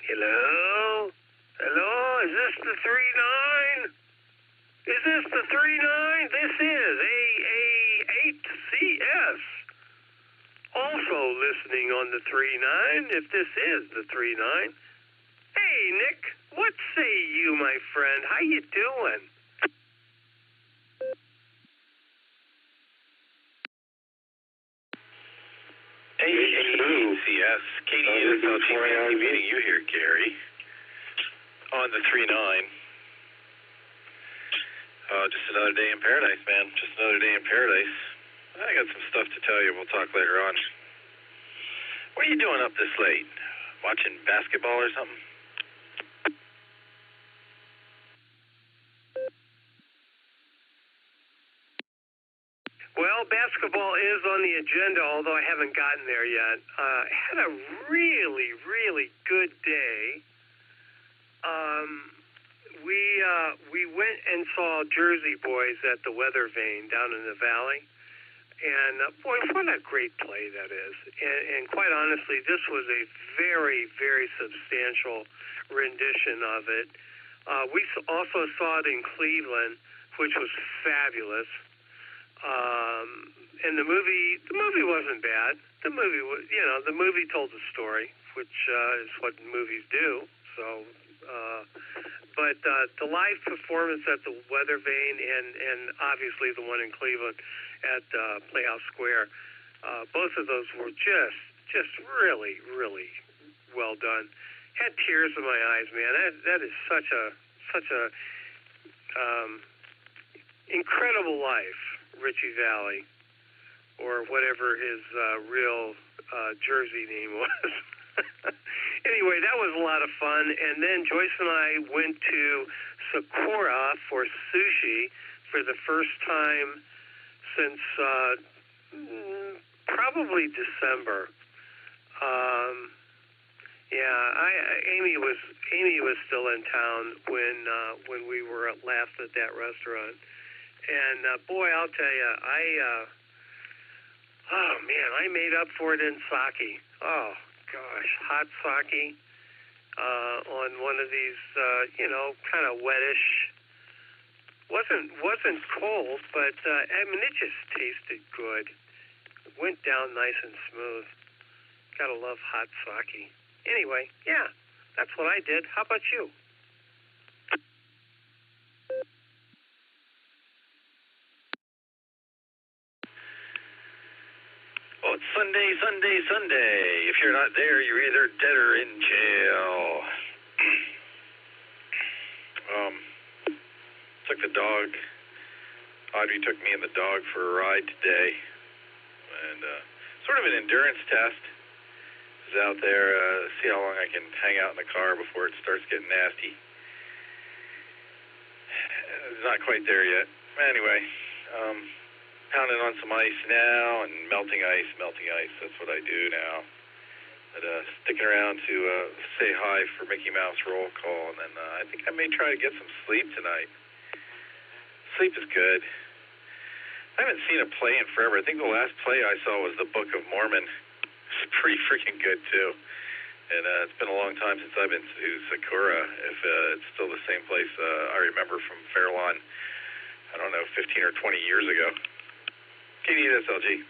Hello? Hello? Is this the 39? Is this the 39? This is AA8CS. Also listening on the 39, if this is the 39. Hey, Nick, what say you, my friend? How you doing? AACS, KDSLG fancy meeting you here, Gary. On the 39. Just another day in paradise, man. Just another day in paradise. I got some stuff to tell you. We'll talk later on. What are you doing up this late? Watching basketball or something? Well, basketball is on the agenda, although I haven't gotten there yet. Had a really, really good day. We went and saw Jersey Boys at the Weather Vane down in the valley. And, boy, what a great play that is. And quite honestly, this was a very, very substantial rendition of it. We also saw it in Cleveland, which was fabulous. And the movie wasn't bad. The movie was, the movie told the story, which is what movies do. So, but the live performance at the Weather Vane and obviously the one in Cleveland at Playhouse Square, both of those were just really, really well done. Had tears in my eyes, man. That is such a incredible life. Richie Valley, or whatever his real Jersey name was. Anyway, that was a lot of fun. And then Joyce and I went to Sakura for sushi for the first time since probably December. Amy was still in town when we were last at that restaurant. And, boy, I'll tell you, I made up for it in sake. Oh, gosh, hot sake on one of these, kind of wettish. Wasn't cold, but, it just tasted good. It went down nice and smooth. Gotta love hot sake. Anyway, yeah, that's what I did. How about you? Oh, it's Sunday. If you're not there, you're either dead or in jail. Took the dog. Audrey took me and the dog for a ride today. And sort of an endurance test. I was out there, see how long I can hang out in the car before it starts getting nasty. It's not quite there yet. Anyway, pounding on some ice now and melting ice. That's what I do now. But sticking around to say hi for Mickey Mouse roll call, and then I think I may try to get some sleep tonight. Sleep is good. I haven't seen a play in forever. I think the last play I saw was the Book of Mormon. It's pretty freaking good too. And it's been a long time since I've been to Sakura, if it's still the same place I remember from Fairlawn, I don't know, 15 or 20 years ago. KDSLG.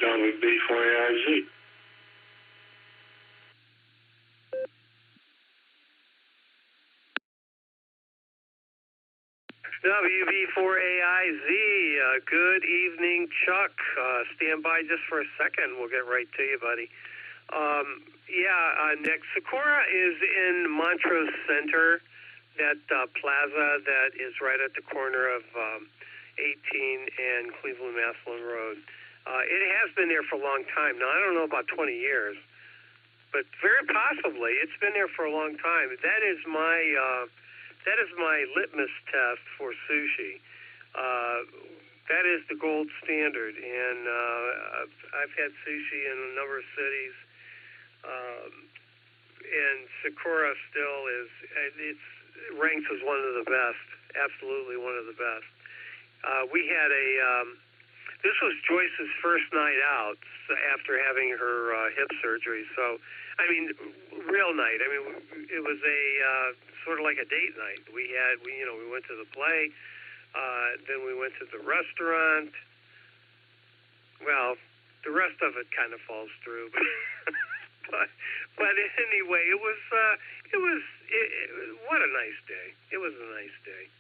John with B4AIZ. WB4AIZ, good evening, Chuck. Stand by just for a second. We'll get right to you, buddy. Nick, Sakura is in Montrose Center, that plaza that is right at the corner of 18 and Cleveland Maslin Road. It has been there for a long time. Now, I don't know about 20 years, but very possibly it's been there for a long time. That is my litmus test for sushi. That is the gold standard, and I've had sushi in a number of cities. And Sakura still ranks as one of the best, absolutely one of the best. we had this was Joyce's first night out after having her hip surgery. So, I mean, real night. I mean, it was a sort of like a date night. We went to the play, then we went to the restaurant. Well, the rest of it kind of falls through, but anyway, it was what a nice day. It was a nice day.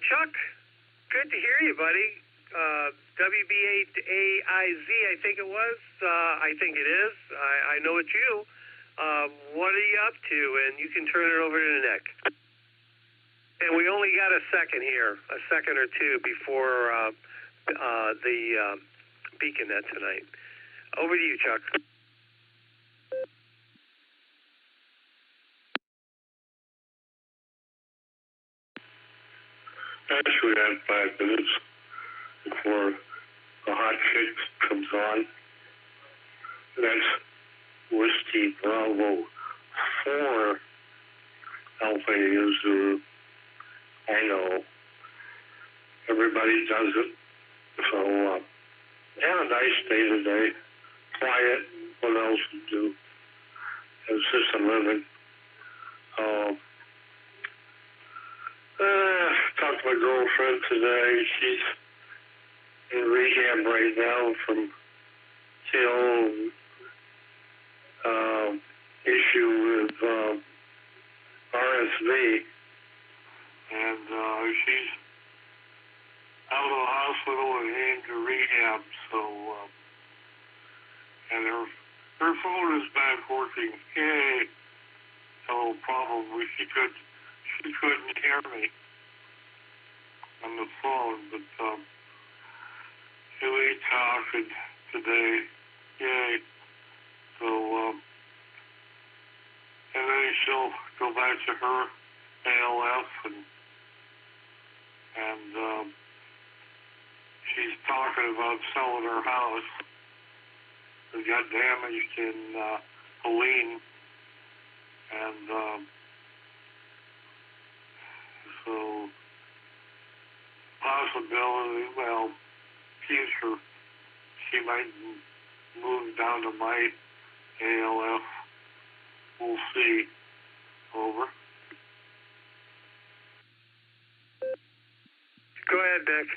Chuck, good to hear you, buddy. WB8AIZ, I think it was. I think it is. I know it's you. What are you up to? And you can turn it over to Nick. And we only got a second here, a second or two before the Beaconnet tonight. Over to you, Chuck. Actually, I have 5 minutes before the hot chick comes on. That's Whiskey Bravo 4 Alpha User. I know. Everybody does it. So, had a nice day today. Quiet. What else to do? It's just a living. Talked to my girlfriend today. She's in rehab right now from the issue with RSV. And she's out of the hospital and into rehab. So, and her phone is back working. Yay! No problem. She couldn't hear me on the phone, but we talking today. Yay! So, and then she'll go back to her ALF and she's talking about selling her house. It got damaged in Helene, and so possibility, well, future, she might move down to my ALF. We'll see. Over. Go ahead, Nick.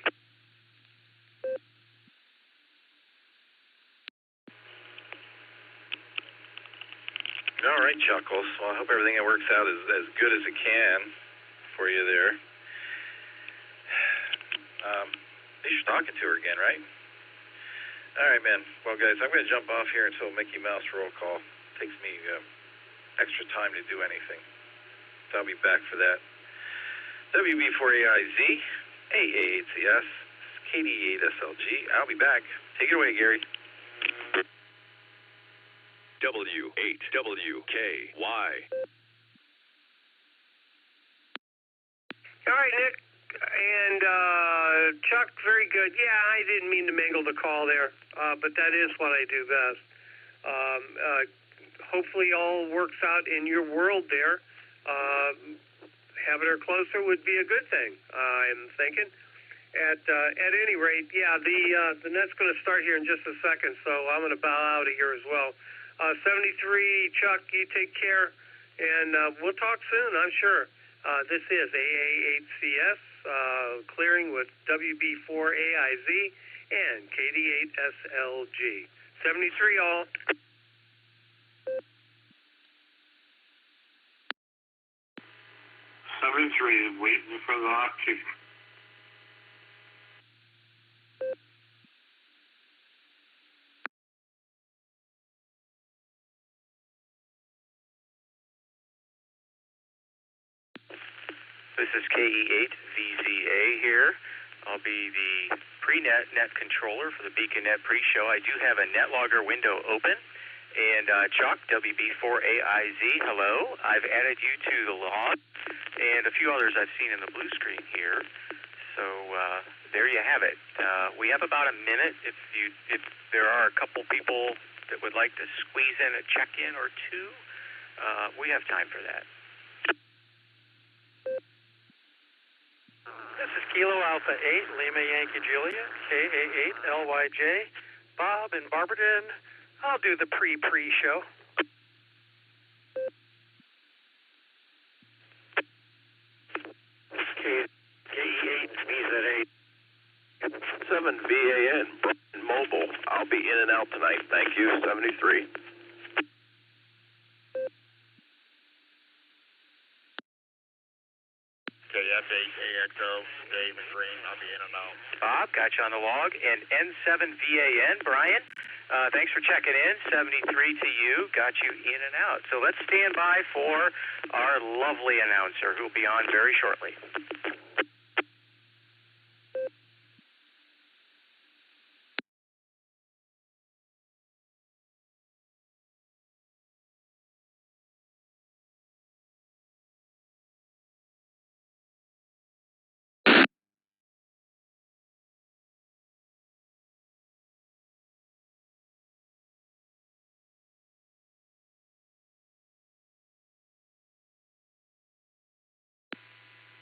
All right, Chuckles. Well, I hope everything works out as good as it can for you there. You're talking to her again, right? All right, man. Well, guys, I'm going to jump off here until Mickey Mouse roll call. Takes me extra time to do anything. So I'll be back for that. WB4AIZ, AA8CS, KD8SLG. I'll be back. Take it away, Gary. W8WKY. All right, Nick. And Chuck, very good. Yeah, I didn't mean to mangle the call there, but that is what I do best. Hopefully all works out in your world there. Having her closer would be a good thing, I'm thinking. At any rate, yeah, the net's going to start here in just a second, so I'm going to bow out of here as well. 73, Chuck, you take care, and we'll talk soon, I'm sure. This is AA8CS, clearing with WB4AIZ and KD8SLG. 73 all. Is waiting for the hot chick. This is KE8VZA here. I'll be the pre-net net controller for the Beaconnet pre-show. I do have a NetLogger window open. And Chuck, WB4AIZ, hello. I've added you to the log, and a few others I've seen in the blue screen here. So there you have it. We have about a minute. If there are a couple people that would like to squeeze in a check-in or two, we have time for that. This is Kilo Alpha 8, Lima Yankee Julia, KA8, LYJ, Bob in Barberton. I'll do the pre-show. KE8, VZ8, 7VAN, Brian Mobile. I'll be in and out tonight. Thank you, 73. KF8AXO, Dave and Green, I'll be in and out. Bob, got you on the log. And N7VAN, Brian, thanks for checking in. 73 to you, got you in and out. So let's stand by for our lovely announcer who will be on very shortly.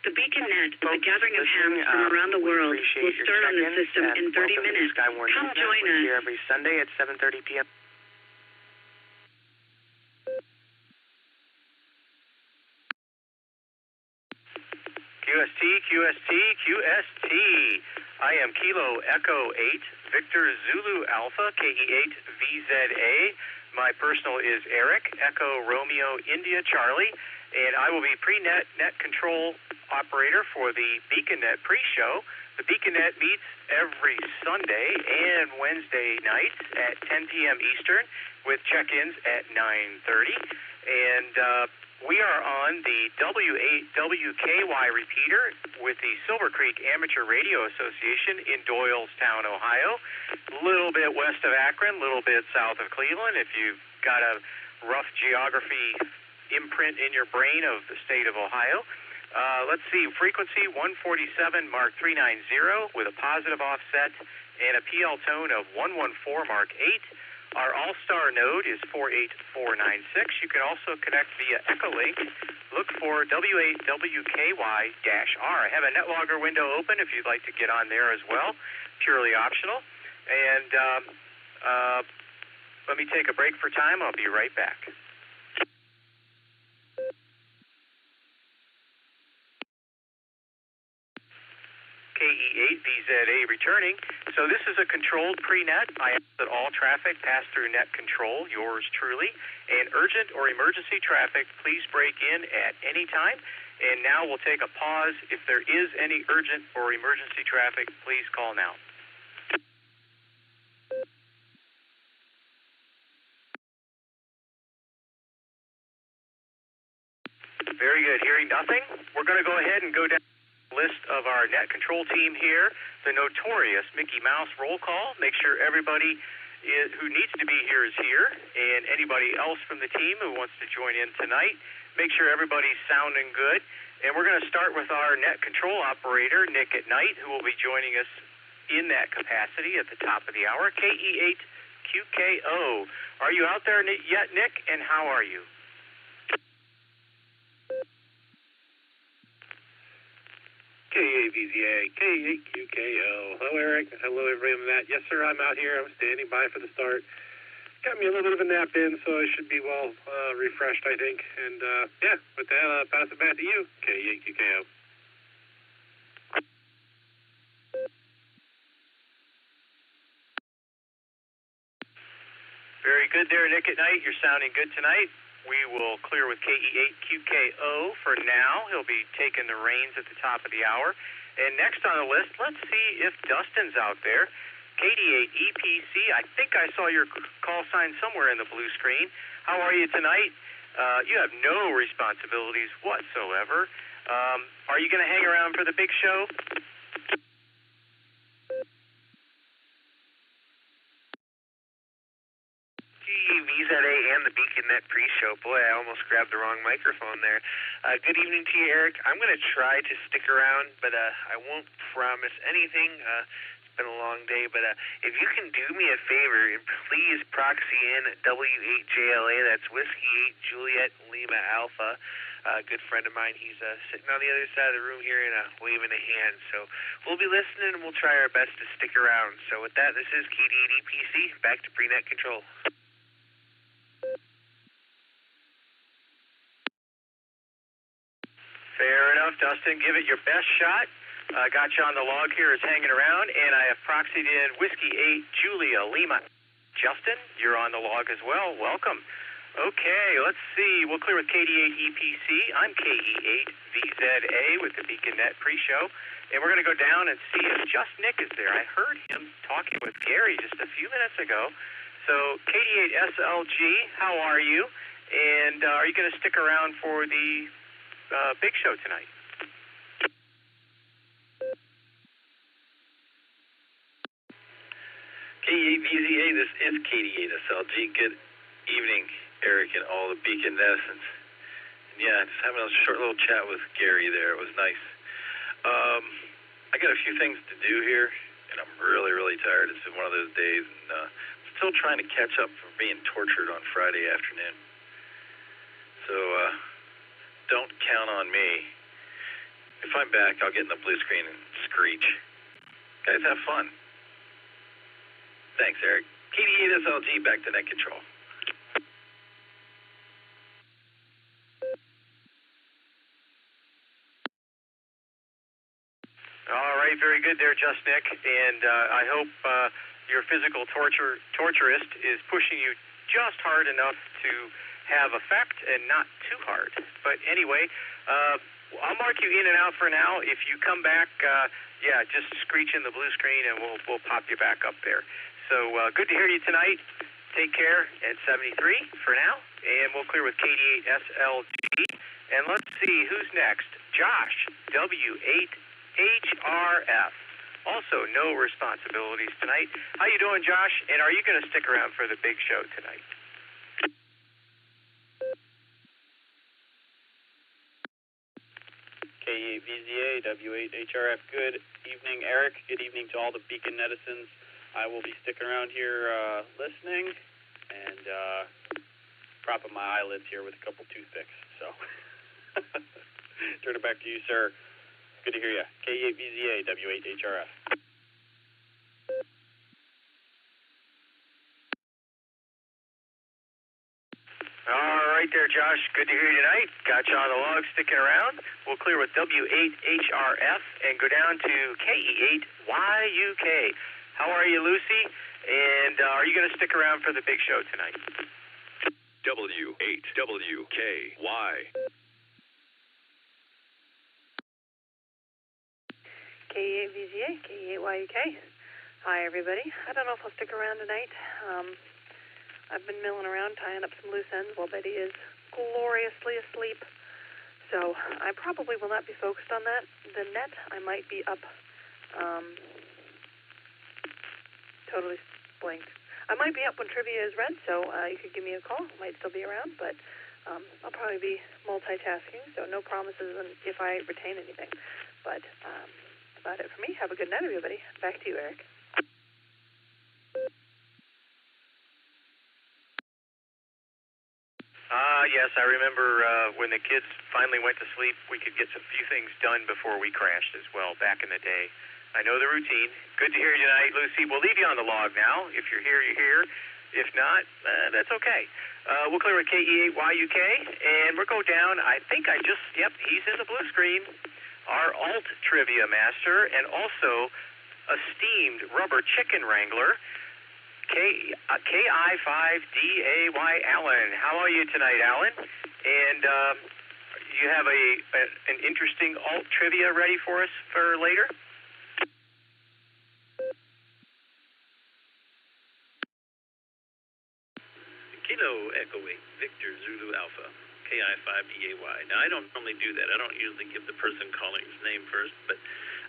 The BeaconNet, a gathering of hams from around the world, will start on the system in 30 minutes. Come join us. Here every Sunday at 7:30 p.m. QST. I am Kilo Echo 8, Victor Zulu Alpha, KE8 VZA. My personal is Eric, Echo Romeo India Charlie, and I will be pre-net net control operator for the BeaconNet pre-show. The BeaconNet meets every Sunday and Wednesday nights at 10 p.m. Eastern with check-ins at 9:30. And we are on the W8WKY repeater with the Silvercreek Amateur Radio Association in Doylestown, Ohio. A little bit west of Akron, a little bit south of Cleveland. If you've got a rough geography imprint in your brain of the state of Ohio. Let's see, frequency 147 Mark 390 with a positive offset and a PL tone of 114 Mark 8. Our Allstar Node is 48496. You can also connect via Echolink. Look for W8WKY-R. I have a NetLogger window open if you'd like to get on there as well, purely optional. And let me take a break for time. I'll be right back. KE8VZA returning. So this is a controlled pre-net. I ask that all traffic pass through net control, yours truly. And urgent or emergency traffic, please break in at any time. And now we'll take a pause. If there is any urgent or emergency traffic, please call now. Very good. Hearing nothing, we're going to go ahead and go down list of our net control team here, the notorious Mickey Mouse roll call. Make sure everybody who needs to be here is here, and anybody else from the team who wants to join in tonight, make sure everybody's sounding good. And we're going to start with our net control operator, Nick at Nite, who will be joining us in that capacity at the top of the hour. KE8QKO. Are you out there yet, Nick, and how are you? KAVZA, K8QKO. Hello, Eric. Hello, everybody. I'm Matt. Yes, sir, I'm out here. I'm standing by for the start. Got me a little bit of a nap in, so I should be well refreshed, I think. And, yeah, with that, I'll pass it back to you, K8QKO. Very good there, Nick at Nite. You're sounding good tonight. We will clear with KE8QKO for now. He'll be taking the reins at the top of the hour. And next on the list, let's see if Dustin's out there. KD8EPC, I think I saw your call sign somewhere in the blue screen. How are you tonight? You have no responsibilities whatsoever. Are you going to hang around for the big show? VZA and the BeaconNet pre-show. Boy, I almost grabbed the wrong microphone there. Good evening to you, Eric. I'm going to try to stick around, but I won't promise anything. It's been a long day, but if you can do me a favor and please proxy in W8JLA, that's Whiskey 8 Juliet Lima Alpha. A good friend of mine, he's sitting on the other side of the room here and waving a hand. So we'll be listening, and we'll try our best to stick around. So with that, this is KD8EPC, back to pre-net control. Fair enough, Dustin. Give it your best shot. Got you on the log here, is hanging around, and I have proxied in Whiskey 8 Julia Lima. Justin, you're on the log as well. Welcome. Okay, let's see. We'll clear with KD8EPC. I'm KE8VZA with the Beacon Net pre-show, and we're going to go down and see if Just Nick is there. I heard him talking with Gary just a few minutes ago. So, KD8SLG, how are you? And are you going to stick around for the big show tonight? KE8VZA, this is KD8SLG. Good evening, Eric and all the Beacon Netizens. Yeah, just having a short little chat with Gary there. It was nice. I got a few things to do here, and I'm really, really tired. It's been one of those days, and still trying to catch up from being tortured on Friday afternoon. So, don't count on me. If I'm back, I'll get in the blue screen and screech. Guys, have fun. Thanks, Eric. KD8SLG, back to net control. All right, very good there, Just Nick. And I hope your physical torturist is pushing you just hard enough to have effect and not too hard. But anyway, I'll mark you in and out for now. If you come back, just screech in the blue screen and we'll pop you back up there. So good to hear you tonight. Take care at 73 for now, and we'll clear with KD8SLG. And let's see who's next. Josh, W8HRF. Also, no responsibilities tonight. How you doing, Josh? And are you going to stick around for the big show tonight? KE8VZA, W8HRF. Good evening, Eric. Good evening to all the Beacon Netizens. I will be sticking around here listening and propping my eyelids here with a couple toothpicks. So, turn it back to you, sir. Good to hear you. KE8VZA, W8HRF. All right there, Josh. Good to hear you tonight. Got you on the log sticking around. We'll clear with W8HRF and go down to KE8YUK. How are you, Lucy? And are you going to stick around for the big show tonight? W8WKY. KE8VZA, KE8YUK. Hi, everybody. I don't know if I'll stick around tonight. I've been milling around, tying up some loose ends while Betty is gloriously asleep. So I probably will not be focused on that. The net, I might be up. Totally blanked. I might be up when trivia is read, so you could give me a call. I might still be around, but I'll probably be multitasking, so no promises if I retain anything. But that's about it for me. Have a good night, everybody. Back to you, Eric. Yes, I remember when the kids finally went to sleep, we could get some few things done before we crashed as well back in the day. I know the routine. Good to hear you tonight, Lucy. We'll leave you on the log now. If you're here, you're here. If not, that's okay. We'll clear with KE8YUK, and we'll go down. I think he's in the blue screen. Our alt trivia master, and also esteemed rubber chicken wrangler, KI5DAY Allen. How are you tonight, Allen? And you have an interesting alt trivia ready for us for later? Kilo Echoing Victor Zulu Alpha, KI5DAY. Now, I don't normally do that. I don't usually give the person calling his name first, but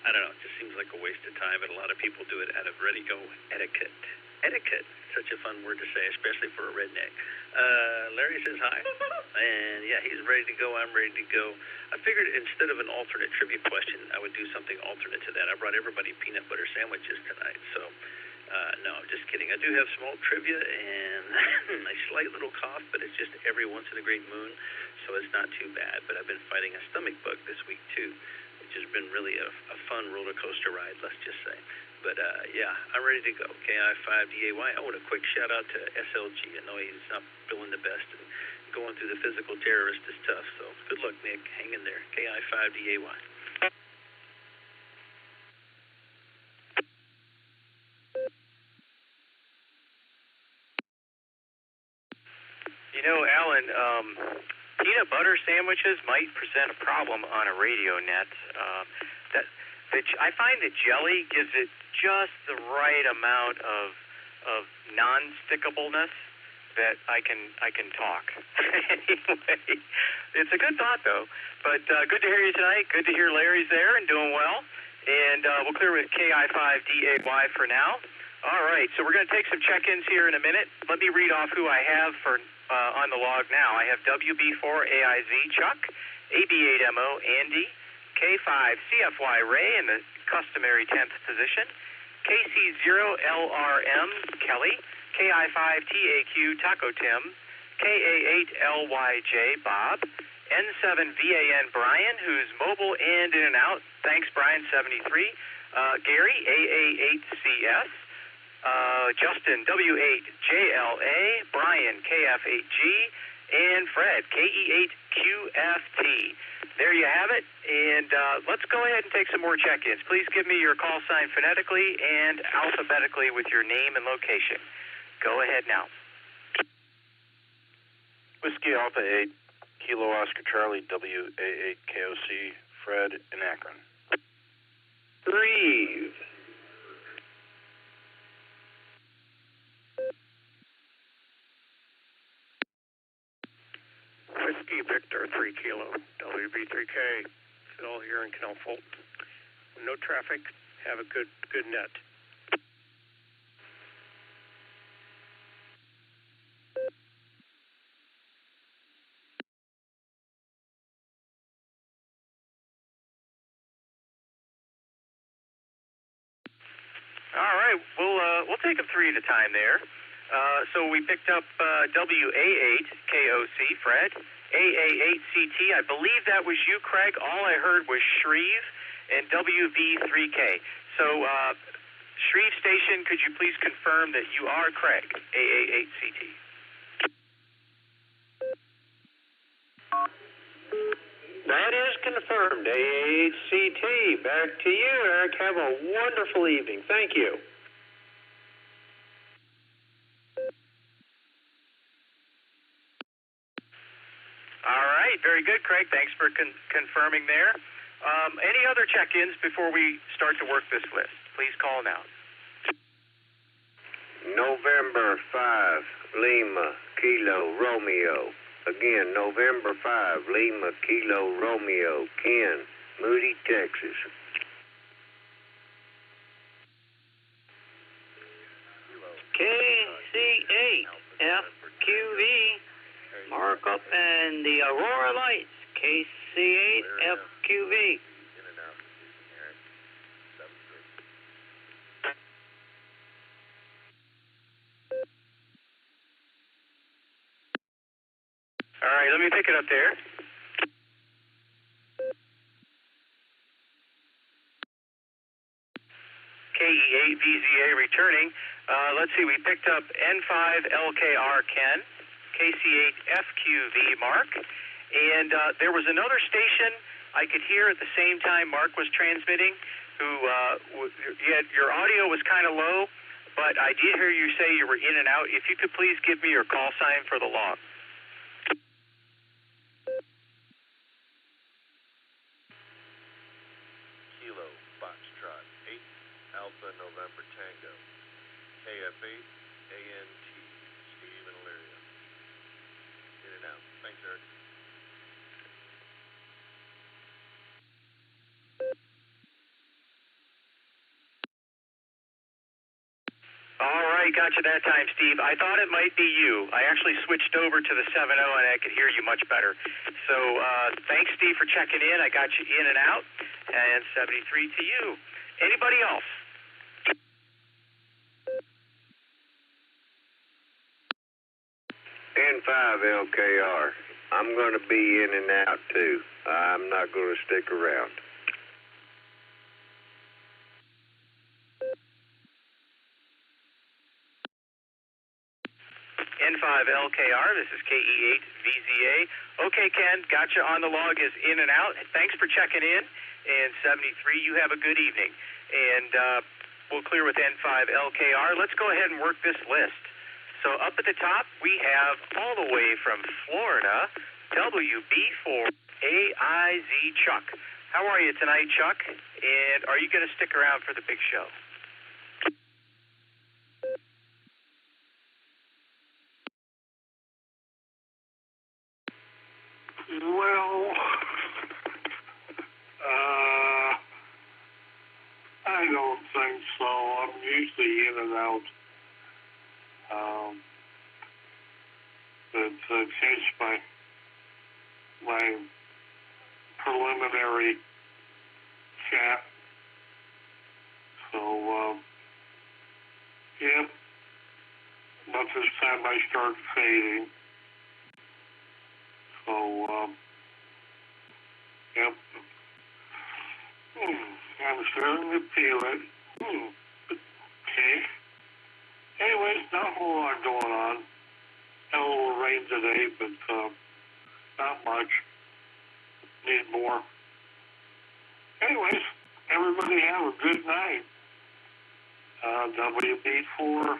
I don't know. It just seems like a waste of time, and a lot of people do it out of ready-go etiquette. Etiquette, such a fun word to say, especially for a redneck. Larry says hi, and yeah, he's ready to go. I'm ready to go. I figured instead of an alternate trivia question, I would do something alternate to that. I brought everybody peanut butter sandwiches tonight, so No, I'm just kidding. I do have small trivia and a slight little cough, but it's just every once in a great moon, so it's not too bad. But I've been fighting a stomach bug this week, too, which has been really a fun roller coaster ride, let's just say. But, yeah, I'm ready to go. KI5DAY. I want a quick shout-out to SLG. I know he's not feeling the best, and going through the physical terrorist is tough, so good luck, Nick. Hang in there. KI5DAY. You know, Alan, peanut butter sandwiches might present a problem on a radio net. I find that jelly gives it just the right amount of non-stickableness that I can talk. Anyway, it's a good thought though. But good to hear you tonight. Good to hear Larry's there and doing well. And we'll clear with KI5DAY for now. All right, so we're going to take some check-ins here in a minute. Let me read off who I have for on the log now. I have WB4AIZ Chuck, AB8MO Andy, K5CFY Ray in the customary 10th position, KC0LRM Kelly, KI5TAQ Taco Tim, KA8LYJ Bob, N7VAN Brian, who's mobile and in and out. Thanks, Brian, 73. Gary, AA8CS. Justin, W8JLA, Brian, KF8G, and Fred, KE8QFT. There you have it, and let's go ahead and take some more check-ins. Please give me your call sign phonetically and alphabetically with your name and location. Go ahead now. Whiskey Alpha 8, Kilo Oscar Charlie, WA8 KOC, Fred in Akron. Breathe. Whiskey Victor 3 Kilo, WB3K, Phil here in Canal Fulton. No traffic, have a good net. All right, we'll take them three at a time there. So we picked up WA8 KOC, Fred, AA8CT. I believe that was you, Craig. All I heard was Shreve and WV3K. So Shreve Station, could you please confirm that you are Craig, AA8CT? That is confirmed, AA8CT. Back to you, Eric. Have a wonderful evening. Thank you. All right, very good, Craig. Thanks for confirming there. Any other check-ins before we start to work this list? Please call now. November 5, Lima, Kilo, Romeo. Again, November 5, Lima, Kilo, Romeo, Ken, Moody, Texas. KC8FQV, mark up and the Aurora Lights, KC8FQV. All right, let me pick it up there. KE8VZA returning. Let's see, we picked up N5LKR Ken, KC8FQV Mark, and there was another station I could hear at the same time Mark was transmitting, who your audio was kind of low, but I did hear you say you were in and out. If you could please give me your call sign for the log. Kilo, Foxtrot, 8, Alpha, November, Tango, KF8, ANT, Steve and Illyria. In and out. Thanks, Eric. All right, got you that time, Steve. I thought it might be you. I actually switched over to the 7.0 and I could hear you much better. So thanks, Steve, for checking in. I got you in and out. And 73 to you. Anybody else? N5LKR. I'm going to be in and out, too. I'm not going to stick around. N5LKR, this is KE8VZA. Okay, Ken, gotcha on the log is in and out. Thanks for checking in. And 73, you have a good evening. And we'll clear with N5LKR. Let's go ahead and work this list. So up at the top, we have all the way from Florida, WB4AIZ Chuck. How are you tonight, Chuck? And are you going to stick around for the big show? Well, I don't think so. I'm usually in and out. It's changed my preliminary chat. So, yep. But this time I start fading. So, yep. I'm starting to feel it. Okay. Anyways, not a whole lot going on. Had a little rain today, but not much. Need more. Anyways, everybody have a good night. WB4AIZ.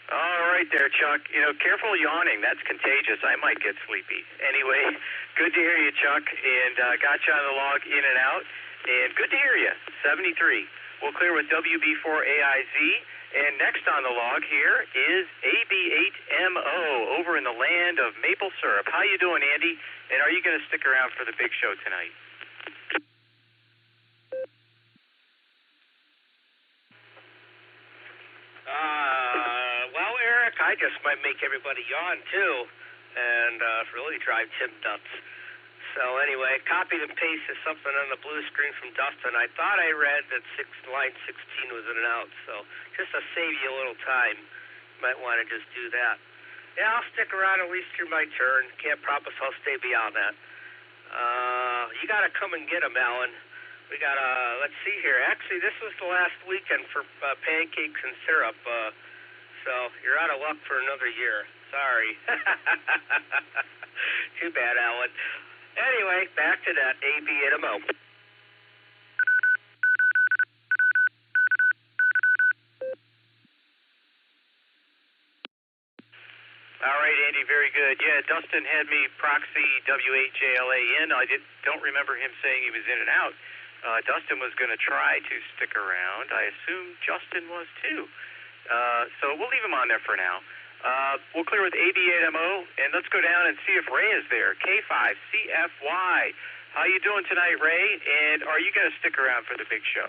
All right there, Chuck. You know, careful yawning. That's contagious. I might get sleepy. Anyway, good to hear you, Chuck. And got you on the log in and out. And good to hear you. 73. We'll clear with WB4AIZ. And next on the log here is AB8MO over in the land of maple syrup. How you doing, Andy? And are you going to stick around for the big show tonight? Well, Eric, I just might make everybody yawn, too, and really drive Tim nuts. So anyway, copied and pasted something on the blue screen from Dustin. I thought I read that line 16 was in and out, so just to save you a little time, you might want to just do that. Yeah, I'll stick around at least through my turn. Can't promise I'll stay beyond that. You got to come and get them, Alan. We got let's see here. Actually, this was the last weekend for pancakes and syrup, so you're out of luck for another year. Sorry. Too bad, Alan. Anyway, back to that AB8MO. All right, Andy, very good. Yeah, Dustin had me proxy W8JLA in. I don't remember him saying he was in and out. Dustin was going to try to stick around. I assume Justin was too. So we'll leave him on there for now. We'll clear with AB8MO, and let's go down and see if Ray is there. K5CFY. How you doing tonight, Ray? And are you going to stick around for the big show?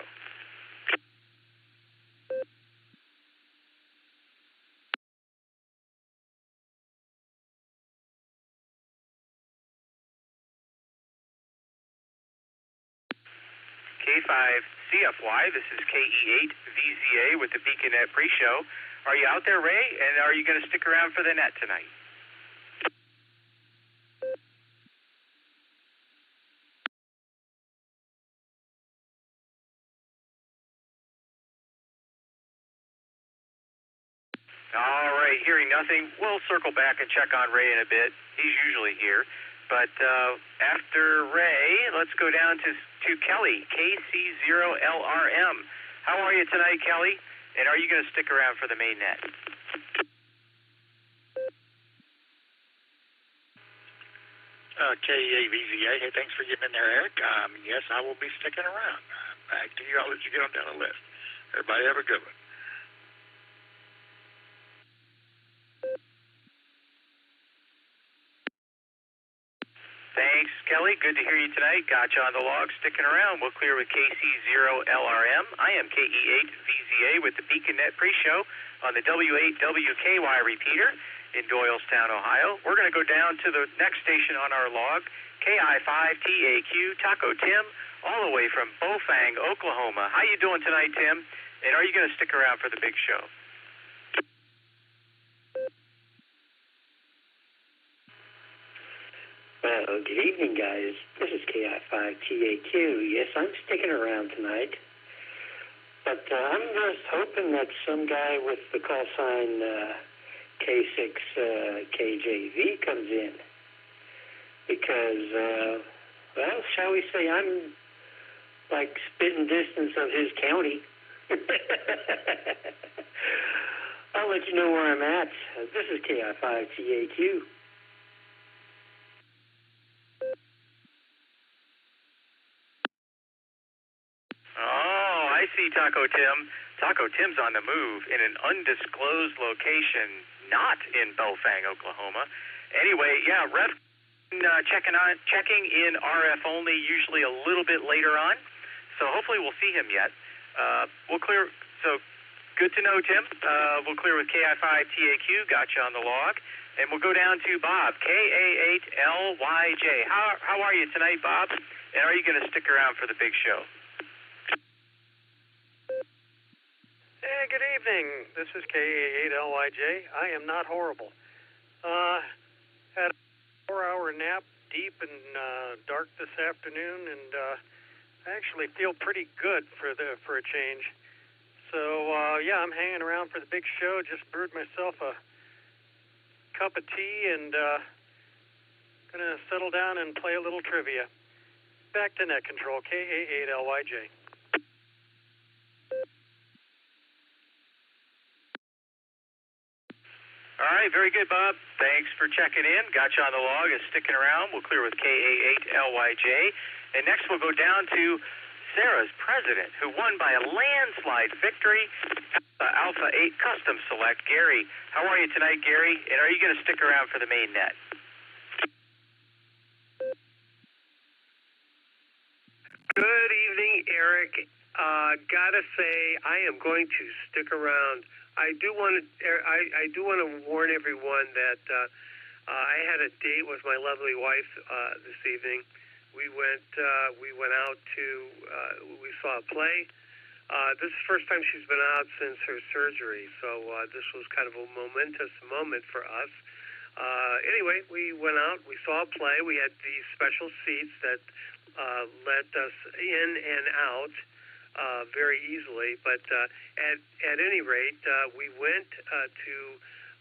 K5CFY, this is KE8VZA with the Beacon Net pre-show. Are you out there, Ray? And are you going to stick around for the net tonight? All right, hearing nothing, we'll circle back and check on Ray in a bit. He's usually here. But after Ray, let's go down to Kelly, KC0LRM. How are you tonight, Kelly? And are you going to stick around for the main net? KEAVZA. Hey, thanks for getting in there, Eric. Yes, I will be sticking around. Back to you. I'll let you get on down the list. Everybody have a good one. Thanks, Kelly. Good to hear you tonight. Got you on the log. Sticking around. We'll clear with KC0LRM. I am KE8VZA with the Beacon Net pre-show on the W8WKY repeater in Doylestown, Ohio. We're going to go down to the next station on our log, KI5TAQ, Taco Tim, all the way from Bofang, Oklahoma. How you doing tonight, Tim? And are you going to stick around for the big show? Well, good evening, guys. This is KI5TAQ. Yes, I'm sticking around tonight. But I'm just hoping that some guy with the call sign K6KJV comes in. Because, well, shall we say, I'm like spitting distance of his county. I'll let you know where I'm at. This is KI5TAQ. Oh, I see, Taco Tim. Taco Tim's on the move in an undisclosed location, not in Belfang, Oklahoma. Anyway, yeah, Rev checking in RF only, usually a little bit later on. So hopefully we'll see him yet. We'll clear. So good to know, Tim. We'll clear with KI5TAQ. Got you on the log, and we'll go down to Bob, KA8LYJ. How are you tonight, Bob? And are you going to stick around for the big show? Hey, good evening. This is KA8LYJ. I am not horrible. Had a 4-hour nap deep and dark this afternoon, and I actually feel pretty good for a change. So, yeah, I'm hanging around for the big show. Just brewed myself a cup of tea and gonna settle down and play a little trivia. Back to net control, KA8LYJ. All right, very good, Bob. Thanks for checking in. Got you on the log and sticking around. We'll clear with KA8LYJ. And next we'll go down to Sarah's president, who won by a landslide victory, Alpha 8 Custom Select, Gary. How are you tonight, Gary? And are you going to stick around for the main net? Good evening, Eric. Gotta say, I am going to stick around. I do want to warn everyone that I had a date with my lovely wife this evening. We went out to we saw a play. This is the first time she's been out since her surgery, so this was kind of a momentous moment for us. Anyway, we went out. We saw a play. We had these special seats that let us in and out very easily, but at any rate, we went to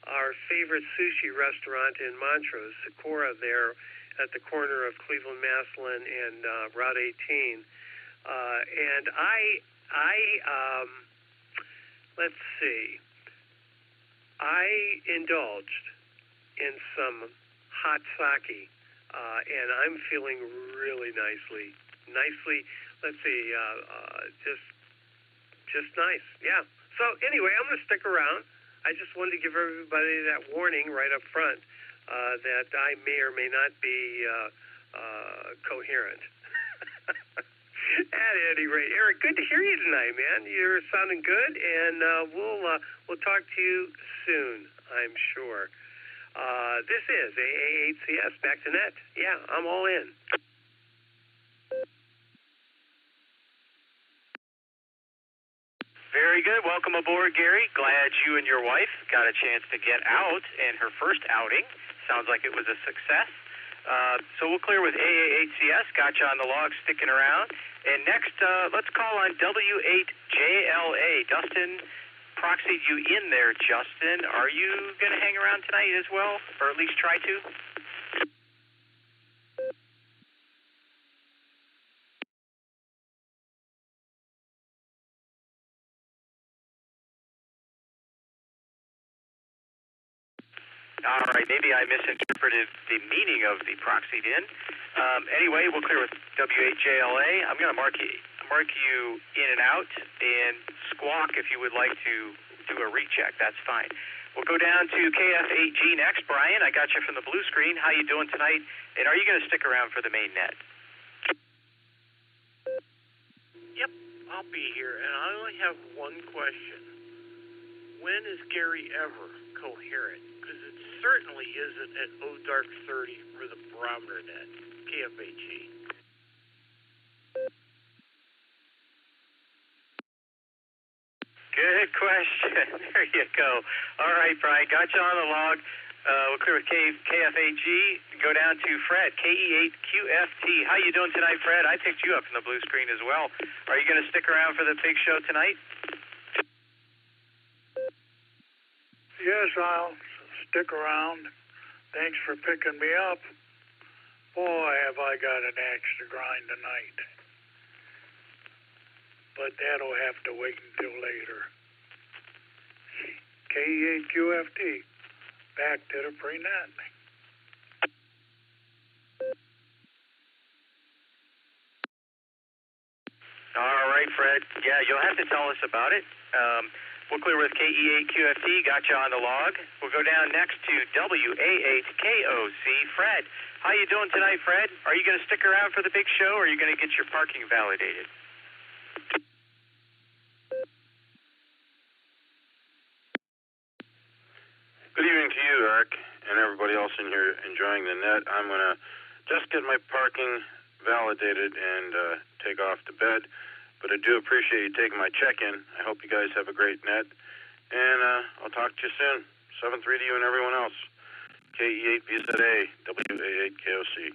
our favorite sushi restaurant in Montrose, Sakura, there at the corner of Cleveland Maslin and Route 18. And let's see, I indulged in some hot sake, and I'm feeling really nicely. Let's see, just nice, yeah. So anyway, I'm going to stick around. I just wanted to give everybody that warning right up front that I may or may not be coherent. At any rate, Eric, good to hear you tonight, man. You're sounding good, and we'll talk to you soon, I'm sure. This is AA8CS, back to net. Yeah, I'm all in. Very good. Welcome aboard, Gary. Glad you and your wife got a chance to get out, and her first outing. Sounds like it was a success. So we'll clear with AA8CS. Got you on the log, sticking around. And next, let's call on W8JLA. Dustin proxied you in there, Justin. Are you going to hang around tonight as well, or at least try to? All right, maybe I misinterpreted the meaning of the proxied in. Anyway, we'll clear with W8JLA. I'm going to mark you in and out, and squawk if you would like to do a recheck. That's fine. We'll go down to KF8G next. Brian, I got you from the blue screen. How you doing tonight? And are you going to stick around for the main net? Yep, I'll be here, and I only have one question. When is Gary ever coherent? Because it certainly isn't at ODark 30 for the barometer net. KFHE. Good question. There you go. All right, Brian, got you on the log. We'll clear with KFAG. Go down to Fred, KE8QFT. How you doing tonight, Fred? I picked you up from the blue screen as well. Are you going to stick around for the big show tonight? Yes, I'll stick around. Thanks for picking me up. Boy, have I got an axe to grind tonight. But that'll have to wait until later. KE8QFT. Back to the pre-net. All right, Fred. Yeah, you'll have to tell us about it. We'll clear with KE8QFT. Got you on the log. We'll go down next to WA8KOC. Fred, how you doing tonight, Fred? Are you going to stick around for the big show, or are you going to get your parking validated? Good evening to you, Eric, and everybody else in here enjoying the net. I'm going to just get my parking validated and take off to bed. But I do appreciate you taking my check-in. I hope you guys have a great net. And I'll talk to you soon. 7-3 to you and everyone else. KE8VZA, WA8KOC.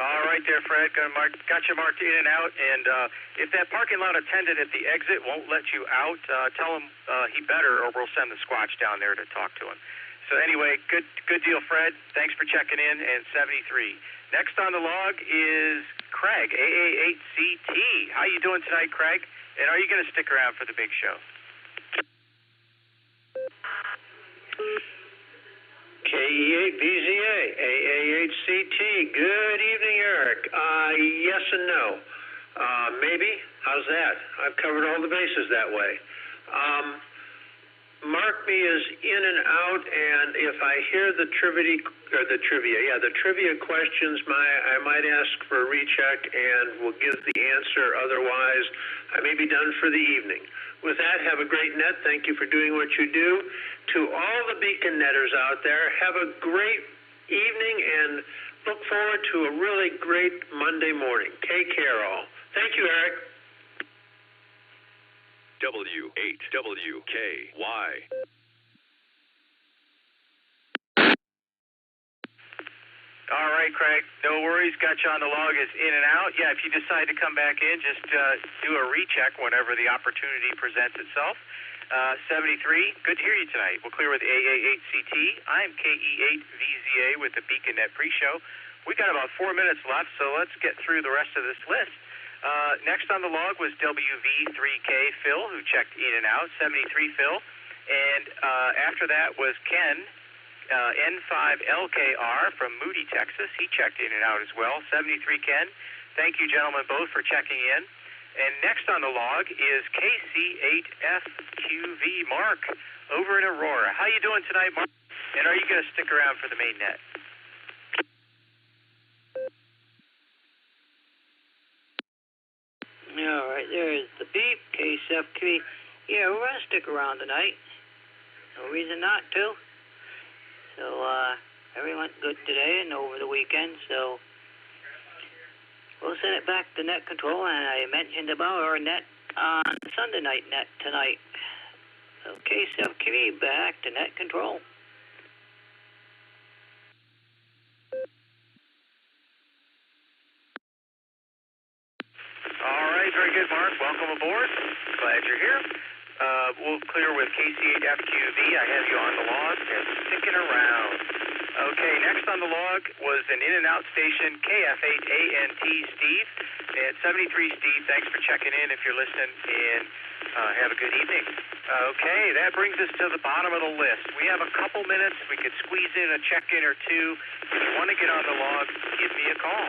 All right there, Fred. Got you marked in and out. And if that parking lot attendant at the exit won't let you out, tell him he better, or we'll send the Squatch down there to talk to him. So anyway, good deal, Fred. Thanks for checking in. And 73. Next on the log is Craig, AA8CT. How you doing tonight, Craig? And are you going to stick around for the big show? KE8VZA, AA8CT. Good evening, Eric. Yes and no. Maybe. How's that? I've covered all the bases that way. Mark me as in and out, and if I hear the trivia questions, I might ask for a recheck and will give the answer. Otherwise, I may be done for the evening. With that, have a great net. Thank you for doing what you do. To all the Beacon Netters out there, have a great evening and look forward to a really great Monday morning. Take care, all. Thank you, Eric. W8WKY. All right, Craig. No worries. Got you on the log as in and out. Yeah, if you decide to come back in, just do a recheck whenever the opportunity presents itself. 73. Good to hear you tonight. We'll clear with AA8CT. I'm KE8VZA with the BeaconNet pre-show. We got about 4 minutes left, so let's get through the rest of this list. Next on the log was WV3K Phil, who checked in and out, 73 Phil. And after that was Ken, N5LKR from Moody, Texas. He checked in and out as well, 73 Ken. Thank you, gentlemen, both for checking in. And next on the log is KC8FQV Mark over in Aurora. How you doing tonight, Mark? And are you going to stick around for the main net? All right, there's the beep, KCFQ. Yeah, we're going to stick around tonight. No reason not to. So, everything went good today and over the weekend, so we'll send it back to net control, and I mentioned about our net on Sunday night net tonight. So, KCFQ back to net control. All right, very good, Mark. Welcome aboard. Glad you're here. We'll clear with KC8FQV. I have you on the log and sticking around. Okay, next on the log was an in-and-out station, KF8ANT Steve. And 73 Steve, thanks for checking in if you're listening, and have a good evening. Okay, that brings us to the bottom of the list. We have a couple minutes. We could squeeze in a check-in or two. If you want to get on the log, give me a call.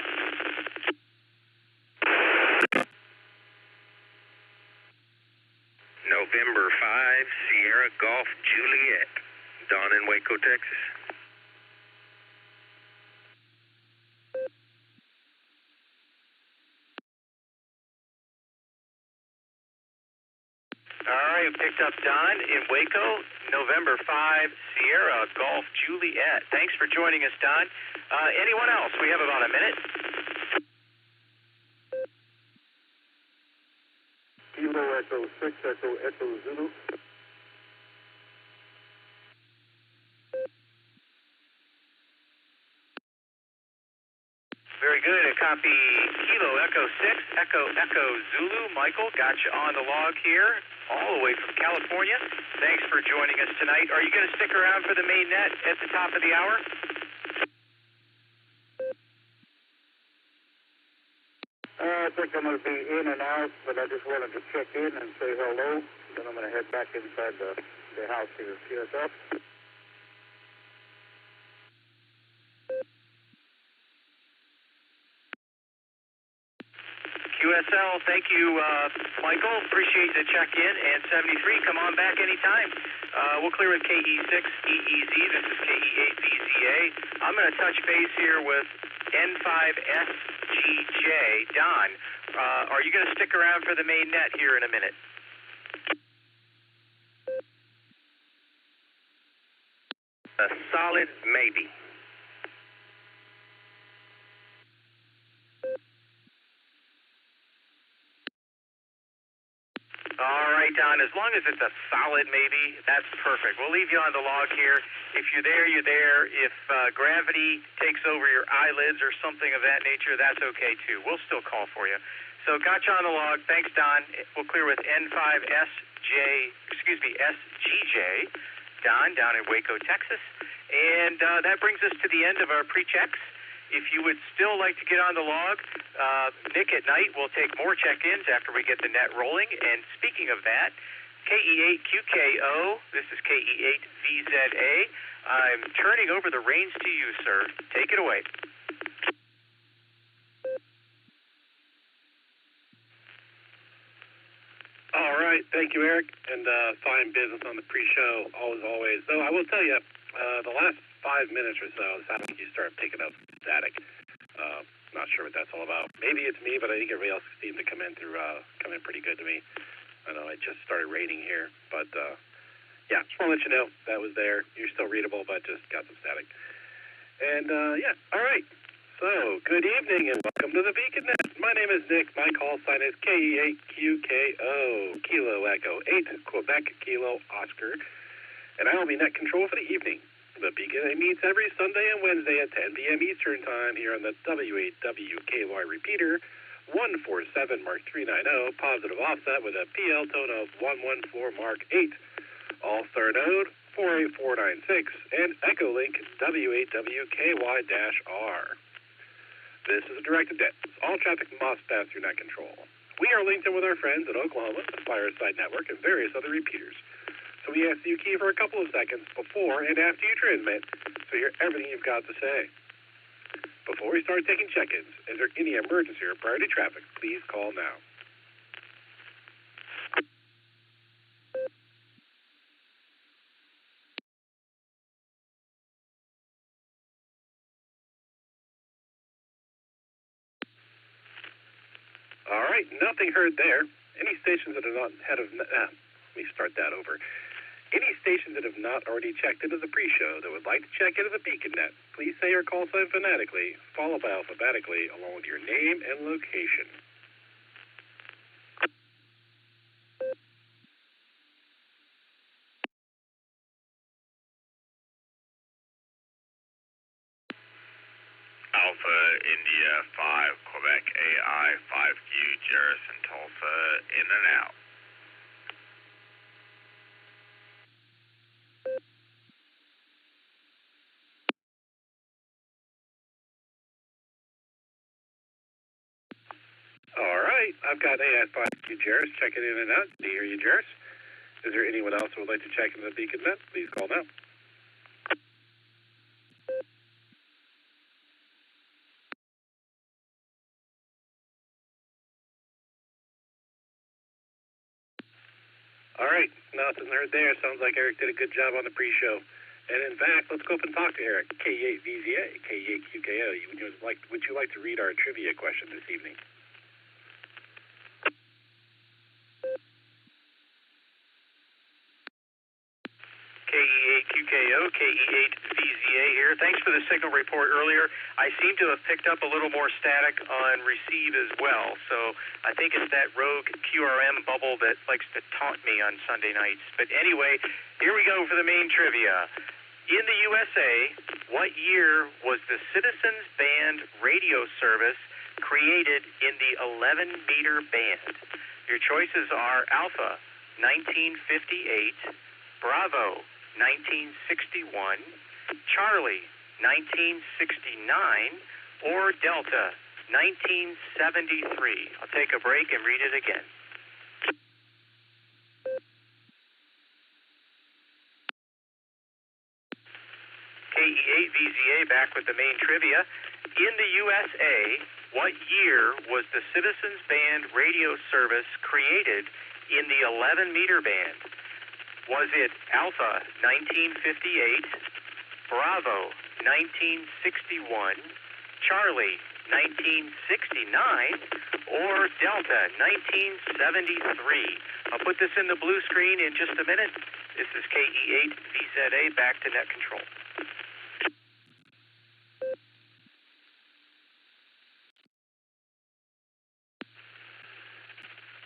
November 5, Sierra Golf Juliet, Dawn in Waco, Texas. All right, Next up, Don in Waco, November 5, Sierra Golf Juliet. Thanks for joining us, Don. Anyone else? We have about a minute. Kilo Echo 6, Echo Zulu. Very good. A copy Kilo Echo 6, Echo Zulu. Michael, got you on the log here, all the way from California. Thanks for joining us tonight. Are you going to stick around for the main net at the top of the hour? I think I'm going to be in and out, but I just wanted to check in and say hello. Then I'm going to head back inside the house here. QSL. QSL, thank you, Michael. Appreciate the check-in. And 73, come on back anytime. We'll clear with KE6 EEZ. This is KE8 VZA. I'm going to touch base here with N5SGJ. Don, are you going to stick around for the main net here in a minute? A solid maybe. All right, Don, as long as it's a solid maybe, that's perfect. We'll leave you on the log here. If you're there, you're there. If gravity takes over your eyelids or something of that nature, that's okay too. We'll still call for you. So got you on the log. Thanks, Don. We'll clear with SGJ, Don, down in Waco, Texas. And that brings us to the end of our pre-checks. If you would still like to get on the log, Nick at Nite will take more check-ins after we get the net rolling. And speaking of that, KE8QKO, this is KE8VZA. I'm turning over the reins to you, sir. Take it away. All right. Thank you, Eric. And fine business on the pre-show, always. Though I will tell you, the last 5 minutes or so, it sounded like you started picking up static. Not sure what that's all about. Maybe it's me, but I think everybody else seemed to come in pretty good to me. I know it just started raining here, but yeah, just want to let you know that was there. You're still readable, but just got some static. And yeah, all right. So, good evening and welcome to the Beacon Net. My name is Nick. My call sign is KE8QKO, Kilo Echo 8, Quebec Kilo Oscar, and I will be net control for the evening. The Beacon meets every Sunday and Wednesday at 10 p.m. Eastern Time here on the W8WKY repeater, 147 Mark 390, positive offset with a PL tone of 114 Mark 8, Allstar Node 48496, and Echolink W8WKY-R. This is a directed net. All traffic must pass through net control. We are linked in with our friends in Oklahoma, the Fireside Network, and various other repeaters. So we ask that you key for a couple of seconds before and after you transmit so you hear everything you've got to say. Before we start taking check-ins, is there any emergency or priority traffic? Please call now. All right, nothing heard there. Any stations that are not let me start that over. Any stations that have not already checked into the pre-show that would like to check into the Beacon Net, please say your call sign phonetically, followed by alphabetically, along with your name and location. Alpha India 5 Quebec AI 5Q Jerison Tulsa in and out. All right, I've got AI5Q Jerris checking in and out. Do you hear you, Jerris? Is there anyone else who would like to check into the Beacon Net? Please call now. All right, nothing heard there. Sounds like Eric did a good job on the pre-show. And in fact, let's go up and talk to Eric. KE8VZA, KE8QKO. Would you like to read our trivia question this evening? KE8VZA here. Thanks for the signal report earlier. I seem to have picked up a little more static on receive as well, so I think it's that rogue QRM bubble that likes to taunt me on Sunday nights. But anyway, here we go for the main trivia. In the USA, what year was the Citizens Band radio service created in the 11-meter band? Your choices are Alpha, 1958, Bravo, 1961, Charlie, 1969, or Delta, 1973. I'll take a break and read it again. KE8VZA back with the main trivia. In the USA, what year was the Citizens Band radio service created in the 11-meter band? Was it Alpha, 1958, Bravo, 1961, Charlie, 1969, or Delta, 1973? I'll put this in the blue screen in just a minute. This is KE8VZA, back to net control.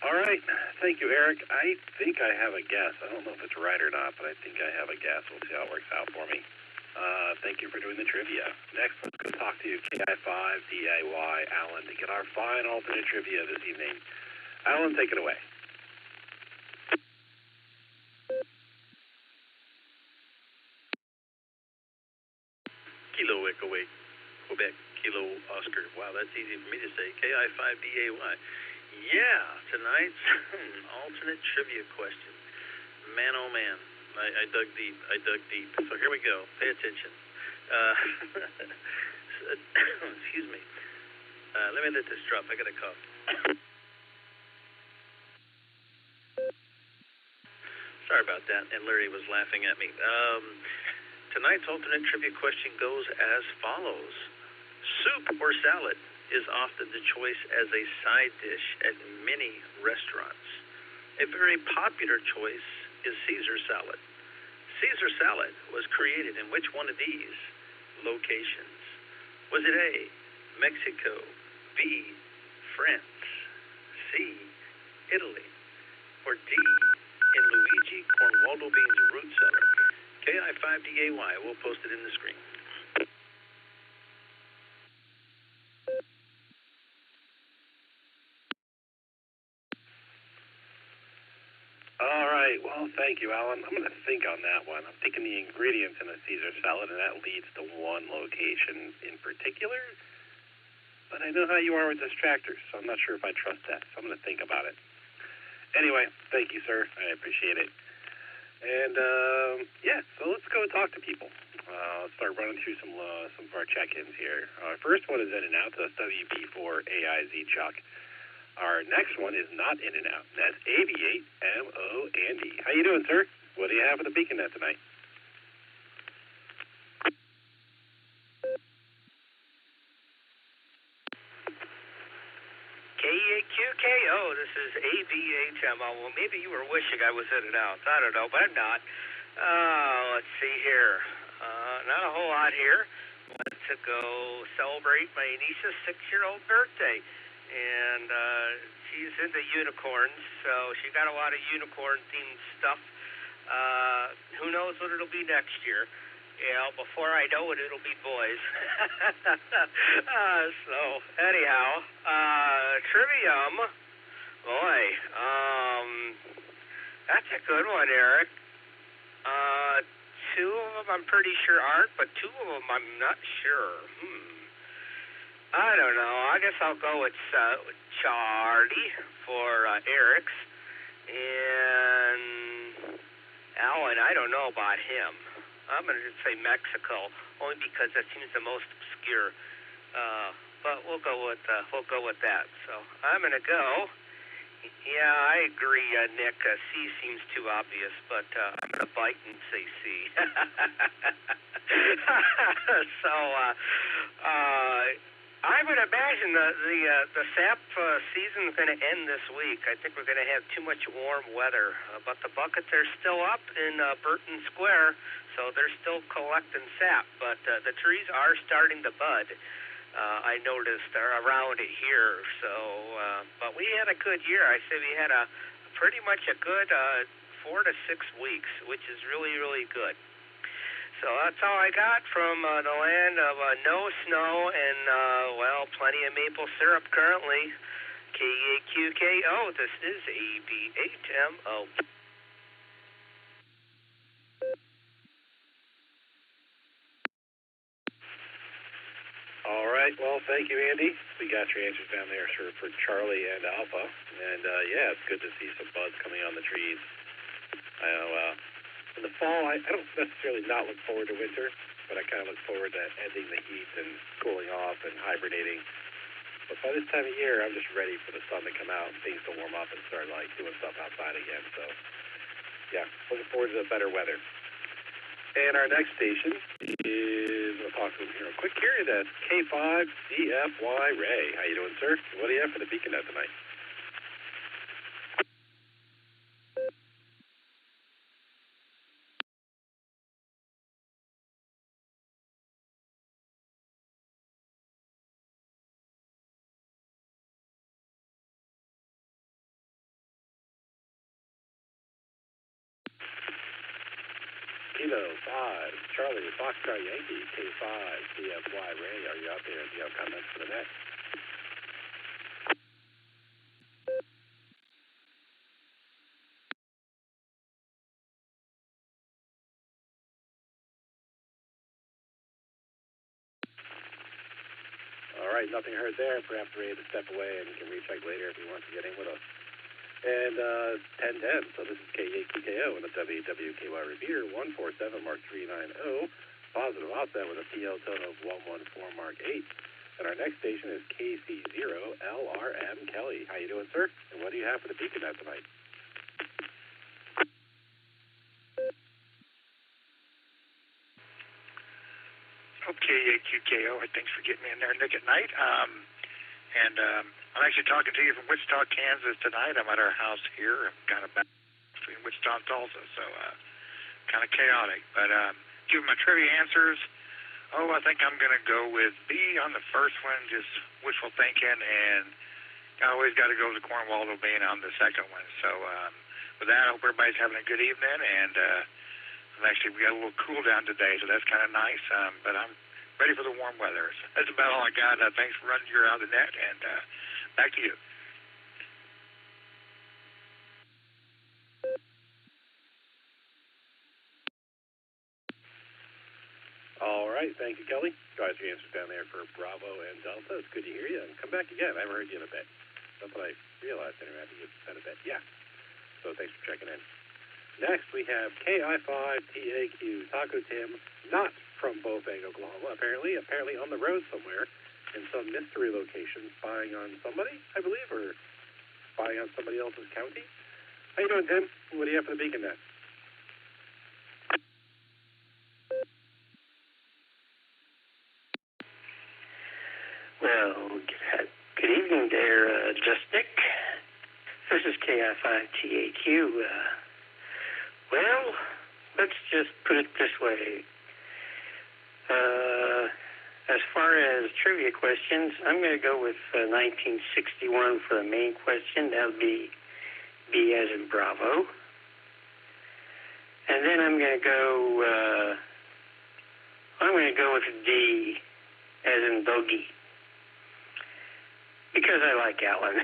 All right. Thank you, Eric. I think I have a guess. I don't know if it's right or not, but I think I have a guess. We'll see how it works out for me. Thank you for doing the trivia. Next, let's go talk to KI5DIY Alan to get our final alternate trivia this evening. Alan, take it away. Kilo Echo 8, Quebec, Kilo Oscar. Wow, that's easy for me to say. KI5DAY. Yeah, tonight's alternate trivia question. Man, oh man, I dug deep. So here we go. Pay attention. Excuse me. Let me let this drop. I got a cough. Sorry about that. And Larry was laughing at me. Tonight's alternate trivia question goes as follows. Soup or salad is often the choice as a side dish at many restaurants. A very popular choice is Caesar salad. Caesar salad was created in which one of these locations? Was it A, Mexico, B, France, C, Italy, or D, in Luigi Cornwaldo Bean's root cellar? KI5DAY, we'll post it in the screen. All right. Well, thank you, Alan. I'm going to think on that one. I'm thinking the ingredients in a Caesar salad, and that leads to one location in particular. But I know how you are with distractors, so I'm not sure if I trust that. So I'm going to think about it. Anyway, thank you, sir. I appreciate it. And, yeah, so let's go talk to people. Let's start running through some of our check-ins here. First one is in and out. That's WB4AIZ Chuck. Our next one is not in and out. That's AV8MO Andy. How you doing, sir? What do you have for the Beacon Net tonight? KEAQKO, this is AV8MO. Well, maybe you were wishing I was in and out. I don't know, but I'm not. Let's see here. Not a whole lot here. Went to go celebrate my niece's 6-year-old birthday. And she's into unicorns, so she got a lot of unicorn-themed stuff. Who knows what it'll be next year? Yeah, before I know it, it'll be boys. So, anyhow, Trivium. Boy, that's a good one, Eric. 2 of them I'm pretty sure aren't, but 2 of them I'm not sure. I don't know. I guess I'll go with Charlie for Eric's. And Alan, I don't know about him. I'm going to say Mexico, only because that seems the most obscure. But we'll go with that. So I'm going to go. Yeah, I agree, Nick. C seems too obvious, but I'm going to bite and say C. So I would imagine the sap season is going to end this week. I think we're going to have too much warm weather. But the buckets are still up in Burton Square, so they're still collecting sap. But the trees are starting to bud. I noticed around here. So, but we had a good year. I say we had pretty much a good 4 to 6 weeks, which is really, really good. So that's all I got from the land of no snow and, well, plenty of maple syrup currently. KAQKO, this is AB8MO. All right. Well, thank you, Andy. We got your answers down there for Charlie and Alpha. And, yeah, it's good to see some buds coming on the trees. I know, in the fall, I don't necessarily not look forward to winter, but I kind of look forward to ending the heat and cooling off and hibernating. But by this time of year, I'm just ready for the sun to come out and things to warm up and start, like, doing stuff outside again. So, yeah, looking forward to the better weather. And our next station is, we'll talk to him here real quick here. That's K5CFY Ray. How you doing, sir? What do you have for the Beacon Net tonight? Kilo 5, Charlie, Foxtrot Yankee, K5, CFY Ray, are you out there? Do you have comments for the net? All right, nothing heard there. Perhaps ready to step away and you can recheck later if you want to get in with us. And 1010, so this is KAQKO and the WWKY repeater, 147 Mark 390, positive offset with a PL tone of 114 Mark 8. And our next station is KC0 LRM Kelly. How you doing, sir? And what do you have for the Beacon Net tonight? Okay, QKO, thanks for getting me in there, Nick, at night. I'm actually talking to you from Wichita, Kansas tonight. I'm at our house here. I'm kind of back between Wichita and Tulsa, so kind of chaotic. But giving my trivia answers, I think I'm going to go with B on the first one, just wishful thinking, and I always got to go to Cornwall domain on the second one. So with that, I hope everybody's having a good evening, and we got a little cool down today, so that's kind of nice, but I'm ready for the warm weather. So that's about all I got. Thanks for running your out of the net, and back to you. All right, thank you, Kelly. Got your answers down there for Bravo and Delta. It's good to hear you. And come back again. I haven't heard you in a bit. That's what I realized anyway. I think you've been a bit. Yeah. So thanks for checking in. Next, we have KI5TAQ Taco Tim, not from Bofang, Oklahoma, apparently on the road somewhere in some mystery location, spying on somebody, I believe, or spying on somebody else's county. How you doing, Tim? What do you have for the Beacon Net? Well, good evening there, Just Nick. This is KI5TAQ. Well, let's just put it this way. As far as trivia questions, I'm going to go with 1961 for the main question. That would be B as in Bravo. And then I'm going to go with D as in Bogey, because I like Alan.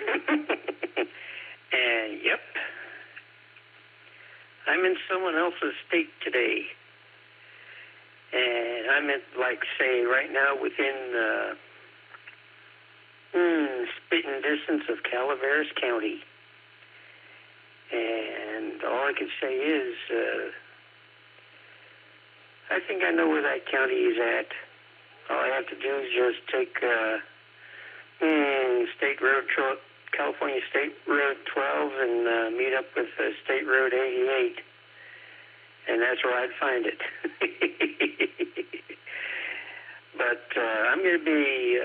And yep, I'm in someone else's state today. And I'm at, say, right now within spitting distance of Calaveras County. And all I can say is, I think I know where that county is at. All I have to do is just take California State Road 12 and meet up with State Road 88. And that's where I'd find it. But I'm going to be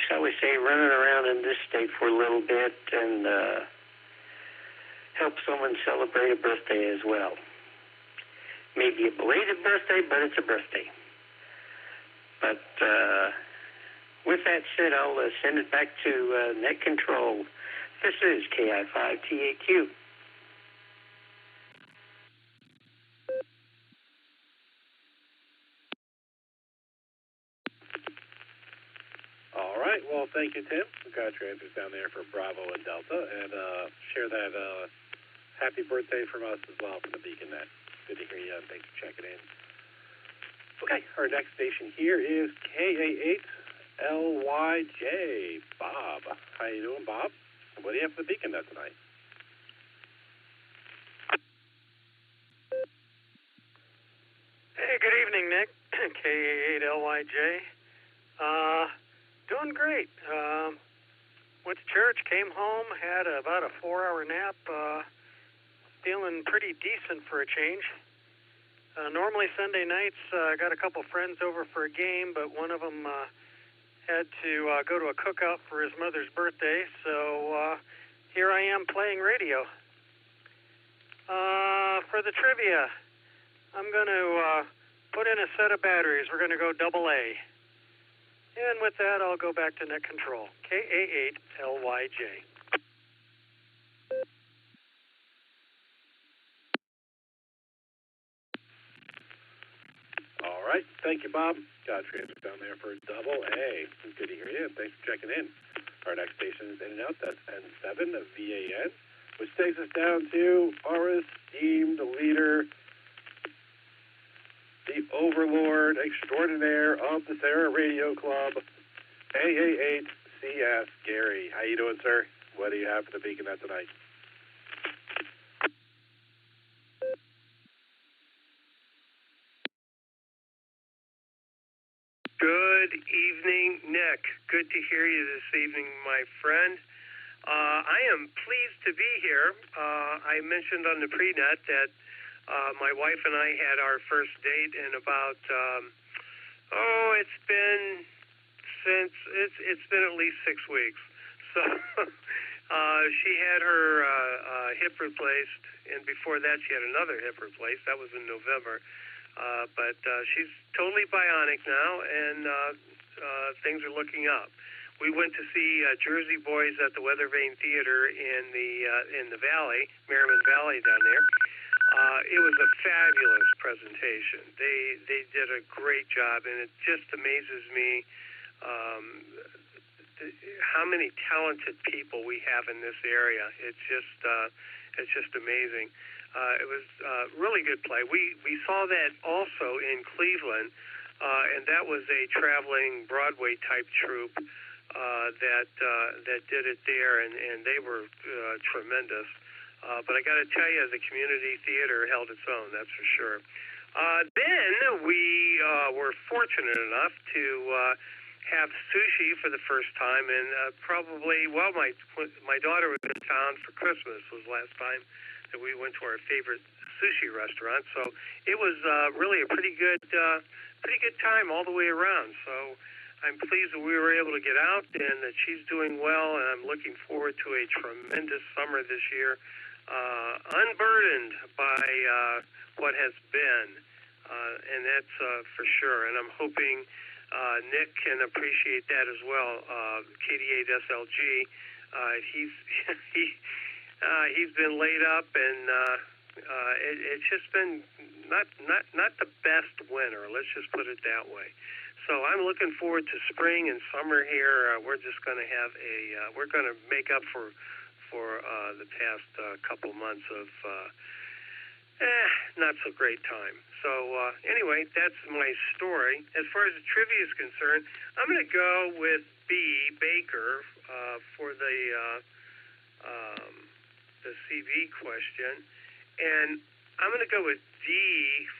shall we say, running around in this state for a little bit and help someone celebrate a birthday as well. Maybe a belated birthday, but it's a birthday. But with that said, I'll send it back to Net Control. This is KI5TAQ. All right. Well, thank you, Tim. We got your answers down there for Bravo and Delta, and share that happy birthday from us as well for the Beacon Net. Good to hear you. Thanks for checking in. Okay, our next station here is KA8LYJ. Bob. How you doing, Bob? And what do you have for the Beacon Net tonight? Hey, good evening, Nick. KA8LYJ. Doing great. Went to church, came home, had about a 4-hour nap, feeling pretty decent for a change. Normally Sunday nights, I got a couple friends over for a game, but one of them had to go to a cookout for his mother's birthday, so here I am playing radio. For the trivia, I'm going to put in a set of batteries. We're going to go AA. And with that, I'll go back to Net Control. KA8LYJ. All right. Thank you, Bob. Got transfer down there for AA. Good to hear you. Thanks for checking in. Our next station is In and Out. That's N7 VAN, which takes us down to our esteemed leader, the overlord extraordinaire of the Sarah Radio Club, AA8CS Gary. How you doing, sir? What do you have for the Beacon Net tonight? Good evening, Nick. Good to hear you this evening, my friend. I am pleased to be here. I mentioned on the pre-net that my wife and I had our first date in about, it's been at least 6 weeks. So she had her hip replaced, and before that she had another hip replaced. That was in November. But she's totally bionic now, and things are looking up. We went to see Jersey Boys at the Weather Vane Theater in the Valley, Merriman Valley down there. It was a fabulous presentation. They did a great job, and it just amazes me how many talented people we have in this area. It's just amazing. It was really good play. We saw that also in Cleveland, and that was a traveling Broadway type troupe that did it there, and they were tremendous. But I got to tell you, the community theater held its own, that's for sure. Then we were fortunate enough to have sushi for the first time, and my daughter was in town for Christmas was last time that we went to our favorite sushi restaurant. So it was really a pretty good time all the way around. So I'm pleased that we were able to get out and that she's doing well, and I'm looking forward to a tremendous summer this year, unburdened by what has been, and that's for sure. And I'm hoping Nick can appreciate that as well. KD8SLG, he's been laid up, and it's just been not the best winter. Let's just put it that way. So I'm looking forward to spring and summer here. We're just going to have we're going to make up for the past couple months of not so great time. So anyway, that's my story. As far as the trivia is concerned, I'm going to go with B, Baker, for the CV question, and I'm going to go with D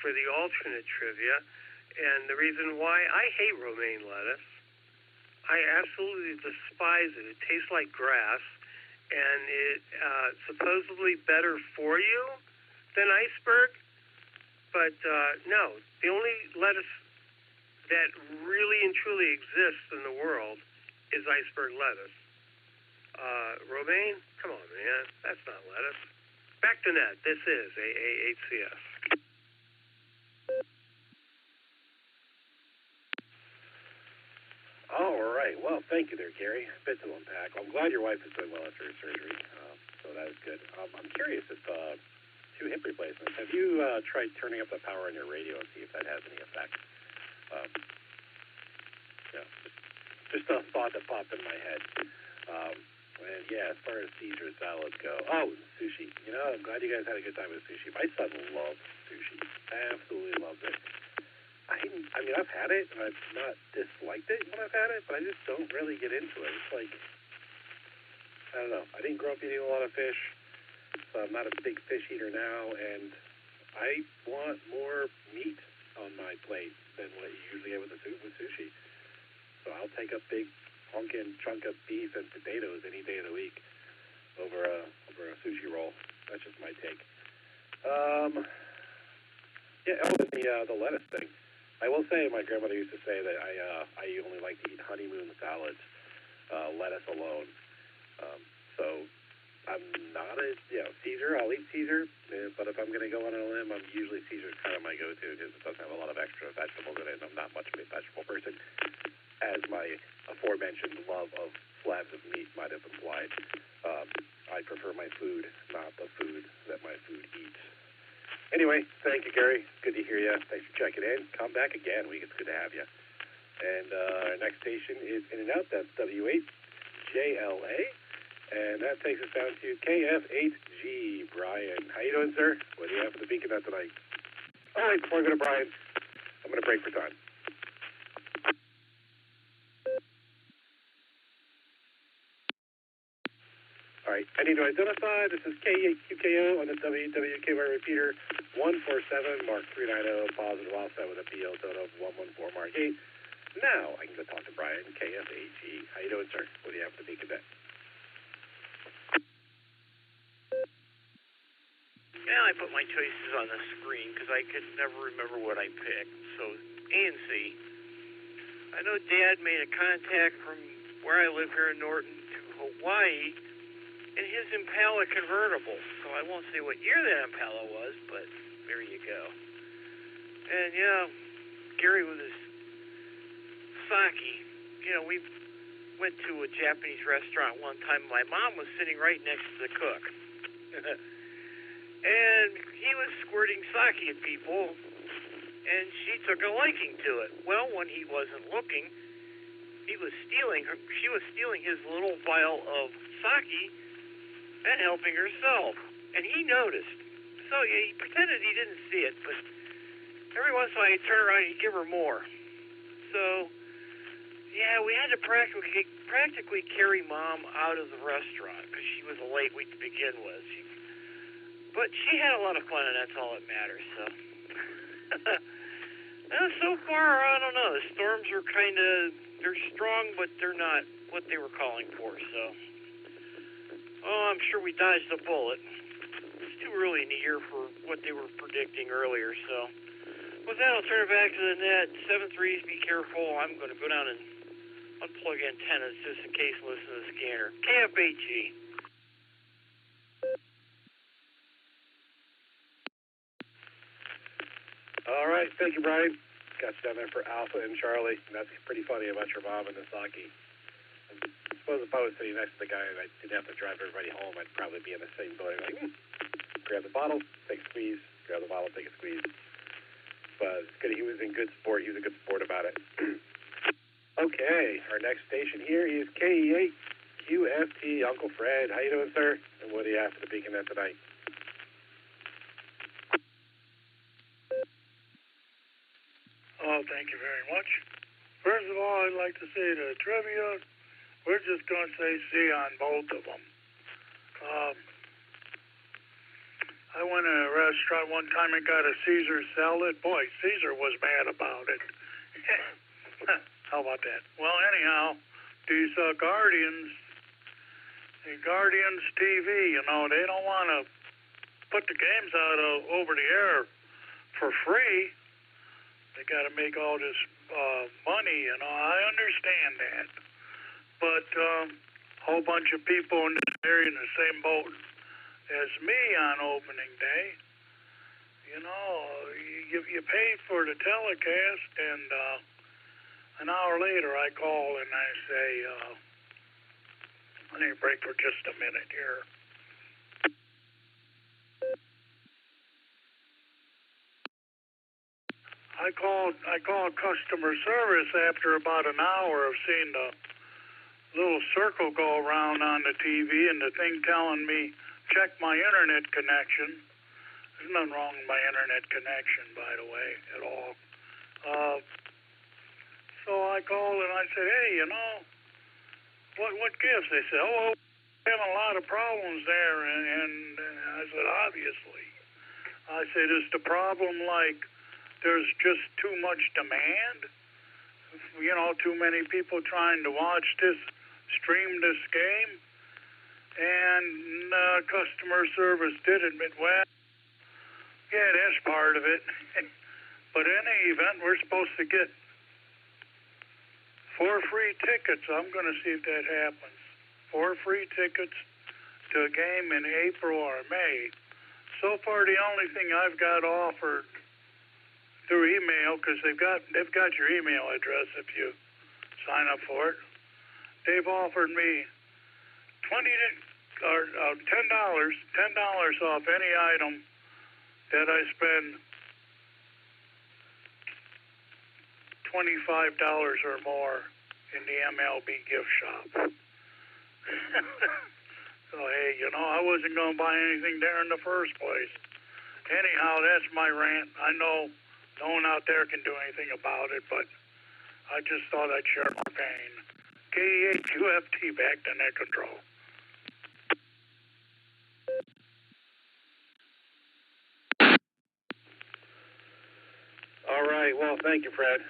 for the alternate trivia. And the reason why, I hate romaine lettuce. I absolutely despise it. It tastes like grass, and it's supposedly better for you than iceberg. But no, the only lettuce that really and truly exists in the world is iceberg lettuce. Romaine, come on, man. That's not lettuce. Back to net. This is AAHCS. All right. Well, thank you there, Gary. Bit to unpack. I'm glad your wife is doing well after her surgery, so that is good. I'm curious if, two hip replacements, have you tried turning up the power on your radio and see if that has any effect? Yeah, just a thought that popped in my head. And yeah, as far as Caesar salads go, sushi. You know, I'm glad you guys had a good time with sushi. My son loves sushi. Absolutely loves it. I mean, I've had it, and I've not disliked it when I've had it, but I just don't really get into it. It's like, I don't know. I didn't grow up eating a lot of fish, so I'm not a big fish eater now, and I want more meat on my plate than what you usually get with sushi. So I'll take a big honkin' chunk of beef and potatoes any day of the week over a sushi roll. That's just my take. The lettuce thing. I will say my grandmother used to say that I only like to eat honeymoon salads, lettuce alone. So I'm not Caesar. I'll eat Caesar, but if I'm going to go on a limb, usually Caesar's kind of my go-to because it doesn't have a lot of extra vegetables in it, and I'm not much of a vegetable person, as my aforementioned love of slabs of meat might have implied. I prefer my food, not the food that my food eats. Anyway, thank you, Gary. Good to hear you. Thanks for checking in. Come back again. It's good to have you. And our next station is In and Out. That's W8JLA. And that takes us down to KF8G. Brian. How you doing, sir? What do you have for the Beacon Out tonight? All right, before I go to Brian, I'm going to break for time. All right, I need to identify. This is K8QKO on the WWKY repeater 147, Mark 390, positive offset with a PO total of 114, Mark 8. Now I can go talk to Brian, KF8G. How you doing, sir? What do you have for the Beacon Net? Yeah, I put my choices on the screen because I could never remember what I picked. So, A and C. I know Dad made a contact from where I live here in Norton to Hawaii in his Impala convertible. So I won't say what year that Impala was, but there you go. And, Gary with his sake. We went to a Japanese restaurant one time. My mom was sitting right next to the cook. And he was squirting sake at people, and she took a liking to it. Well, when he wasn't looking, she was stealing his little vial of sake and helping herself. And he noticed. So he pretended he didn't see it, but every once in a while he'd turn around and he'd give her more. So, yeah, we had to practically carry Mom out of the restaurant because she was a late week to begin with. But she had a lot of fun, and that's all that matters. So, so far, I don't know. The storms are they're strong, but they're not what they were calling for. So, I'm sure we dodged a bullet. It's too early in the year for what they were predicting earlier. So, with that, I'll turn it back to the net. 7-3s, be careful. I'm going to go down and unplug antennas just in case and listen to the scanner. KF8G. All right, thank you, Brian. Got you down there for Alpha and Charlie. And that's pretty funny about your mom and the sake. I suppose if I was sitting next to the guy and I didn't have to drive everybody home, I'd probably be in the same boat. Like, grab the bottle, take a squeeze. Grab the bottle, take a squeeze. But it's good. He was in good sport. He was a good sport about it. Okay, our next station here is KE8QFT. Uncle Fred, how you doing, sir? And what do you have for the Beacon Net tonight? Oh, thank you very much. First of all, I'd like to say the trivia, we're just going to say C on both of them. I went to a restaurant one time and got a Caesar salad. Boy, Caesar was mad about it. How about that? Well, anyhow, these Guardians TV, they don't want to put the games out over the air for free. They got to make all this money, I understand that. but a whole bunch of people in this area in the same boat as me on opening day. You know, you pay for the telecast, and an hour later I call and I say, I need a break for just a minute here. I called customer service after about an hour of seeing the little circle go around on the TV and the thing telling me, check my internet connection. There's nothing wrong with my internet connection, by the way, at all. So I called and I said, hey, you know, what gives? They said, oh, we're having a lot of problems there. And I said, obviously. I said, is the problem like there's just too much demand? You know, too many people trying to stream this game? And customer service did admit, well, yeah, that's part of it. But in any event, we're supposed to get 4 free tickets. I'm going to see if that happens. 4 free tickets to a game in April or May. So far, the only thing I've got offered through email, because they've got your email address if you sign up for it. They've offered me $10 off any item that I spend $25 or more in the MLB gift shop. So, hey, you know, I wasn't going to buy anything there in the first place. Anyhow, that's my rant. I know no one out there can do anything about it, but I just thought I'd share my pain. KEHUFT, back to net control. All right. Well, thank you, Fred.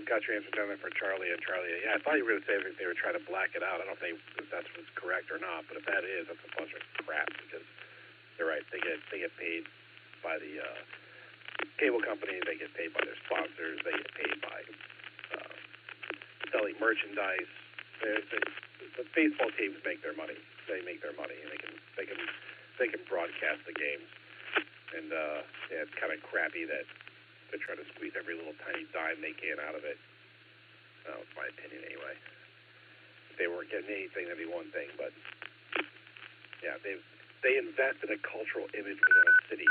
Got your answer down there for Charlie. And Charlie, yeah, I thought you were going to say they were trying to black it out. I don't think if that's what's correct or not, but if that is, that's a bunch of crap because they're right. They get paid by the cable company. They get paid by their sponsors. They get paid by selling merchandise. The baseball teams make their money. They make their money, and they can broadcast the games. And yeah, it's kind of crappy that they're trying to squeeze every little tiny dime they can out of it. It's my opinion anyway. If they weren't getting anything, that'd be one thing. But yeah, they invest in a cultural image within a city,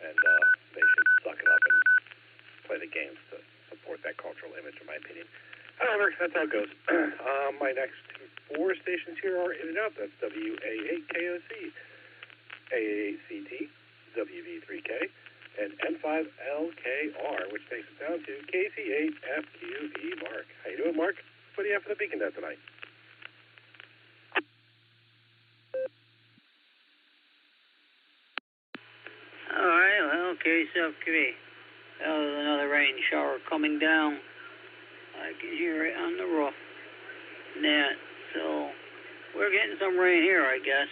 and they should suck it up and play the games to support that cultural image, in my opinion. However, that's how it goes. My next 4 stations here are in and out. That's WA8KOC, AACT, WV3K, and N5LKR, which takes us down to KC8FQE Mark. How you doing, Mark? What do you have for the Beacon Net tonight? All right, well, KC8FQE. That was another rain shower coming down. I can hear it on the roof net. So we're getting some rain here, I guess.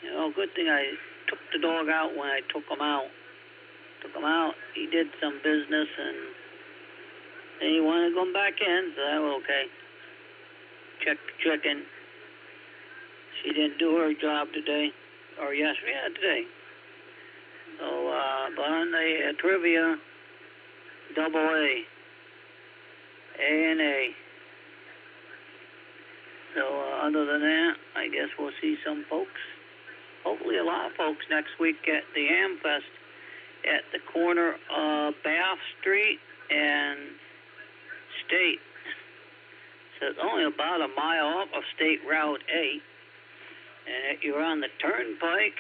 You know, good thing I took the dog out when I took him out. He did some business, and then he wanted to come back in, so that was okay. Check the chicken. She didn't do her job today, or yesterday, yeah, today. So, but on the trivia, AA, A&A. So, other than that, I guess we'll see some folks. Hopefully a lot of folks next week at the AmFest at the corner of Bath Street and State. So it's only about a mile up of State Route 8. And if you're on the turnpike,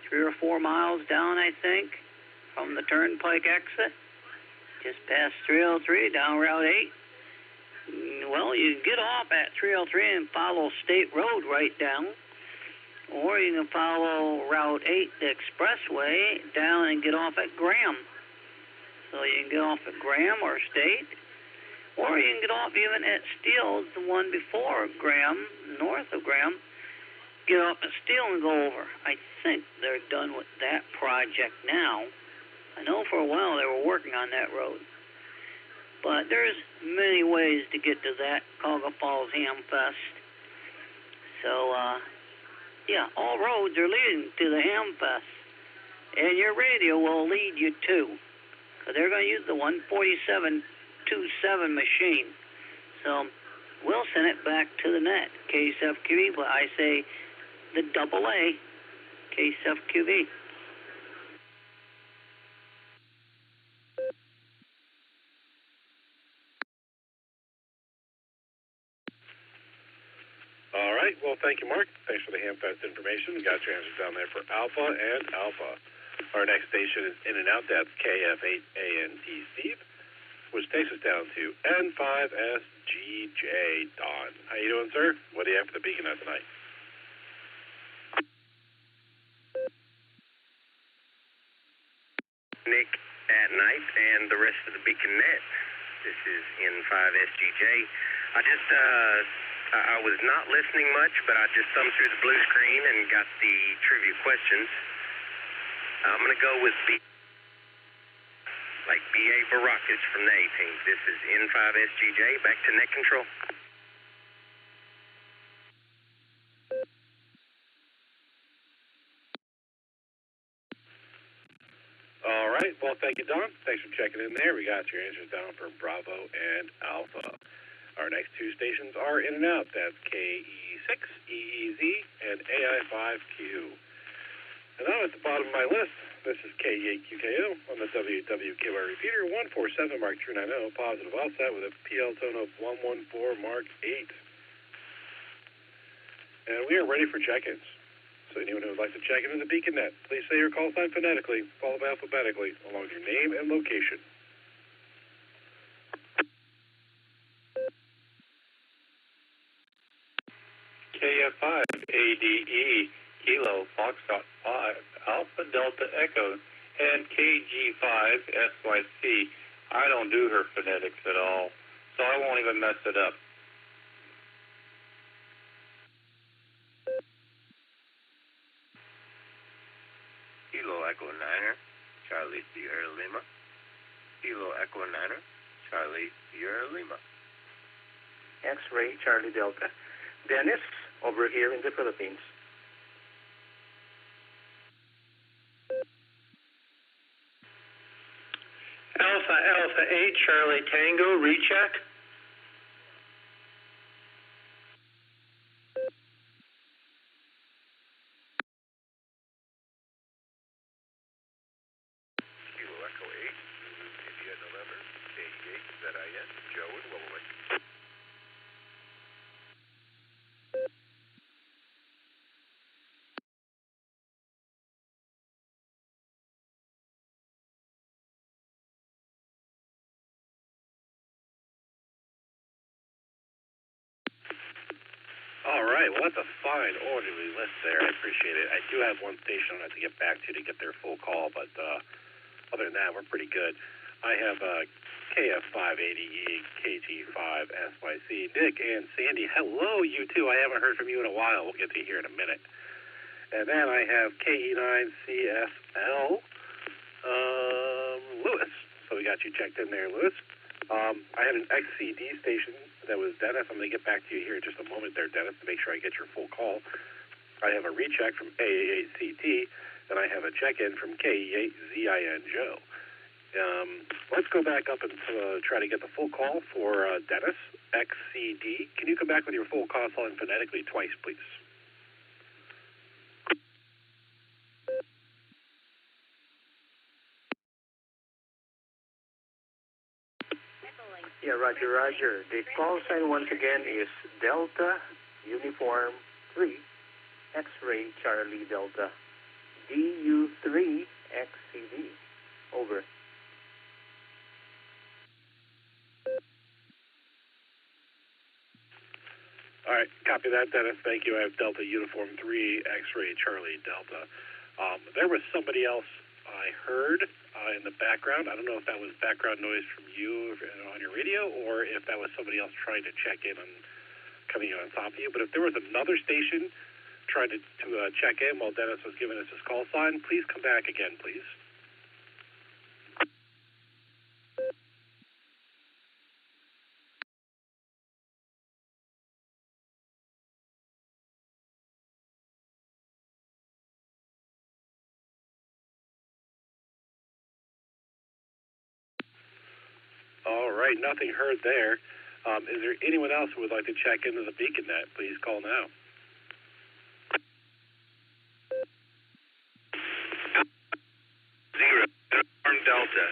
3 or 4 miles down, I think, from the turnpike exit, just past 303 down Route 8. Well, you can get off at 303 and follow State Road right down. Or you can follow Route 8, the expressway, down and get off at Graham. So you can get off at Graham or State. Or you can get off even at Steele, the one before Graham, north of Graham. Get off at Steele and go over. I think they're done with that project now. I know for a while they were working on that road. But there's many ways to get to that Cuyahoga Falls Ham Fest. So, yeah, all roads are leading to the Ham Fest. And your radio will lead you too. Because they're going to use the 147.27 machine. So we'll send it back to the net, KSFQV, but I say the double A, KSFQV. All right. Well, thank you, Mark. Thanks for the Hamfest information. We got your answers down there for Alpha and Alpha. Our next station is In and Out. That's KF8ANT Steve, which takes us down to N5SGJ Don. How you doing, sir? What do you have for the Beacon Net tonight? Nick at Nite and the rest of the Beacon Net. This is N5SGJ. I was not listening much, but I just thumbed through the blue screen and got the trivia questions. I'm going to go with B.A. Baracus from the A-Team. This is N5SGJ. Back to net control. All right. Well, thank you, Don. Thanks for checking in there. We got your answers down for Bravo and Alpha. Our next two stations are In and Out. That's KE6EEZ and AI5Q. And now at the bottom of my list, this is KE8QKO on the WWKY repeater, 147 Mark 390, positive offset with a PL tone of 114 Mark 8. And we are ready for check-ins. So anyone who would like to check in the Beacon Net, please say your call sign phonetically, followed alphabetically, along with your name and location. KF5 ADE Kilo Foxtrot 5 Alpha Delta Echo and KG5 SYC. I don't do her phonetics at all, so I won't even mess it up. Kilo Echo Niner, Charlie Sierra Lima. Kilo Echo Niner, Charlie Sierra Lima. X-Ray Charlie Delta. Dennis, over here in the Philippines. Alpha Alpha 8 Charlie Tango, recheck. Kilo Echo 8, India November, K8, ZIN, Joe in Willowwick. All right. Well, that's a fine orderly list there. I appreciate it. I do have one station I have to get back to get their full call, but other than that, we're pretty good. I have KF580E, KG5SYC, Nick and Sandy. Hello, you two. I haven't heard from you in a while. We'll get to you here in a minute. And then I have KE9CSL, Lewis. So we got you checked in there, Lewis. I had an XCD station that was Dennis. I'm going to get back to you here in just a moment there, Dennis, to make sure I get your full call. I have a recheck from AACT, and I have a check-in from KE8ZIN Joe. Let's go back up and try to get the full call for Dennis, XCD. Can you come back with your full call sign phonetically twice, please? Yeah, Roger, Roger. The call sign once again is Delta Uniform 3 X-Ray Charlie Delta DU3 XCD. Over. All right, copy that, Dennis. Thank you. I have Delta Uniform 3 X-Ray Charlie Delta. There was somebody else I heard in the background. I don't know if that was background noise from you on your radio or if that was somebody else trying to check in and coming on top of you. But if there was another station trying to check in while Dennis was giving us his call sign, please come back again, please. right, nothing heard there. Is there anyone else who would like to check into the BeaconNet? Please call now. Zero, Uniform Delta.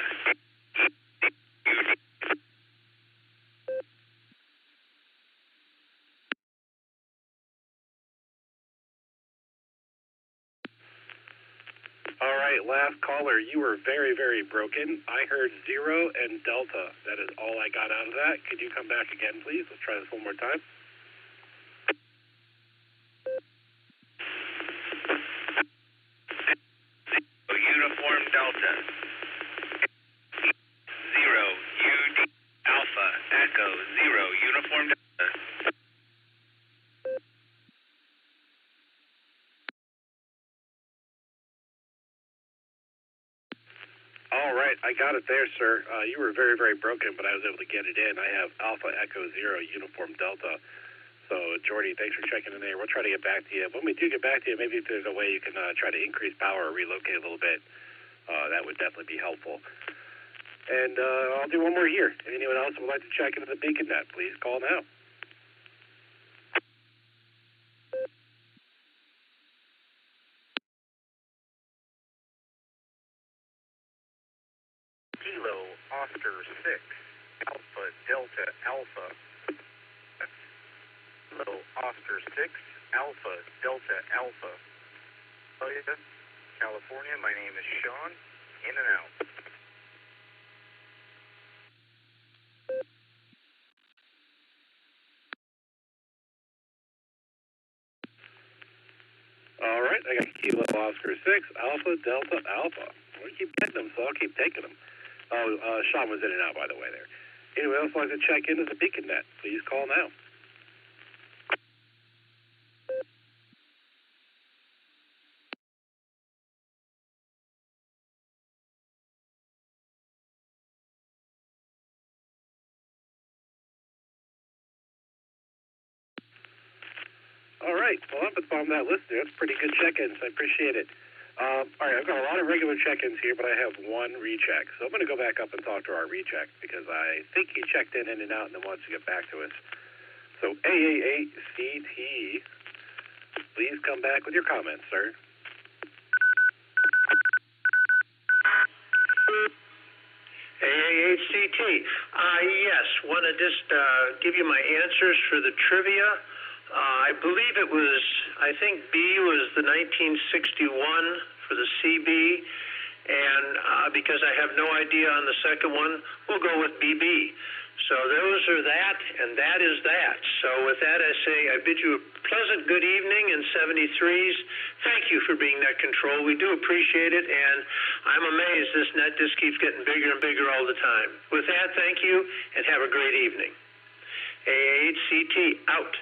All right, last caller, you were very, very broken. I heard 0 and Delta. That is all I got out of that. Could you come back again, please? Let's try this one more time. Uniform Delta. 0, UD Alpha Echo 0, Uniform Delta. All right, I got it there, sir. You were very, very broken, but I was able to get it in. I have Alpha Echo 0, Uniform Delta. So, Jordy, thanks for checking in there. We'll try to get back to you. When we do get back to you, maybe if there's a way you can try to increase power or relocate a little bit, that would definitely be helpful. And I'll do one more here. Anyone else would like to check into the BeaconNet, please call now. Kilo Oscar 6 Alpha Delta Alpha. Kilo Oscar 6 Alpha Delta Alpha. California, my name is Sean. In and out. All right, I got Kilo Oscar 6 Alpha Delta Alpha. We keep getting them, so I'll keep taking them. Oh, Sean was in and out, by the way, there. Anyone else like to check into the BeaconNet? Please call now. All right, well, up at the bottom of that list there, that's pretty good check-ins. I appreciate it. All right, I've got a lot of regular check-ins here, but I have one recheck. So I'm going to go back up and talk to our recheck because I think he checked in and out and then wants to get back to us. So AA8CT, please come back with your comments, sir. AA8CT. Yes, want to just give you my answers for the trivia. I believe it was, I think B was the 1961 for the CB, and because I have no idea on the second one, we'll go with BB. So those are that, and that is that. So with that, I say I bid you a pleasant good evening in 73s. Thank you for being net control. We do appreciate it, and I'm amazed this net just keeps getting bigger and bigger all the time. With that, thank you, and have a great evening. AA8CT out.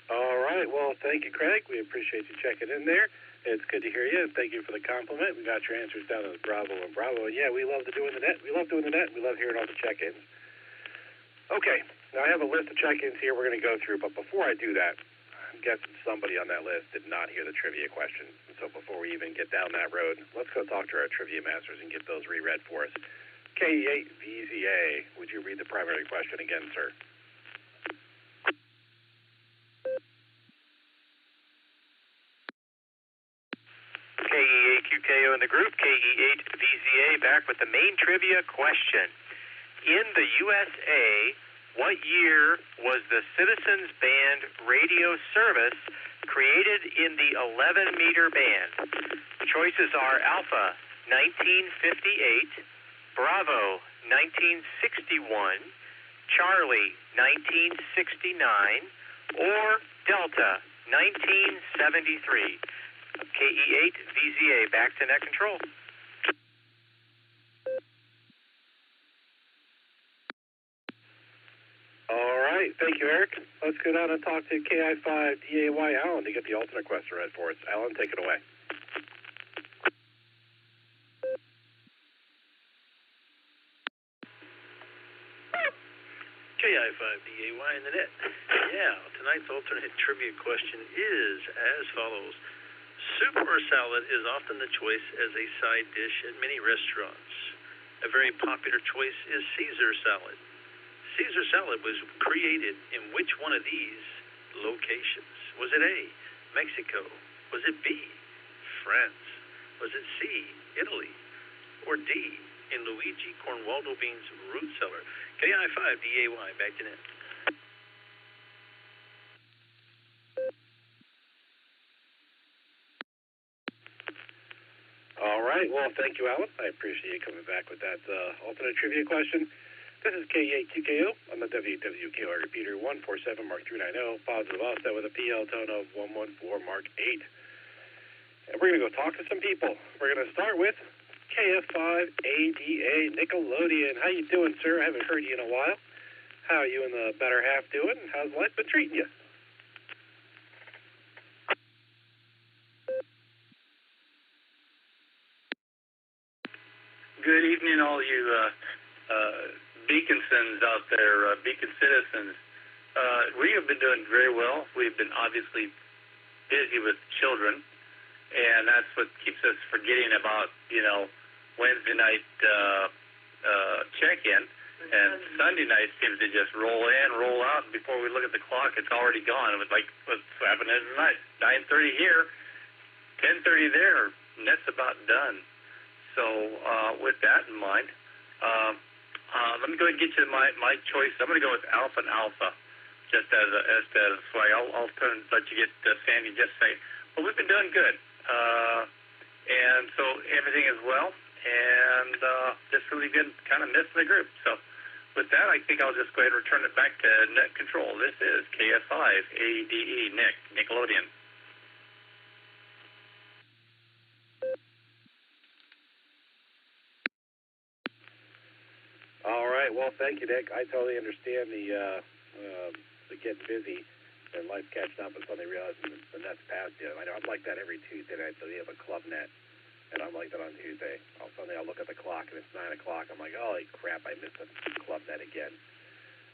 All right, well, thank you, Craig. We appreciate you checking in there. It's good to hear you, and thank you for the compliment. We got your answers down as Bravo and Bravo. And yeah, we love doing the net. We love doing the net. We love hearing all the check-ins. Okay, now I have a list of check-ins here we're going to go through, but before I do that, I'm guessing somebody on that list did not hear the trivia question. And so before we even get down that road, let's go talk to our trivia masters and get those reread for us. K8VZA, would you read the primary question again, sir? KE8QKO in the group, KE8VZA back with the main trivia question. In the USA, what year was the Citizens Band radio service created in the 11-meter band? Choices are Alpha, 1958, Bravo, 1961, Charlie, 1969, or Delta, 1973. KE8VZA back to net control. All right, thank you, Eric. Let's go down and talk to KI5DAY Alan to get the alternate question read for us. Alan, take it away. KI5DAY in the net. Yeah, tonight's alternate trivia question is as follows. Summer salad is often the choice as a side dish at many restaurants. A very popular choice is Caesar salad. Caesar salad was created in which one of these locations? Was it A, Mexico? Was it B, France? Was it C, Italy? Or D, in Luigi Cornwaldo Bean's root cellar? KI5DAY, back to net. All right. Well, thank you, Alan. I appreciate you coming back with that alternate trivia question. This is K82KO on the WWKR repeater 147 Mark 390, positive offset with a PL tone of 114 Mark 8. And we're going to go talk to some people. We're going to start with KF5ADA Nickelodeon. How you doing, sir? I haven't heard you in a while. How are you and the better half doing? How's life been treating you? Good evening, all you Beaconsons out there, Beacon citizens. We have been doing very well. We've been obviously busy with children, and that's what keeps us forgetting about, Wednesday night check-in. And Sunday night seems to just roll in, roll out, and before we look at the clock, it's already gone. It was like, what's happening tonight? 9:30 here, 10:30 there, and that's about done. So with that in mind, let me go ahead and get you my choice. I'm going to go with Alpha and Alpha, just as way. I'll let you get Sandy just say. Well, we've been doing good, and so everything is well, and just really been kind of missing the group. So with that, I think I'll just go ahead and return it back to Net Control. This is KF5ADE Nickelodeon. All right. Well, thank you, Nick. I totally understand the getting busy and life catching up, and suddenly realizing the net's past you. I'm like that every Tuesday night, so we have a club net, and I'm like that on Tuesday. Suddenly I'll look at the clock, and it's 9 o'clock. I'm like, holy crap, I missed the club net again.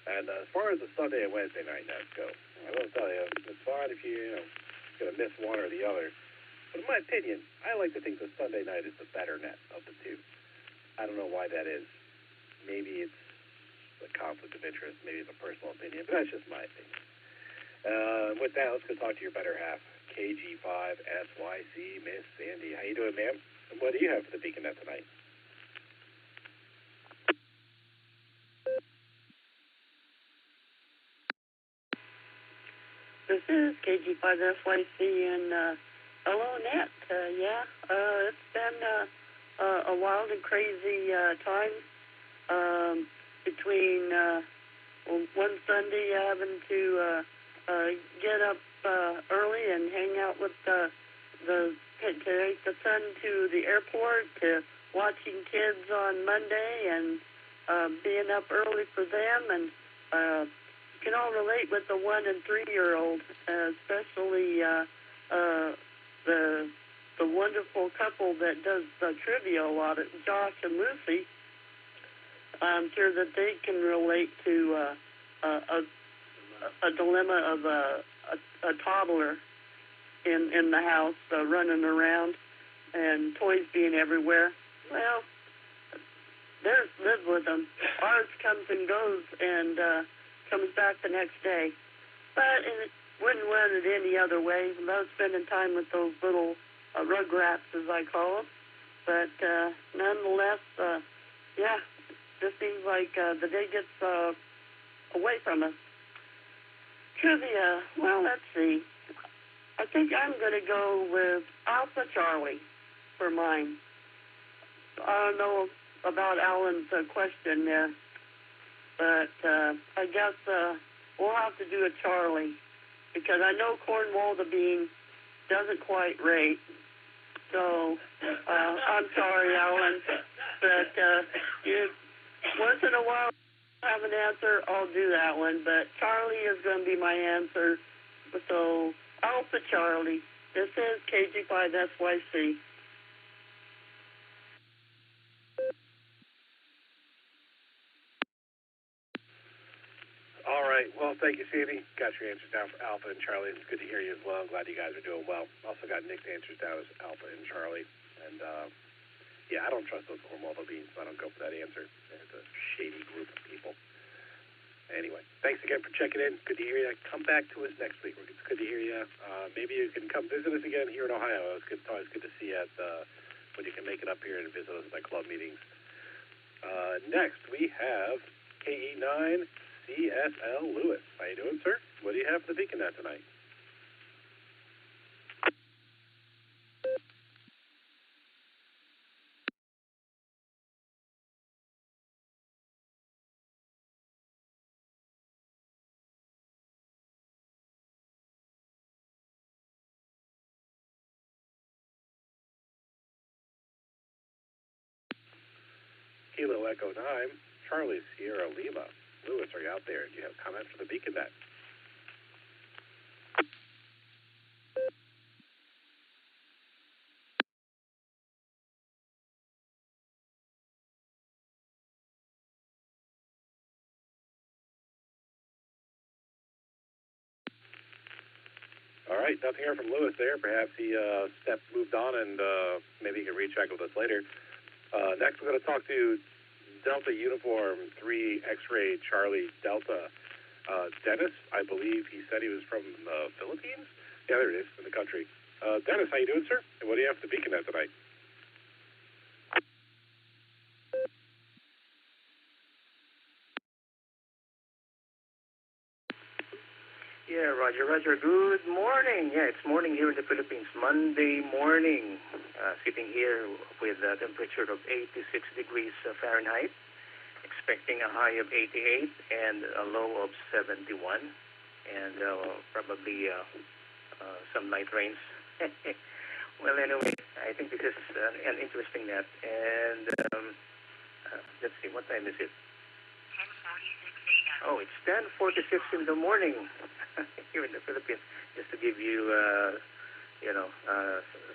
And as far as the Sunday and Wednesday night nets go, I will tell you, it's fine if you're going to miss one or the other. But in my opinion, I like to think the Sunday night is the better net of the two. I don't know why that is. Maybe it's a conflict of interest. Maybe it's a personal opinion, but that's just my opinion. With that, let's go talk to your better half, KG5SYC, Miss Sandy. How you doing, ma'am? And what do you have for the Beacon Net tonight? This is KG5SYC and hello, Net. It's been a wild and crazy time between one Sunday having to get up early and hang out with to take the son to the airport, to watching kids on Monday and being up early for them, and you can all relate with the 1 and 3-year-old, especially the wonderful couple that does the trivia a lot, Josh and Lucy. I'm sure that they can relate to a dilemma of a toddler in the house running around and toys being everywhere. Well, theirs live with them. Ours comes and goes and comes back the next day. But it wouldn't run it any other way. I love spending time with those little rugrats, as I call them. But nonetheless, just seems like the day gets away from us. Trivia, well, let's see. I think I'm going to go with Alpha Charlie for mine. I don't know about Alan's question there, but I guess we'll have to do a Charlie, because I know Cornwall the Bean doesn't quite rate. So I'm sorry, Alan, but once in a while I have an answer, I'll do that one. But Charlie is going to be my answer. So Alpha Charlie. This is KG5SYC. All right. right. Well, thank you, Sandy. Got your answers down for Alpha and Charlie. It's good to hear you as well. I'm glad you guys are doing well. Also got Nick's answers down as Alpha and Charlie. And, yeah, I don't trust those Cornwall beans, so I don't go for that answer. It's a shady group of people. Anyway, thanks again for checking in. Good to hear you. Come back to us next week. It's good to hear you. Maybe you can come visit us again here in Ohio. It's always good to see you when you can make it up here and visit us at my club meetings. Next, we have KE9 CSL Lewis. How you doing, sir? What do you have for the Beacon Net tonight? Kilo Echo 9, Charlie Sierra Lima. Lewis, are you out there? Do you have comments for the Beacon Net? All right, nothing here from Lewis there. Perhaps he moved on and maybe he can recheck with us later. Next, we're going to talk to Delta Uniform 3 X-Ray Charlie Delta. Dennis, I believe he said he was from the Philippines? Yeah, there it is, in the country. Dennis, how you doing, sir? And what do you have for the Beacon Net tonight? Yeah, Roger. Good morning. Yeah, it's morning here in the Philippines. Monday morning. Sitting here with a temperature of 86 degrees Fahrenheit. Expecting a high of 88 and a low of 71. And probably some light rains. Well, anyway, I think this is an interesting net. And let's see, what time is it? 10:46 a.m. Oh, it's 10:46 in the morning here in the Philippines. Just to give you,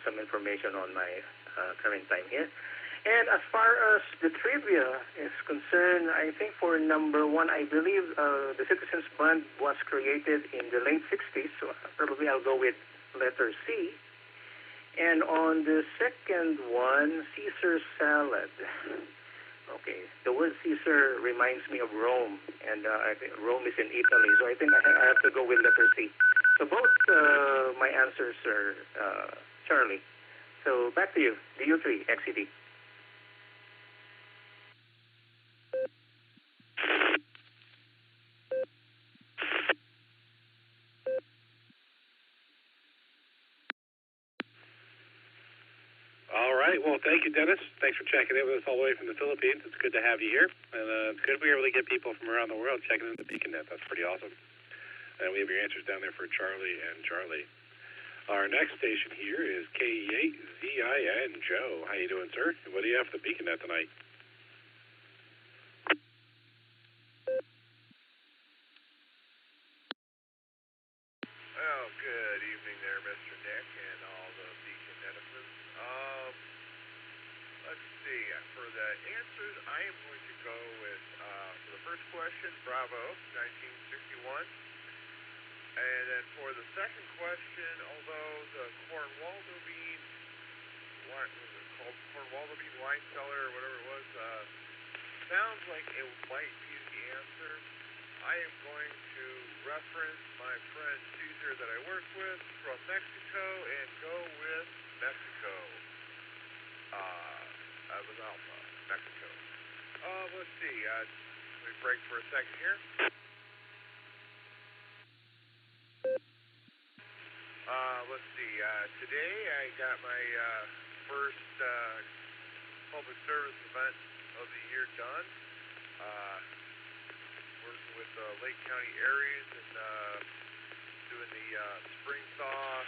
some information on my current time here. And as far as the trivia is concerned, I think for number one, I believe the Citizens Band was created in the late 60s, so probably I'll go with letter C. And on the second one, Caesar salad. Okay, the word Caesar reminds me of Rome, and I think Rome is in Italy, so I think I have to go with letter C. So both my answers are Charlie. So back to you, DU3, XCD. All right. Well, thank you, Dennis. Thanks for checking in with us all the way from the Philippines. It's good to have you here. And it's good we were able to get people from around the world checking in the Beacon Net. That's pretty awesome. And we have your answers down there for Charlie and Charlie. Our next station here is KE8ZIN Joe. How you doing, sir? And what do you have for the Beacon Net tonight? Well, good evening there, Mr. Nick and all the Beacon netizens. Let's see. For the answers, I am going to go with, for the first question, Bravo, 1961. And then for the second question, although the Cornwaldo bean, what was it called? Cornwaldo bean wine cellar or whatever it was, sounds like it might be the answer. I am going to reference my friend Caesar that I work with from Mexico and go with Mexico. That was Alpha, Mexico. Let's see. Let me break for a second here. Let's see. Today I got my first public service event of the year done. Working with Lake County Aries and doing the spring thaw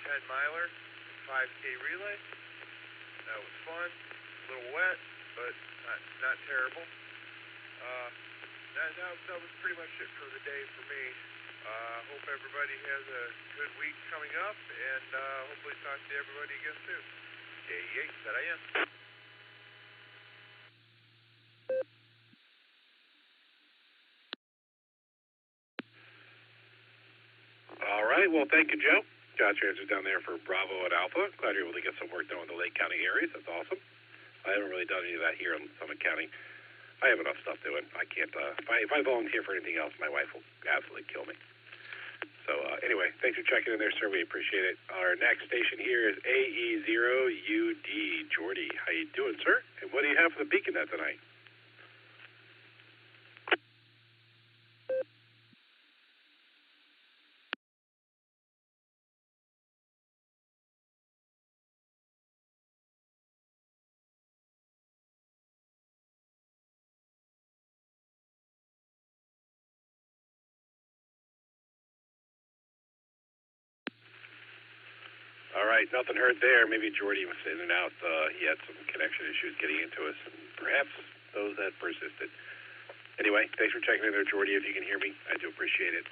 10-miler, 5K relay. That was fun. A little wet, but not terrible. That was pretty much it for the day for me. Hope everybody has a good week coming up, and hopefully talk to everybody again soon. Yeah, that I am. right. Well, thank you, Joe. Got your answers down there for Bravo and Alpha. Glad you're able to get some work done in the Lake County areas. That's awesome. I haven't really done any of that here in Summit County. I have enough stuff doing. I can't. If I volunteer for anything else, my wife will absolutely kill me. So anyway, thanks for checking in there, sir. We appreciate it. Our next station here is AE0UD. Jordy, how you doing, sir? And what do you have for the Beacon Net tonight? All right, nothing heard there. Maybe Jordy was in and out. He had some connection issues getting into us, and perhaps those that persisted. Anyway, thanks for checking in there, Jordy. If you can hear me, I do appreciate it.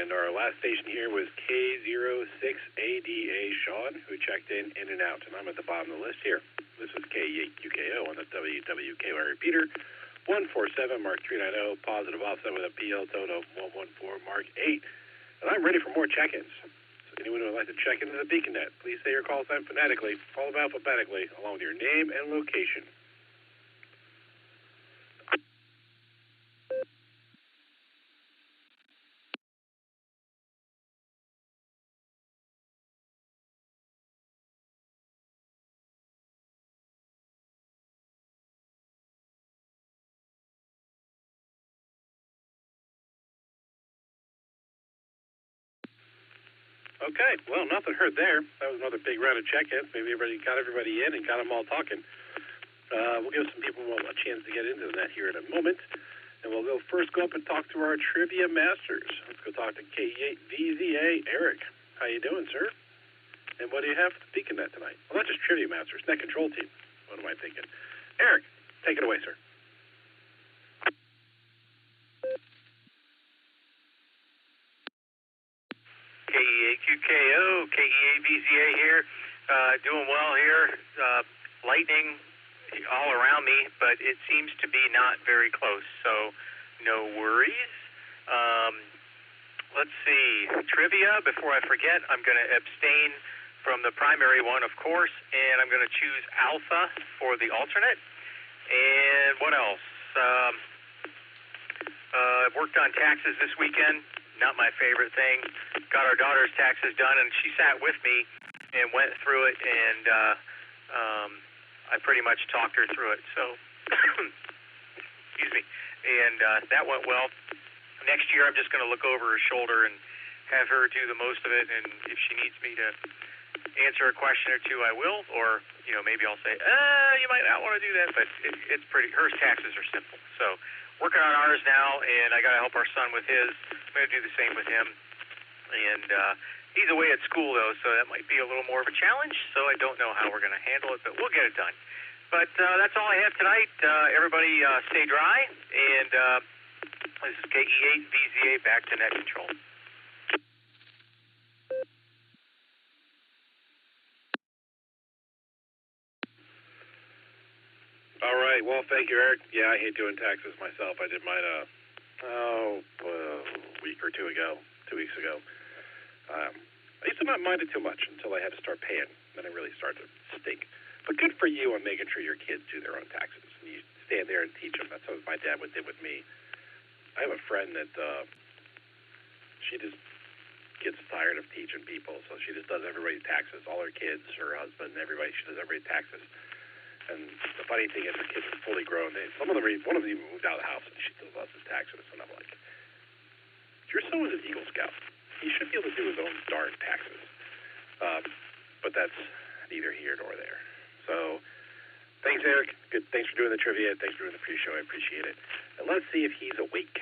And our last station here was K06ADA Sean, who checked in and out, and I'm at the bottom of the list here. This is K8QKO on the WWKY repeater, 147 Mark 390, positive offset with a PL total 114 Mark 8. And I'm ready for more check-ins. Anyone who would like to check into the Beacon Net, please say your call sign phonetically, followed alphabetically, along with your name and location. Okay, well, nothing heard there. That was another big round of check-ins. Maybe everybody got everybody in and got them all talking. We'll give some people a chance to get into that here in a moment. And we'll go up and talk to our Trivia Masters. Let's go talk to K8VZA Eric. How you doing, sir? And what do you have for the Beacon Net tonight? Well, not just Trivia Masters, Net Control Team. What am I thinking? Eric, take it away, sir. KEAQKO, KEAVZA here. Doing well here. Lightning all around me, but it seems to be not very close, so no worries. Let's see. Trivia, before I forget, I'm going to abstain from the primary one, of course, and I'm going to choose Alpha for the alternate. And what else? Worked on taxes this weekend. Not my favorite thing. Got our daughter's taxes done, and she sat with me and went through it, and I pretty much talked her through it. So, excuse me. And that went well. Next year, I'm just going to look over her shoulder and have her do the most of it, and if she needs me to answer a question or two, I will, or, maybe I'll say, you might not want to do that, but it's pretty, her taxes are simple. So, working on ours now, and I got to help our son with his. I'm going to do the same with him. And he's away at school, though, so that might be a little more of a challenge, so I don't know how we're going to handle it, but we'll get it done. But that's all I have tonight. Everybody stay dry, and this is KE8VZA back to Net Control. All right. Well, thank you, Eric. Yeah, I hate doing taxes myself. I did mine a week or 2 weeks ago. I used to not mind it too much until I had to start paying. Then it really started to stink. But good for you on making sure your kids do their own taxes. And you stand there and teach them. That's what my dad did with me. I have a friend that she just gets tired of teaching people, so she just does everybody's taxes. All her kids, her husband, everybody. She does everybody's taxes. And the funny thing is, the kids are fully grown. One of them even moved out of the house, and she still does his taxes. And I'm like, your son was an Eagle Scout. He should be able to do his own darn taxes. But that's neither here nor there. So, thanks, Eric. Good. Thanks for doing the trivia. Thanks for doing the pre-show. I appreciate it. And let's see if he's awake.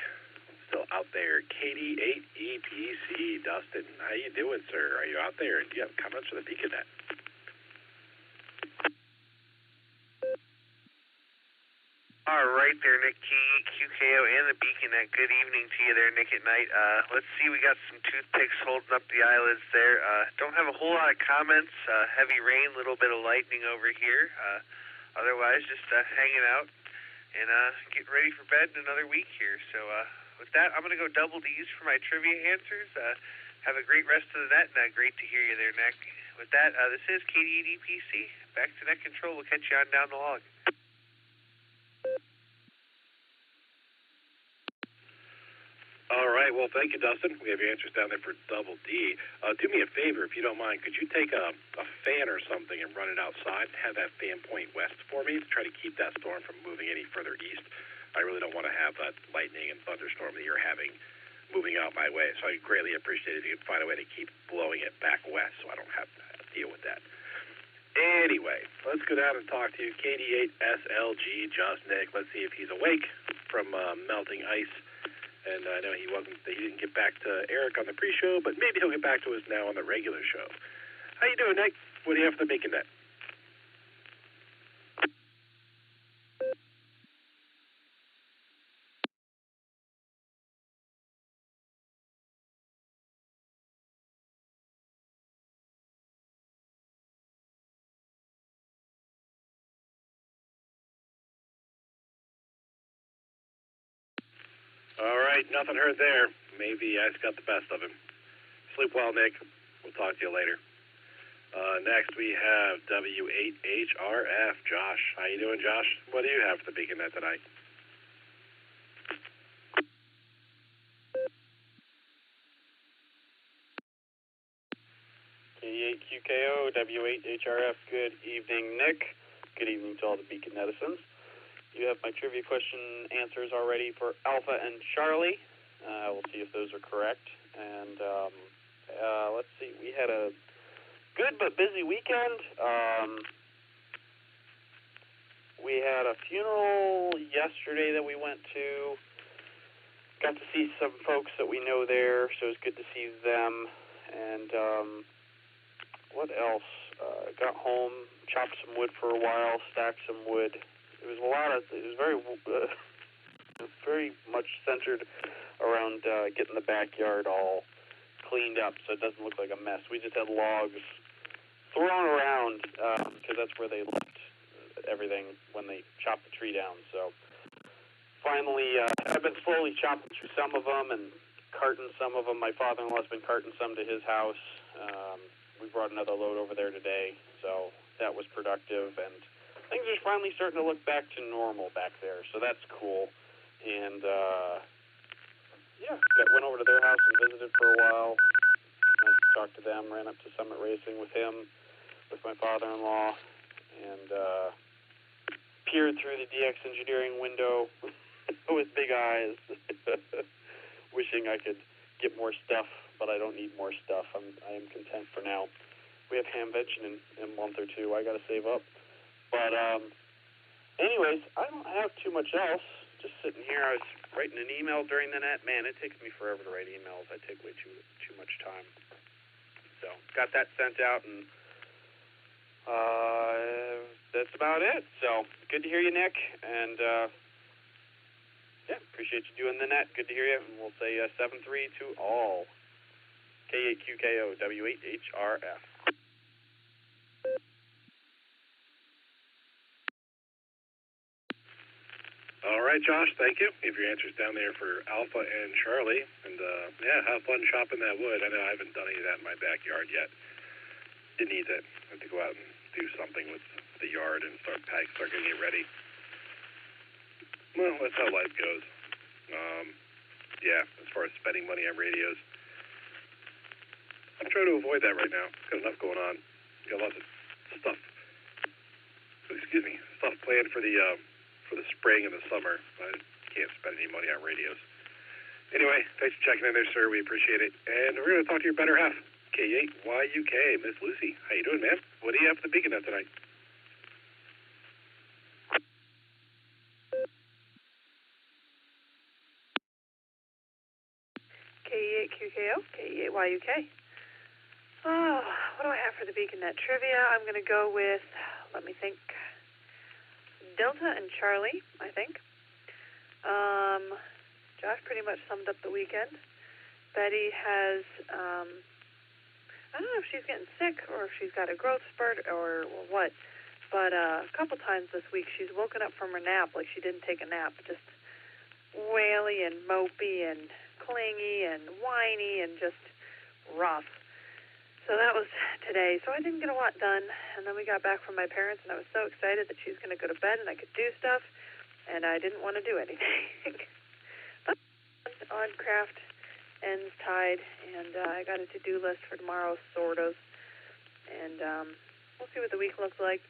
Still out there. Katie8EPC, Dustin. How you doing, sir? Are you out there? Do you have comments for the Beacon Net? All right there, Nick Key, QKO, and the Beacon Net. Good evening to you there, Nick at Night. Let's see, we got some toothpicks holding up the eyelids there. Don't have a whole lot of comments. Heavy rain, little bit of lightning over here. Otherwise, just hanging out and getting ready for bed in another week here. So with that, I'm going to go double D's for my trivia answers. have a great rest of the net, and great to hear you there, Nick. With that, this is KDEDPC. Back to Net Control. We'll catch you on down the log. All right. Well, thank you, Dustin. We have your answers down there for Double D. Do me a favor, if you don't mind. Could you take a fan or something and run it outside and have that fan point west for me to try to keep that storm from moving any further east? I really don't want to have that lightning and thunderstorm that you're having moving out my way. So I greatly appreciate it if you could find a way to keep blowing it back west so I don't have to deal with that. Anyway, let's go down and talk to you. KD8SLG, Josh Nick. Let's see if he's awake from melting ice. And I know he didn't get back to Eric on the pre-show, but maybe he'll get back to us now on the regular show. How you doing, Nick? What do you have for the Beacon Net? All right, nothing heard there. Maybe I got the best of him. Sleep well, Nick. We'll talk to you later. Next, we have W8HRF, Josh. How you doing, Josh? What do you have for the Beacon Net tonight? K8QKO, W8HRF. Good evening, Nick. Good evening to all the Beacon Netizens. You have my trivia question answers already for Alpha and Charlie. We'll see if those are correct. And let's see, we had a good but busy weekend. We had a funeral yesterday that we went to. Got to see some folks that we know there, so it was good to see them. And what else? Got home, chopped some wood for a while, stacked some wood. It was very much centered around getting the backyard all cleaned up so it doesn't look like a mess. We just had logs thrown around because that's where they left everything when they chopped the tree down. So finally, I've been slowly chopping through some of them and carting some of them. My father-in-law's been carting some to his house. We brought another load over there today, so that was productive, and things are finally starting to look back to normal back there, so that's cool. And went over to their house and visited for a while. Nice to talk to them. Ran up to Summit Racing with him, with my father-in-law, and peered through the DX Engineering window with big eyes, wishing I could get more stuff, but I don't need more stuff. I am content for now. We have Hamvention in a month or two. I got to save up. But anyways, I don't have too much else. Just sitting here. I was writing an email during the net. Man, it takes me forever to write emails. I take way too much time. So got that sent out, and that's about it. So good to hear you, Nick. And appreciate you doing the net. Good to hear you. And we'll say 7-3 to all. K8QKO, W8HRF. All right, Josh, thank you. Give your answers down there for Alpha and Charlie. And, have fun chopping that wood. I know I haven't done any of that in my backyard yet. Didn't need to. I have to go out and do something with the yard and start getting it ready. Well, that's how life goes. As far as spending money on radios, I'm trying to avoid that right now. Got enough going on. Got lots of stuff. Stuff planned for the spring and the summer. I can't spend any money on radios. Anyway, thanks for checking in there, sir. We appreciate it. And we're going to talk to your better half, K8YUK, Miss Lucy. How you doing, ma'am? What do you have for the Beacon Net tonight? K8QKO, K8YUK. Oh, what do I have for the Beacon Net trivia? I'm going to go with, let me think, Delta and Charlie, I think. Josh pretty much summed up the weekend. Betty has, I don't know if she's getting sick or if she's got a growth spurt or what, but a couple times this week she's woken up from her nap like she didn't take a nap, just waily and mopey and clingy and whiny and just rough. So that was today. So I didn't get a lot done. And then we got back from my parents, and I was so excited that she was going to go to bed and I could do stuff. And I didn't want to do anything. But on craft ends tied, and I got a to-do list for tomorrow, sort of. And we'll see what the week looks like.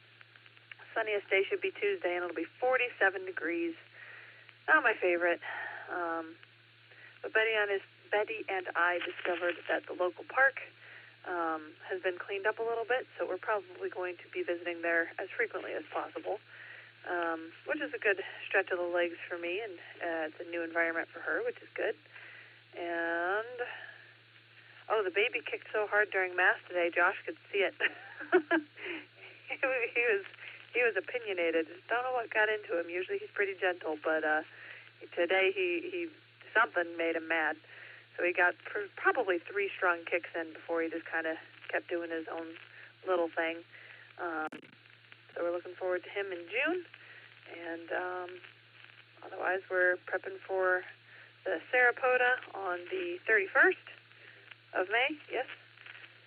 Sunniest day should be Tuesday, and it'll be 47 degrees. Not my favorite. But Betty and I discovered that the local park has been cleaned up a little bit, so we're probably going to be visiting there as frequently as possible, which is a good stretch of the legs for me, and it's a new environment for her, which is good. And, the baby kicked so hard during Mass today, Josh could see it. He was opinionated. Don't know what got into him. Usually he's pretty gentle, but today he something made him mad. So he got probably 3 strong kicks in before he just kind of kept doing his own little thing. So we're looking forward to him in June. And otherwise, we're prepping for the Saratoga on the 31st of May, yes.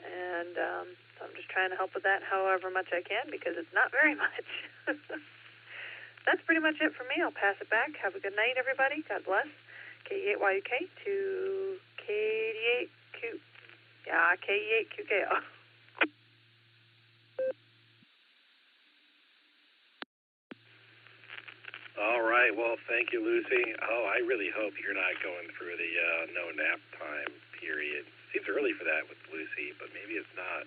And so I'm just trying to help with that however much I can because it's not very much. That's pretty much it for me. I'll pass it back. Have a good night, everybody. God bless. K8YUK to K88Q. Yeah, K8QKO. All right. Well, thank you, Lucy. Oh, I really hope you're not going through the no nap time period. Seems early for that with Lucy, but maybe it's not.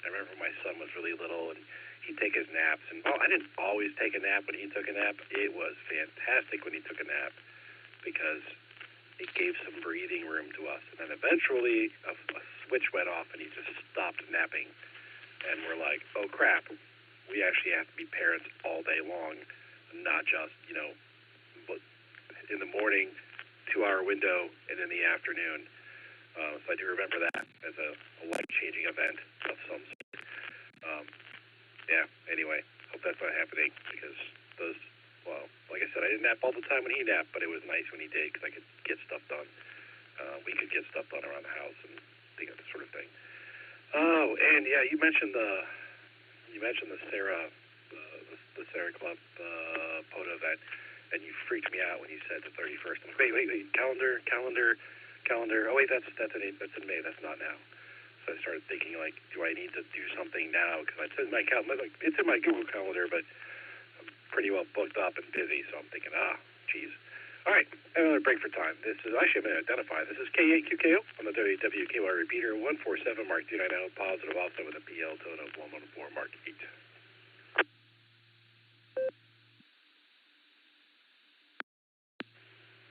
I remember my son was really little, and he'd take his naps. And I didn't always take a nap when he took a nap. It was fantastic when he took a nap because it gave some breathing room to us. And then eventually a switch went off, and he just stopped napping. And we're like, oh, crap. We actually have to be parents all day long, not just, in the morning, 2-hour window, and in the afternoon. So I do remember that as a life-changing event of some sort. Anyway, hope that's not happening because like I said, I didn't nap all the time when he napped, but it was nice when he did because I could get stuff done. We could get stuff done around the house and that sort of thing. Oh, and yeah, you mentioned the Sarah Club POTA event, and you freaked me out when you said the 31st. I'm like, wait, calendar. Oh wait, that's in May. That's not now. So I started thinking, like, do I need to do something now? Because it's in my calendar. Like, it's in my Google Calendar, but I'm pretty well booked up and busy. So I'm thinking, geez. All right, another break for time. This is actually I'm going to identify. This is K8QKO on the WWKY repeater 147 Mark 290 positive also with a PL tone of 114 Mark 8.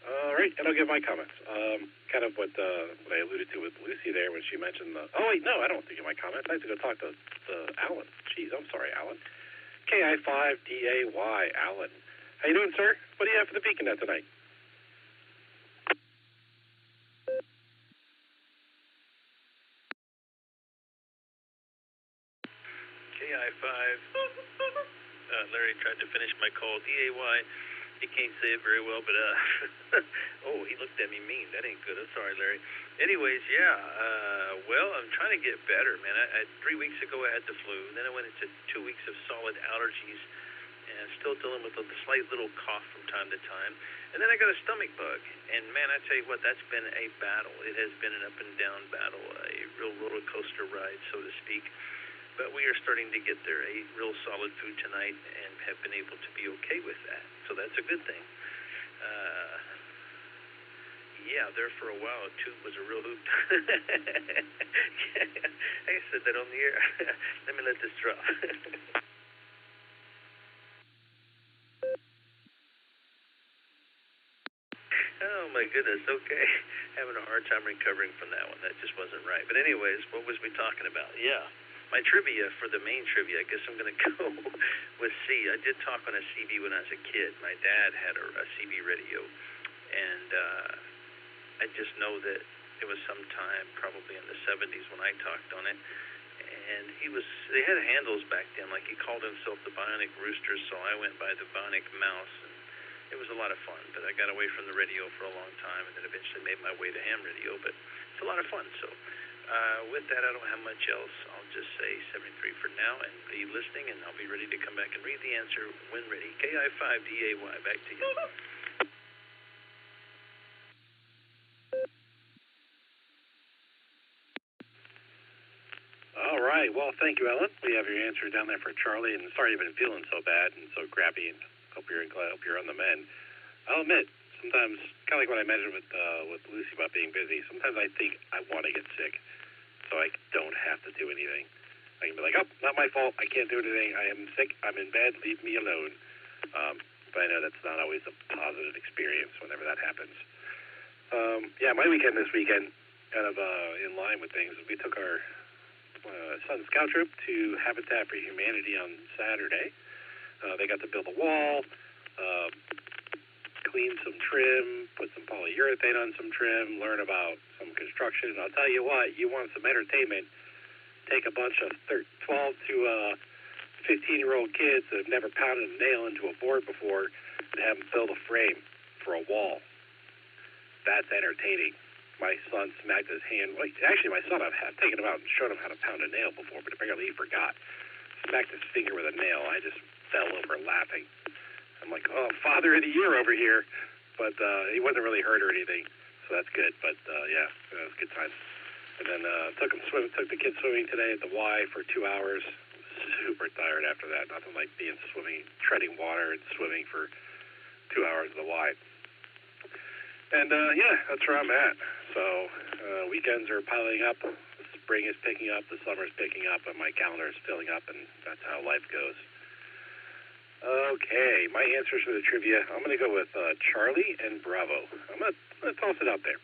All right, and I'll give my comments. Kind of what I alluded to with Lucy there when she mentioned the... Oh, wait, no, I don't have to give my comments. I have to go talk to Alan. Jeez, I'm sorry, Alan. KI5DAY, Alan. How you doing, sir? What do you have for the Beacon Net tonight? KI5. Larry tried to finish my call. DAY. He can't say it very well, but he looked at me mean. That ain't good. I'm sorry, Larry. Anyways, well, I'm trying to get better, man. 3 weeks ago I had the flu, and then I went into 2 weeks of solid allergies, and still dealing with a slight little cough from time to time. And then I got a stomach bug, and man, I tell you what, that's been a battle. It has been an up and down battle, a real roller coaster ride, so to speak. But we are starting to get there. Ate real solid food tonight and have been able to be okay with that. So that's a good thing. There for a while, a tube was a real hoot. I said that on the air. Let me let this drop. Oh, my goodness. Okay. Having a hard time recovering from that one. That just wasn't right. But anyways, what was we talking about? Yeah. My trivia for the main trivia, I guess I'm going to go with C. I did talk on a CB when I was a kid. My dad had a CB radio, and I just know that it was sometime probably in the 70s when I talked on it, and they had handles back then, like he called himself the Bionic Rooster, so I went by the Bionic Mouse, and it was a lot of fun, but I got away from the radio for a long time, and then eventually made my way to ham radio, but it's a lot of fun, so... With that, I don't have much else. I'll just say 73 for now and be listening, and I'll be ready to come back and read the answer when ready. KI5DAY, back to you. All right. Well, thank you, Ellen. We have your answer down there for Charlie, and sorry you've been feeling so bad and so crappy, and hope you're on the mend. I'll admit, sometimes, kind of like what I mentioned with Lucy about being busy, sometimes I think I want to get sick, so I don't have to do anything. I can be like, oh, not my fault. I can't do anything. I am sick. I'm in bed. Leave me alone. But I know that's not always a positive experience whenever that happens. Yeah, my weekend this weekend, kind of in line with things, we took our son's scout trip to Habitat for Humanity on Saturday. They got to build a wall, clean some trim, put some polyurethane on some trim, learn about some construction. I'll tell you what, you want some entertainment, take a bunch of 12 to 15-year-old kids that have never pounded a nail into a board before and have them build a frame for a wall. That's entertaining. My son smacked his hand. Well, actually, my son, I've taken him out and showed him how to pound a nail before, but apparently he forgot. Smacked his finger with a nail. I just fell over laughing. I'm like, oh, father of the year over here. But he wasn't really hurt or anything, so that's good. But, yeah, it was a good time. And then took the kids swimming today at the Y for 2 hours. Super tired after that. Nothing like being treading water and swimming for 2 hours at the Y. And, yeah, that's where I'm at. So weekends are piling up. The spring is picking up. The summer is picking up. And my calendar is filling up, and that's how life goes. Okay, my answers for the trivia. I'm going to go with Charlie and Bravo. I'm going to toss it out there.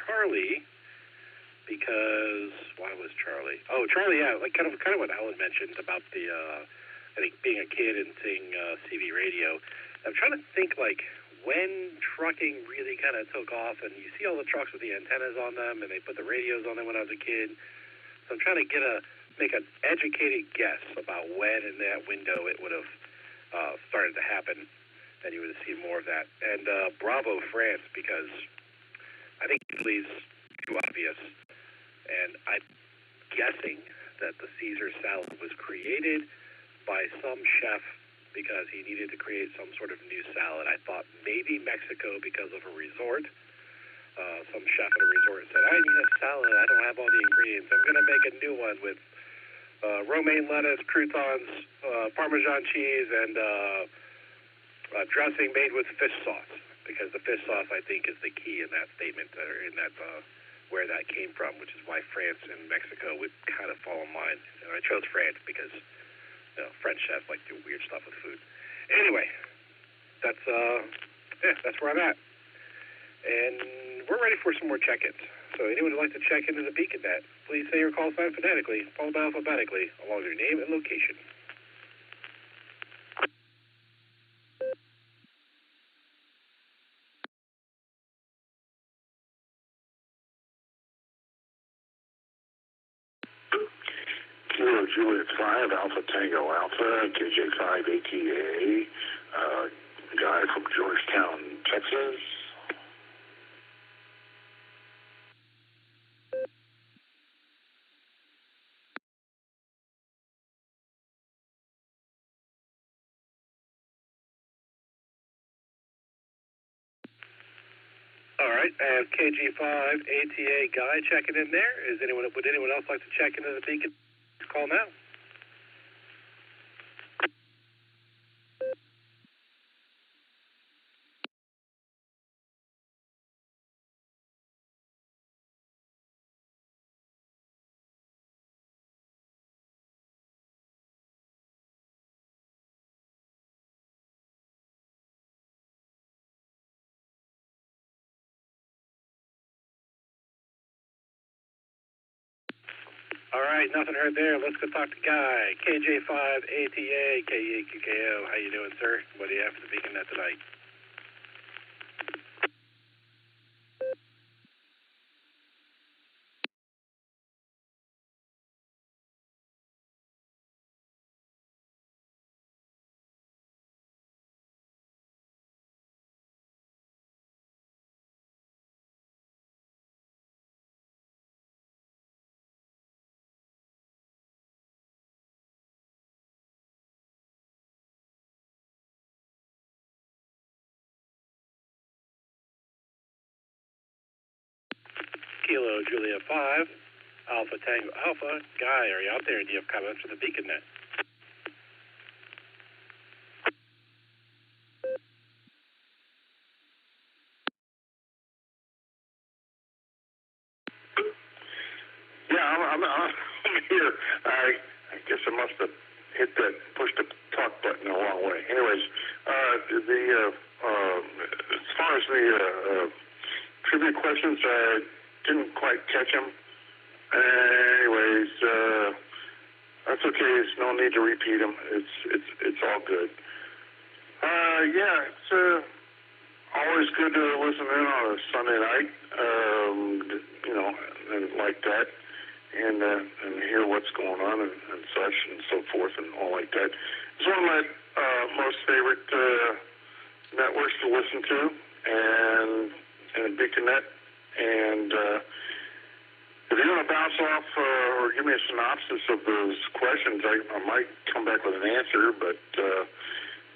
Charlie, because why was Charlie? Oh, Charlie, yeah, like kind of what Alan mentioned about the, I think being a kid and seeing CV radio. I'm trying to think like when trucking really kind of took off, and you see all the trucks with the antennas on them, and they put the radios on them when I was a kid. So I'm trying to make an educated guess about when in that window it would have started to happen, and you would have seen more of that. And Bravo, France, because I think Italy's too obvious. And I'm guessing that the Caesar salad was created by some chef because he needed to create some sort of new salad. I thought maybe Mexico because of a resort. Some chef at a resort said, I need a salad. I don't have all the ingredients. I'm going to make a new one with romaine lettuce, croutons, Parmesan cheese, and dressing made with fish sauce. Because the fish sauce, I think, is the key in that statement, or in that where that came from, which is why France and Mexico would kind of fall in line. And I chose France because French chefs like to do weird stuff with food. Anyway, that's where I'm at. And we're ready for some more check-ins. So anyone who'd like to check into the Beacon Net, please say your call sign phonetically, followed by alphabetically, along with your name and location. Kilo Juliet 5, Alpha Tango Alpha, KJ5 ATA, guy from Georgetown, Texas. All right, I have KG5 ATA guy checking in there. Would anyone else like to check into the Beacon? Call now. All right, nothing heard there. Let's go talk to Guy. KJ5 ATA KEQKO. How you doing, sir? What do you have for the Beacon Net tonight? Kilo Julia 5, Alpha Tango Alpha. Guy, are you out there? Do you have comments for the Beacon Net? Yeah, I'm here. I guess I must have pushed the talk button the wrong way. Anyways, as far as the trivia questions, I didn't quite catch them. Anyways, that's okay. There's no need to repeat them. It's all good. Yeah, it's always good to listen in on a Sunday night. And like that. And hear what's going on and such and so forth and all like that. It's one of my most favorite networks to listen to, and Beacon Net. And if you're going to bounce off or give me a synopsis of those questions, I might come back with an answer, but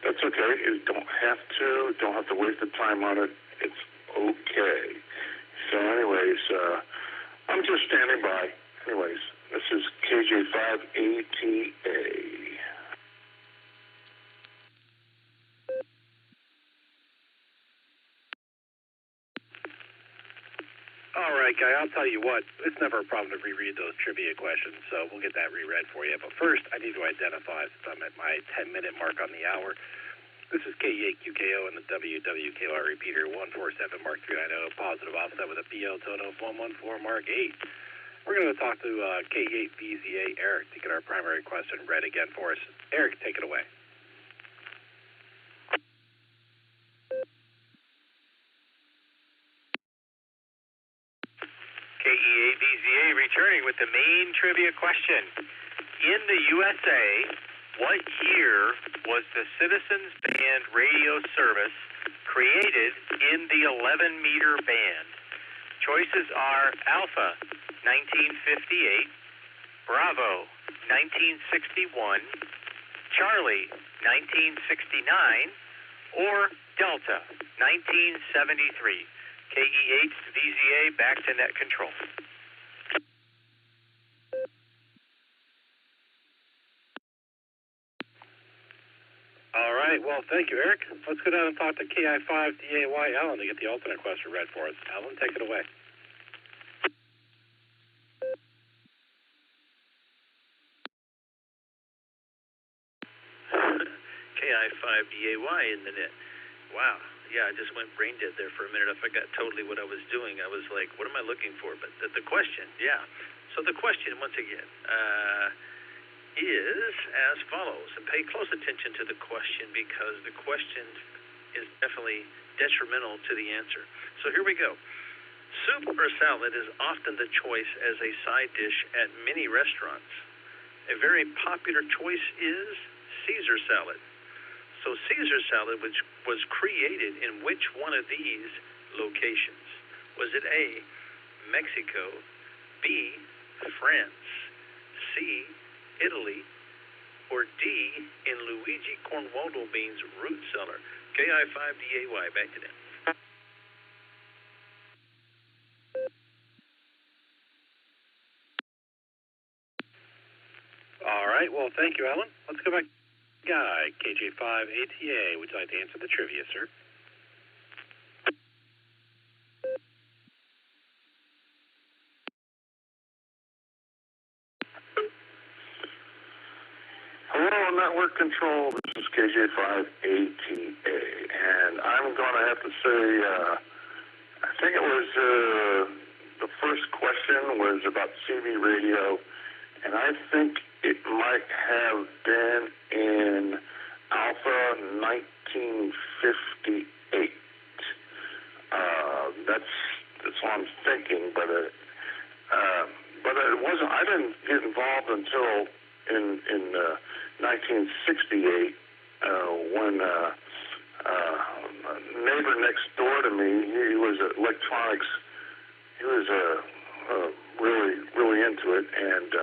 that's okay. You don't have to waste the time on it. It's okay. So anyways, I'm just standing by. Anyways, this is KJ5ATA. All right, Guy, I'll tell you what, it's never a problem to reread those trivia questions, so we'll get that reread for you. But first, I need to identify, since I'm at my 10-minute mark on the hour. This is KE8QKO and the WWKR repeater 147 Mark 390, positive offset with a PO tone of 114 Mark 8. We're going to talk to K8VZA Eric to get our primary question read again for us. Eric, take it away. KE8VZA returning with the main trivia question. In the USA, what year was the Citizens Band radio service created in the 11-meter band? Choices are Alpha, 1958, Bravo, 1961, Charlie, 1969, or Delta, 1973. KE8VZA back to net control. All right, well, thank you, Eric. Let's go down and talk to KI5DAY Alan to get the alternate question read for us. Alan, take it away. KI5DAY in the net. Wow. Yeah, I just went brain dead there for a minute. I forgot totally what I was doing. I was like, what am I looking for? But the question, yeah. So the question, once again, is as follows. And pay close attention to the question because the question is definitely detrimental to the answer. So here we go. Soup or salad is often the choice as a side dish at many restaurants. A very popular choice is Caesar salad. So Caesar salad was created in which one of these locations? Was it A, Mexico, B, France, C, Italy, or D, in Luigi Cornwaldo-Bean's root cellar? KI5DAY, back to them. All right, well, thank you, Alan. Let's go back. Guy, KJ5ATA, would you like to answer the trivia, sir? Hello, Network Control. This is KJ5ATA, and I'm going to have to say, I think it was the first question was about CB radio, and I think it might have been in Alpha 1958. That's what I'm thinking, but it wasn't. I didn't get involved until in 1968 when a neighbor next door to me, he was electronics. He was really into it, and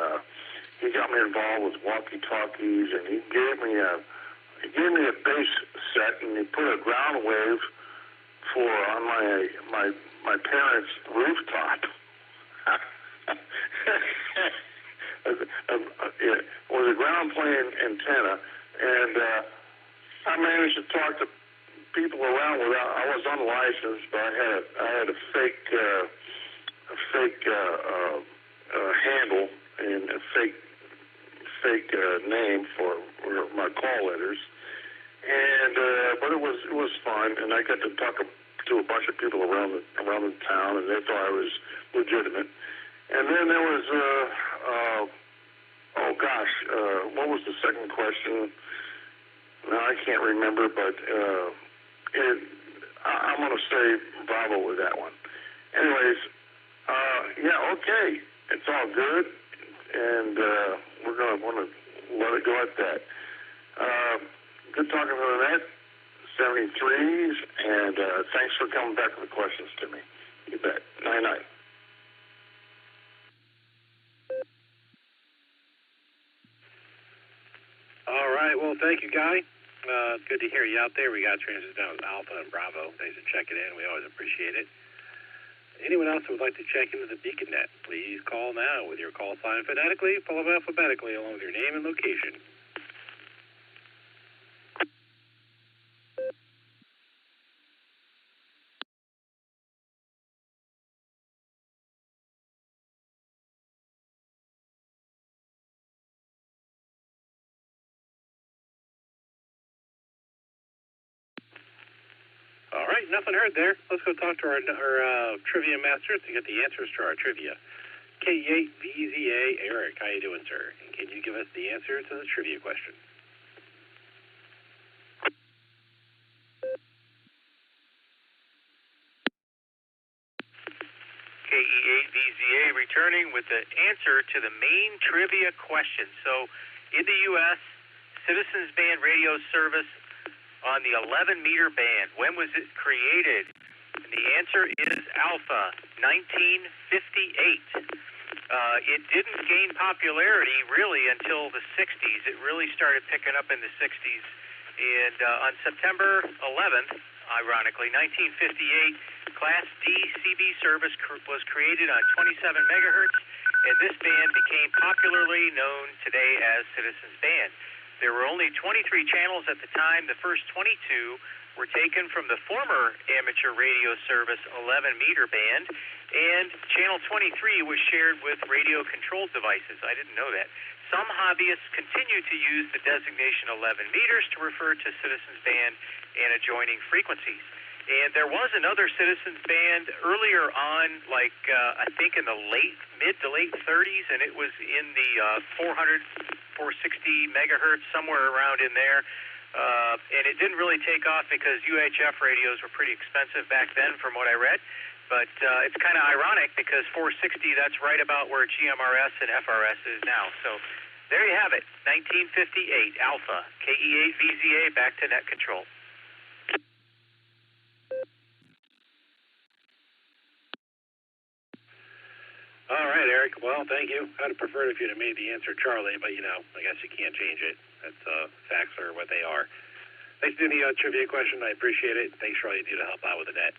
he got me involved with walkie-talkies, and he gave me a bass set, and he put a ground wave on my parents' rooftop. was a ground plane antenna, and I managed to talk to people around without. I was unlicensed, but I had a fake handle and a fake name for my call letters, and but it was fun, and I got to talk to a bunch of people around the town, and they thought I was legitimate. And then there was what was the second question? No, I can't remember, but I'm going to say bravo with that one. Anyways, okay, it's all good, and we're going to want to let it go at that. Good talking to the net, 73s, and thanks for coming back with the questions to me. You bet. Night-night. All right, well, thank you, Guy. It's good to hear you out there. We got transits down with Alpha and Bravo. Thanks for checking in. We always appreciate it. Anyone else who would like to check into the Beacon Net, please call now with your call sign phonetically, followed alphabetically, along with your name and location. All right, nothing heard there. Let's go talk to our trivia master to get the answers to our trivia. K8VZA Eric, how you doing, sir? And can you give us the answer to the trivia question? K8VZA returning with the answer to the main trivia question. So, in the U.S., Citizens Band radio service on the 11-meter band. When was it created? And the answer is Alpha, 1958. It didn't gain popularity really until the 60s. It really started picking up in the 60s. And on September 11th, ironically, 1958, Class D CB service was created on 27 megahertz, and this band became popularly known today as Citizens Band. There were only 23 channels at the time. The first 22 were taken from the former amateur radio service 11-meter band, and channel 23 was shared with radio-controlled devices. I didn't know that. Some hobbyists continue to use the designation 11 meters to refer to Citizens Band and adjoining frequencies. And there was another Citizens Band earlier on, like I think in the mid to late 30s, and it was in the 400, 460 megahertz, somewhere around in there. And it didn't really take off because UHF radios were pretty expensive back then, from what I read. But it's kind of ironic because 460, that's right about where GMRS and FRS is now. So there you have it, 1958, Alpha, KE8VZA, back to net control. All right, Eric. Well, thank you. I'd have preferred if you'd have made the answer Charlie, but, I guess you can't change it. That's facts are what they are. Thanks for doing the trivia question. I appreciate it. Thanks for all you do to help out with the net.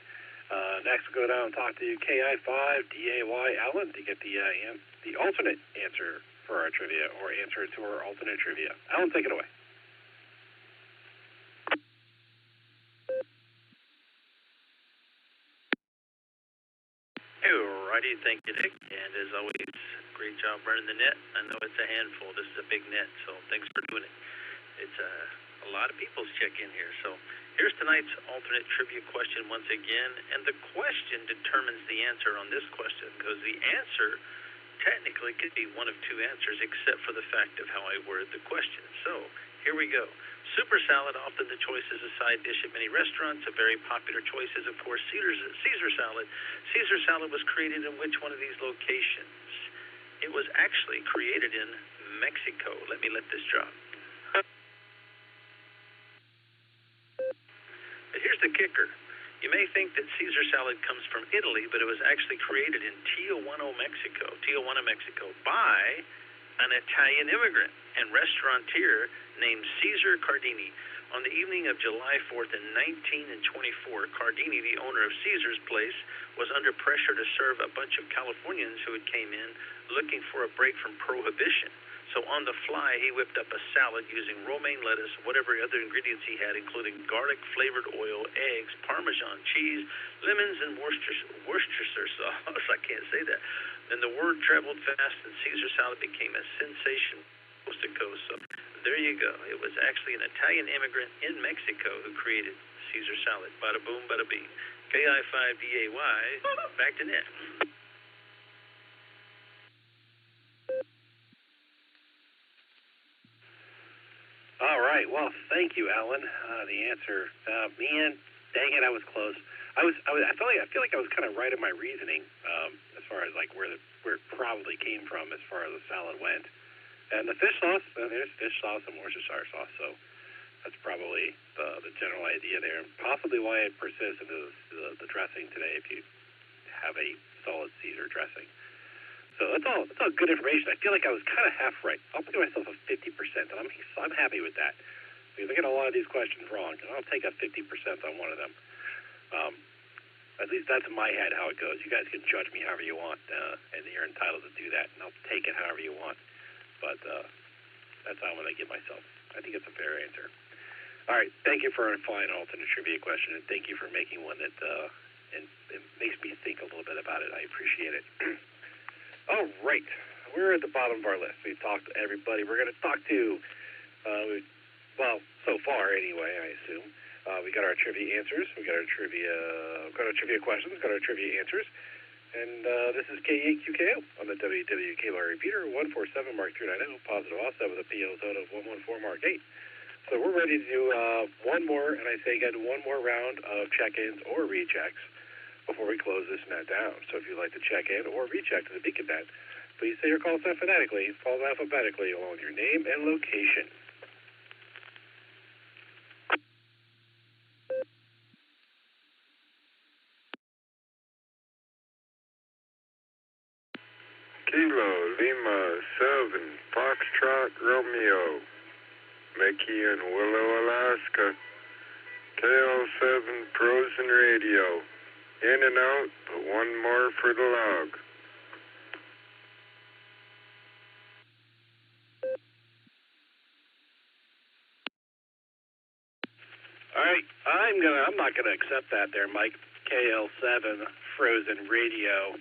Next, we'll go down and talk to KI5DAY Alan to get the alternate answer for our trivia, or answer to our alternate trivia. Alan, take it away. Alrighty, thank you, Nick. And as always, great job running the net. I know it's a handful. This is a big net, so thanks for doing it. It's a lot of people's check in here. So here's tonight's alternate trivia question once again. And the question determines the answer on this question, because the answer technically could be one of two answers, except for the fact of how I worded the question. So here we go. Super salad, often the choice as a side dish at many restaurants. A very popular choice is, of course, Caesar salad. Caesar salad was created in which one of these locations? It was actually created in Mexico. Let me let this drop. But here's the kicker. You may think that Caesar salad comes from Italy, but it was actually created in Tijuana, Mexico, by an Italian immigrant and restaurateur named Cesar Cardini. On the evening of July 4th in 1924, Cardini, the owner of Caesar's Place, was under pressure to serve a bunch of Californians who had came in looking for a break from prohibition. So on the fly, he whipped up a salad using romaine lettuce, whatever other ingredients he had, including garlic-flavored oil, eggs, Parmesan cheese, lemons, and Worcestershire sauce. I can't say that. And the word traveled fast, and Caesar salad became a sensation coast to coast. So there you go. It was actually an Italian immigrant in Mexico who created Caesar salad. Bada boom, bada bing. KI5DAY, back to net. All right. Well, thank you, Alan. The answer, man, dang it, I was close. I feel like I was kind of right in my reasoning as far as like where it probably came from as far as the salad went. And the fish sauce, there's fish sauce and Worcestershire sauce, so that's probably the general idea there. And possibly why it persists into the dressing today if you have a solid Caesar dressing. So that's all good information. I feel like I was kind of half right. I'll give myself a 50%, and I'm happy with that. Because I get a lot of these questions wrong, and I'll take a 50% on one of them. At least that's in my head how it goes. You guys can judge me however you want, and you're entitled to do that, and I'll take it however you want. But that's how I'm going to give myself. I think it's a fair answer. All right, thank you for applying an alternate trivia question, and thank you for making one that and it makes me think a little bit about it. I appreciate it. All right, we're at the bottom of our list. We've talked to everybody. We're going to talk to, well, so far anyway, I assume. We got our trivia answers. We got our trivia questions. Got our trivia answers. And this is K8QKO on the WWKBR repeater, 147 Mark 390, positive offset with a PO zone of 114 Mark 8. So we're ready to do one more, and I say again, one more round of check-ins or rechecks before we close this net down. So if you'd like to check in or recheck to the Beacon Net, please say your calls alphabetically, along with your name and location. Kilo Lima 7 Foxtrot Romeo, Mickey in Willow, Alaska. KL7 Frozen Radio, in and out, but one more for the log. All right, I'm not gonna accept that there, Mike. KL7 Frozen Radio.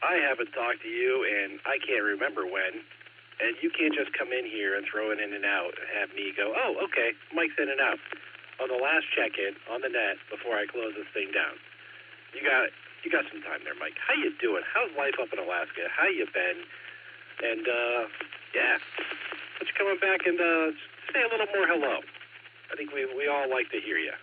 I haven't talked to you, and I can't remember when. And you can't just come in here and throw it in and out and have me go, oh, okay, Mike's in and out. On the last check-in on the net before I close this thing down. You got some time there, Mike. How you doing? How's life up in Alaska? How you been? And yeah, why don't you coming back and say a little more hello? I think we all like to hear you.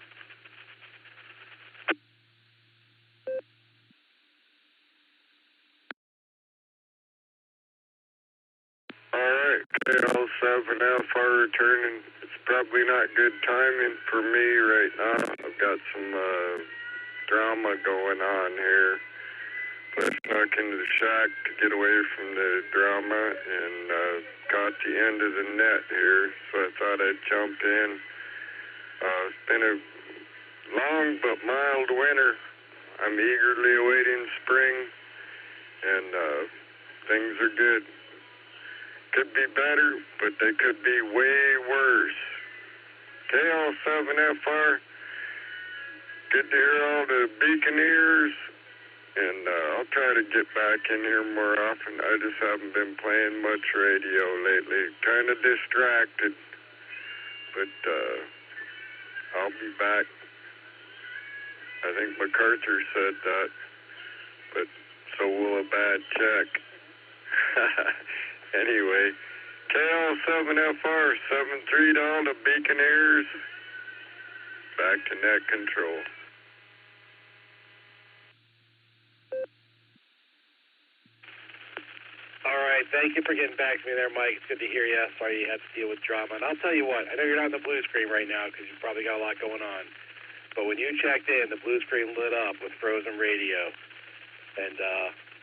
Alright, KL7FR returning. It's probably not good timing for me right now. I've got some drama going on here. But I snuck into the shack to get away from the drama and got the end of the net here, so I thought I'd jump in. It's been a long but mild winter. I'm eagerly awaiting spring, and things are good. Could be better, but they could be way worse. KL7FR, good to hear all the Beaconeers, and I'll try to get back in here more often. I just haven't been playing much radio lately. Kind of distracted, but I'll be back. I think MacArthur said that, but so will a bad check. Anyway, KL7FR, 7-3 down to Beaconeers. Back to net control. All right, thank you for getting back to me there, Mike. It's good to hear you. Sorry you had to deal with drama. And I'll tell you what, I know you're not on the blue screen right now because you've probably got a lot going on. But when you checked in, the blue screen lit up with Frozen Radio and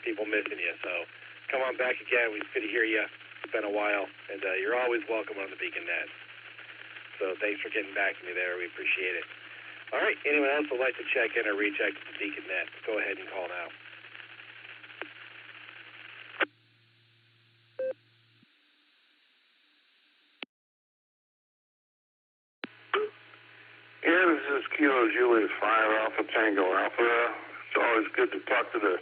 people missing you. So come on back again. It's good to hear you. It's been a while, and you're always welcome on the Beacon Net. So thanks for getting back to me there. We appreciate it. All right, anyone else would like to check in or recheck the Beacon Net, go ahead and call now. Yeah, this is Kilo Julius 5 Alpha Tango Alpha. It's always good to talk to the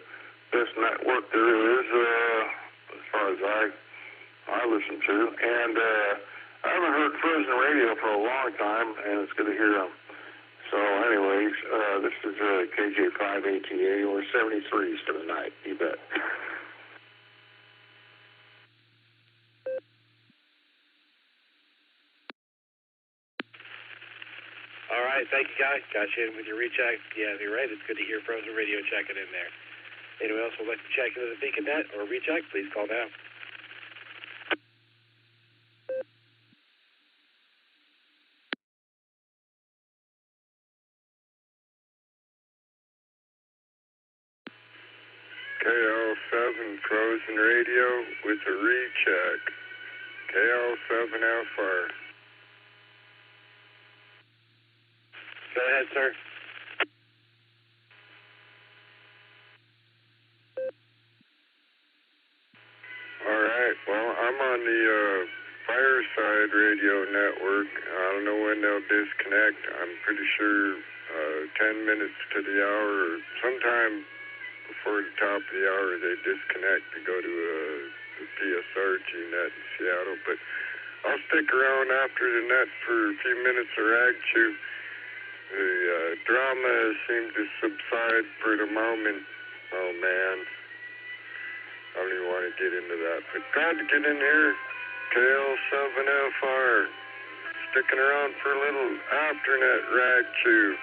best network there is, as far as I listen to. And I haven't heard Frozen Radio for a long time, and it's good to hear them. So anyways, this is KJ5ATA, or 73s for the night, you bet. All right, thank you, guys. Got you in with your recheck. Yeah, you're right. It's good to hear Frozen Radio checking in there. Anyone else would like to check into the Beacon Net or recheck, please call now. KL7 Frozen Radio with a recheck. KL7 Alpha. Go ahead, sir. All right. Well, I'm on the Fireside Radio Network. I don't know when they'll disconnect. I'm pretty sure 10 minutes to the hour, or sometime before the top of the hour, they disconnect to go to the PSRG net in Seattle. But I'll stick around after the net for a few minutes of rag chew. The drama seemed to subside for the moment. Oh, man. I don't even want to get into that. But glad to get in here. KL7FR. Sticking around for a little afternet rag chew.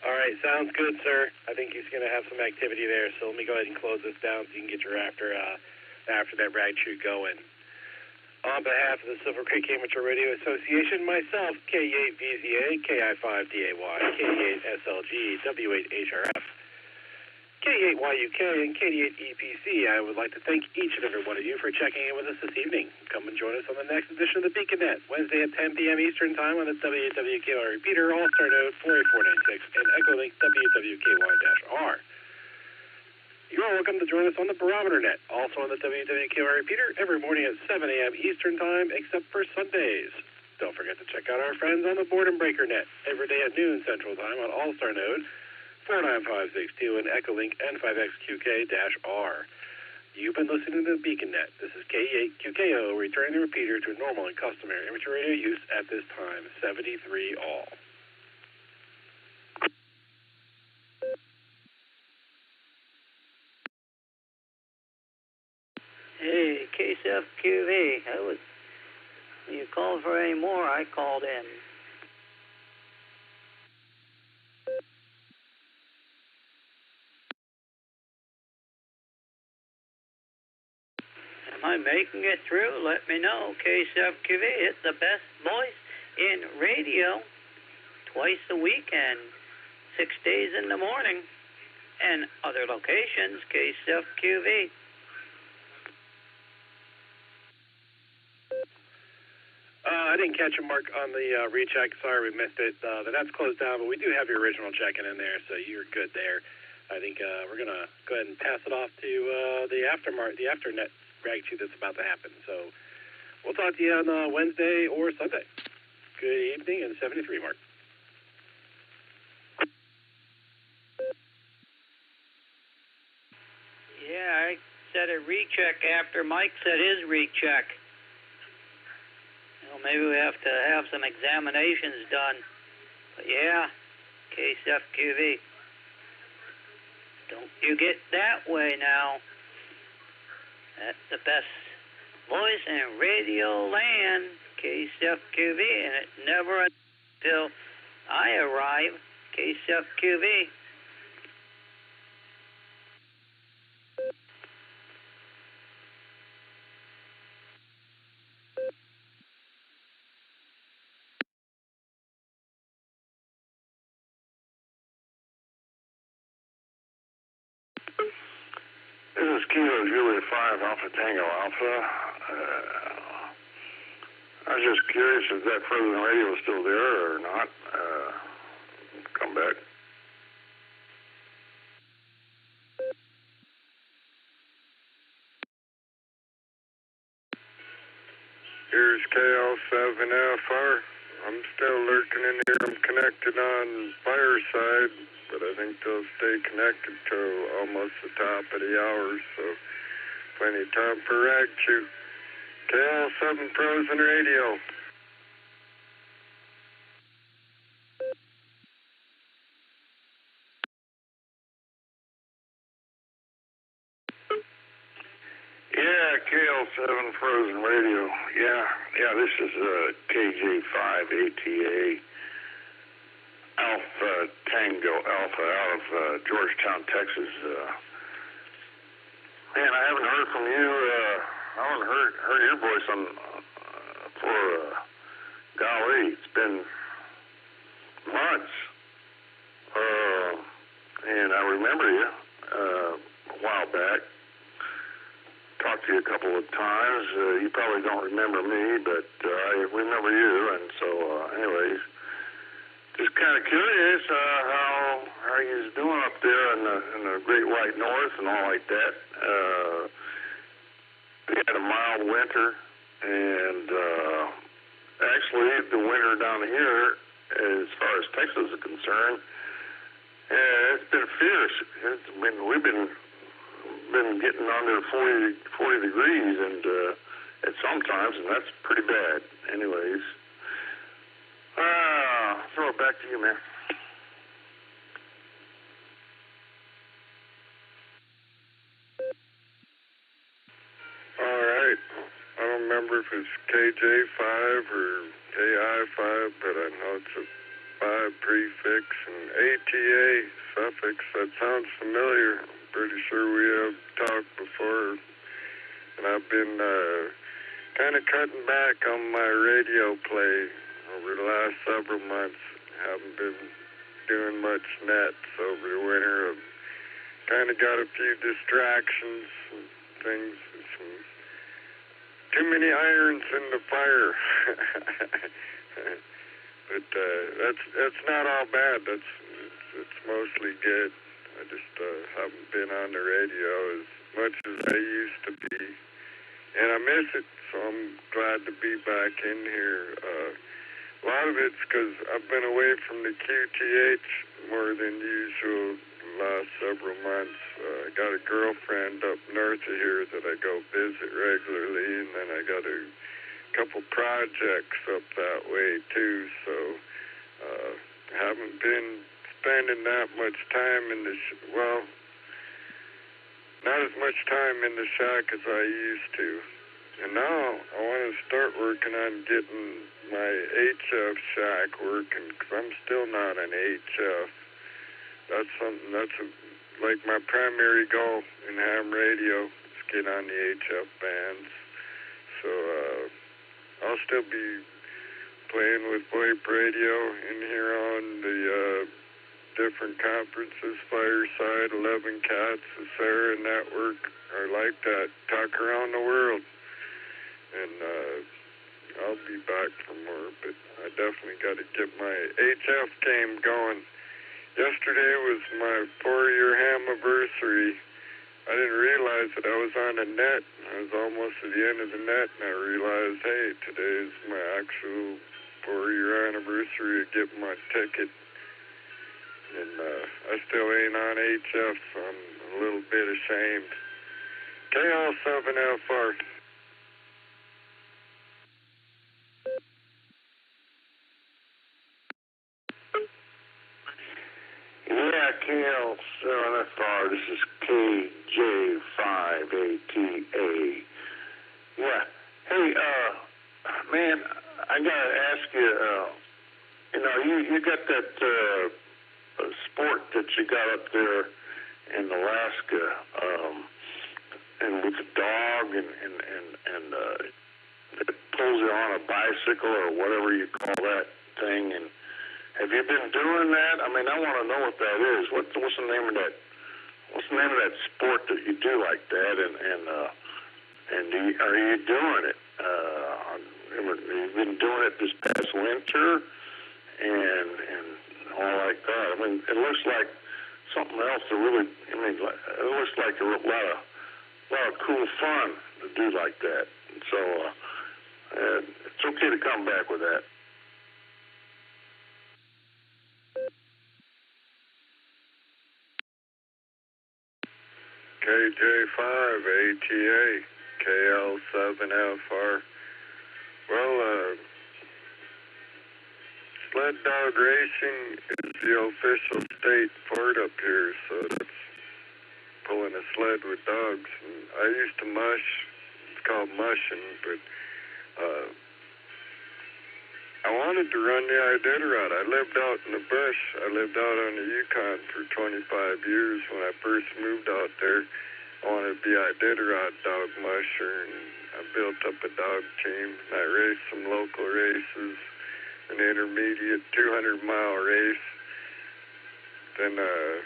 All right, sounds good, sir. I think he's going to have some activity there, so let me go ahead and close this down so you can get your afternet rag chew going. On behalf of the Silvercreek Amateur Radio Association, myself, K8VZA, KI5DAY, K8SLG, W8HRF, K8YUK, and K8EPC, I would like to thank each and every one of you for checking in with us this evening. Come and join us on the next edition of the Beacon Net, Wednesday at 10 p.m. Eastern Time on the WWKY repeater, Allstar Node 48496, and Echolink WWKY-R. You are welcome to join us on the Barometer Net, also on the WWKY repeater, every morning at 7 a.m. Eastern Time, except for Sundays. Don't forget to check out our friends on the Boredom Breaker Net, every day at noon Central Time on Allstar Node 49562 and Echolink N5XQK-R. You've been listening to the Beacon Net. This is K8QKO, returning the repeater to normal and customary amateur radio use at this time, 73 all. Hey, KSFQV. When you called for any more, I called in. Am I making it through? Let me know. KSFQV, it's the best voice in radio. Twice a week and 6 days in the morning. And other locations, KSFQV. I didn't catch a mark on the recheck. Sorry, we missed it. The net's closed down, but we do have your original check-in in there, so you're good there. I think we're going to go ahead and pass it off to the afternet rag chew that's about to happen. So we'll talk to you on Wednesday or Sunday. Good evening, and 73, Mark. Yeah, I said a recheck after Mike said his recheck. Well, maybe we have to have some examinations done. But yeah, KSFQV. Don't you get that way now. That's the best voice in radio land, KSFQV, and it never until I arrive, KSFQV. This is Kilo Juliet 5 Alpha Tango Alpha. I was just curious if that frozen radio is still there or not. Come back. Here's KL7FR. I'm still lurking in here. I'm connected on Fireside, but I think they'll stay connected till almost the top of the hour, so plenty of time for rag chew. KL7 Frozen Radio. Yeah, KL7 Frozen Radio. Yeah, this is KJ5ATA Alpha Tango Alpha out of Georgetown, Texas. Man, I haven't heard from you. I haven't heard your voice on for golly, it's been months. And I remember you a while back. Talked to you a couple of times. You probably don't remember me, but I remember you. And so, anyways, just kind of curious how you doing up there in the Great White North and all like that. We had a mild winter, and actually the winter down here, as far as Texas is concerned, it's been fierce. We've been getting under 40 degrees and at some times, and that's pretty bad. Anyways, throw it back to you, man. All right. I don't remember if it's KJ5 or KI5, but I know it's a 5 prefix and ATA suffix. That sounds familiar. Pretty sure we have talked before, and I've been kind of cutting back on my radio play over the last several months. Haven't been doing much nets over the winter. I've kind of got a few distractions and things. Too many irons in the fire. But that's not all bad. It's mostly good. I just haven't been on the radio as much as I used to be, and I miss it, so I'm glad to be back in here. A lot of it's because I've been away from the QTH more than usual the last several months. I got a girlfriend up north of here that I go visit regularly, and then I got a couple projects up that way, too, so haven't been spending that much time in the not as much time in the shack as I used to. And now I want to start working on getting my HF shack working, because I'm still not an HF. That's something like my primary goal in ham radio is get on the HF bands. So I'll still be playing with VoIP radio in here on the different conferences, Fireside, 11 Cats, the Sarah Network. I like that. Talk around the world. And I'll be back for more, but I definitely got to get my HF game going. Yesterday was my 4-year anniversary. I didn't realize that I was on a net. I was almost at the end of the net, and I realized, hey, today is my actual 4-year anniversary of getting my ticket. And I still ain't on HF, so I'm a little bit ashamed. KL7FR. Yeah, KL7FR. This is KJ5ATA. Yeah. Hey, man, I gotta ask you. You got that sport that you got up there in Alaska, and with the dog and it pulls you on a bicycle or whatever you call that thing. And have you been doing that? I mean, I want to know what that is. What's the name of that what's the name of that sport that you do like that? Are you doing it? You've been doing it this past winter, and all like that. I mean, it looks like something else to really. I mean, it looks like a lot of cool fun to do like that. And so it's okay to come back with that. KJ5 ATA KL7FR. Well, sled dog racing is the official state sport up here, so that's pulling a sled with dogs. And I used to mush. It's called mushing, but I wanted to run the Iditarod. I lived out in the bush. I lived out on the Yukon for 25 years. When I first moved out there, I wanted to be Iditarod dog musher, and I built up a dog team. And I raced some local races, an intermediate 200-mile race. Then I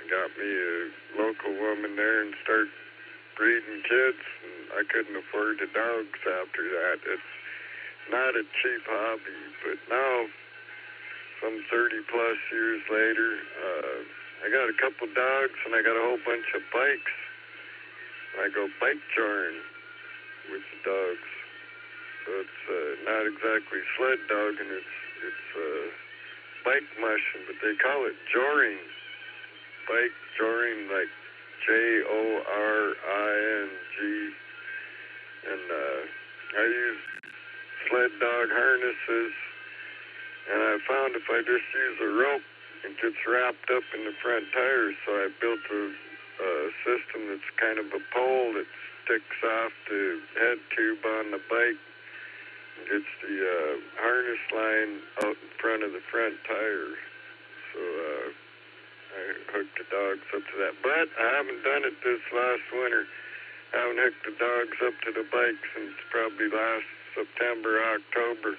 got me a local woman there and started breeding kids, and I couldn't afford the dogs after that. It's not a cheap hobby, but now, some 30-plus years later, I got a couple dogs, and I got a whole bunch of bikes. And I go bike touring with the dogs. So it's not exactly sled dogging, it's bike mushing, but they call it joring. Bike joring, like Joring. And I use sled dog harnesses, and I found if I just use a rope, it gets wrapped up in the front tires. So I built a system that's kind of a pole that sticks off the head tube on the bike and gets the harness line out in front of the front tires. So I hooked the dogs up to that. But I haven't done it this last winter. I haven't hooked the dogs up to the bike since probably last September, October.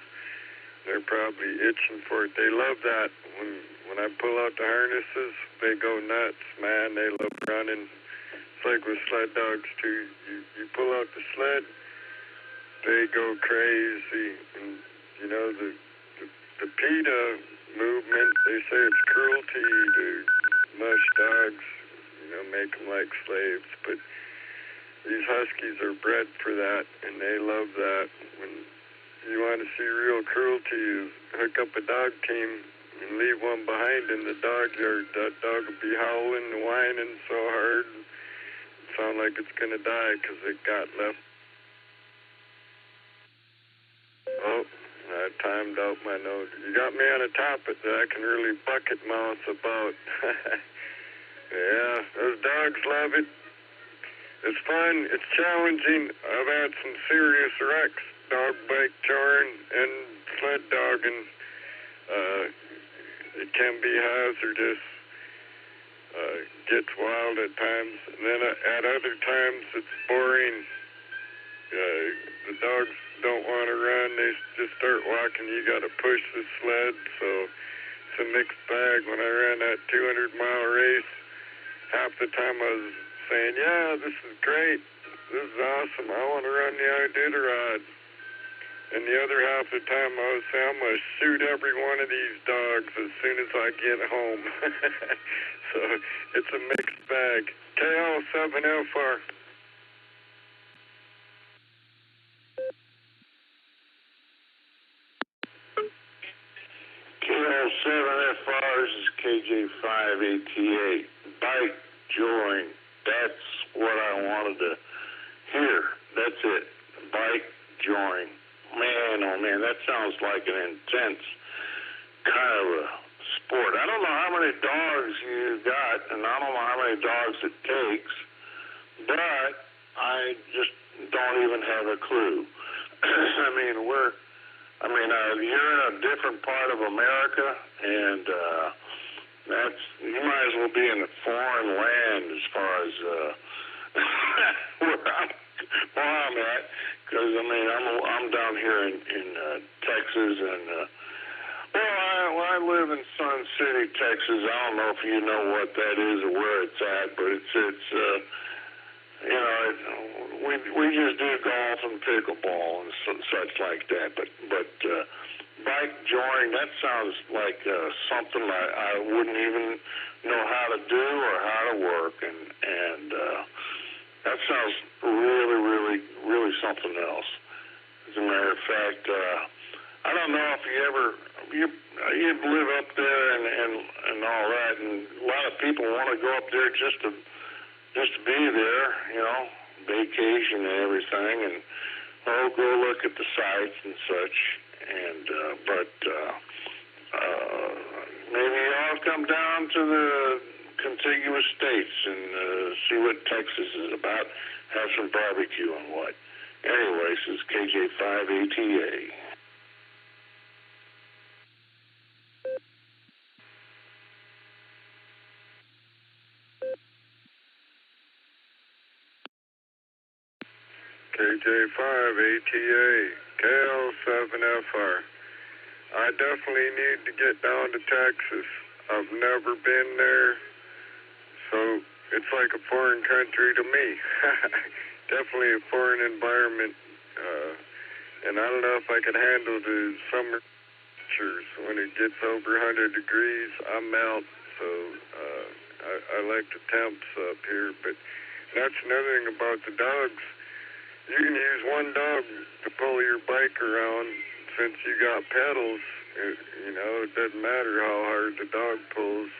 They're probably itching for it. They love that. When I pull out the harnesses, they go nuts, man. They love running. It's like with sled dogs, too. You pull out the sled, they go crazy. And, you know, the PETA movement, they say it's cruelty to mush dogs, you know, make them like slaves. But these huskies are bred for that, and they love that. When you want to see real cruelty, you hook up a dog team and leave one behind in the dog yard. That dog will be howling and whining so hard, sound like it's going to die because it got left. Oh, I timed out my note. You got me on a topic that I can really bucket mouth about. Yeah, those dogs love it. It's fun. It's challenging. I've had some serious wrecks, dog bike touring and sled dogging. It can be hazardous. Gets wild at times. And then at other times, it's boring. The dogs don't want to run. They just start walking. You got to push the sled. So it's a mixed bag. When I ran that 200-mile race, half the time I was saying, yeah, this is great. This is awesome. I want to run the Iditarod. And the other half of the time I was saying, I'm going to shoot every one of these dogs as soon as I get home. So it's a mixed bag. KL7FR. KL7FR, this is KJ5ATA. Bike join. That's what I wanted to hear. That's it. Bike join. Man, oh man, that sounds like an intense kind of a sport. I don't know how many dogs you got, and I don't know how many dogs it takes, but I just don't even have a clue. You're in a different part of America, and you might as well be in a foreign land as far as where I'm at. Because I'm down here in Texas, and I live live in Sun City, Texas. I don't know if you know what that is or where it's at, but it's you know, we just do golf and pickleball and such like that. But bike joining, that sounds like something I wouldn't even know how to do or how to work, and that sounds really something else. As a matter of fact, I don't know if you live up there and all that, and a lot of people want to go up there just to be there, you know, vacation and everything, and go look at the sites and such. And but maybe I'll come down to the contiguous states and see what Texas is about. Have some barbecue and what. Anyway, this is KJ5ATA. KJ5ATA, KL7FR. I definitely need to get down to Texas. I've never been there, so it's like a foreign country to me. Definitely a foreign environment, and I don't know if I can handle the summer temperatures. When it gets over 100 degrees, I melt, so I like the temps up here. But that's another thing about the dogs. You can use one dog to pull your bike around. Since you got pedals, you know, it doesn't matter how hard the dog pulls.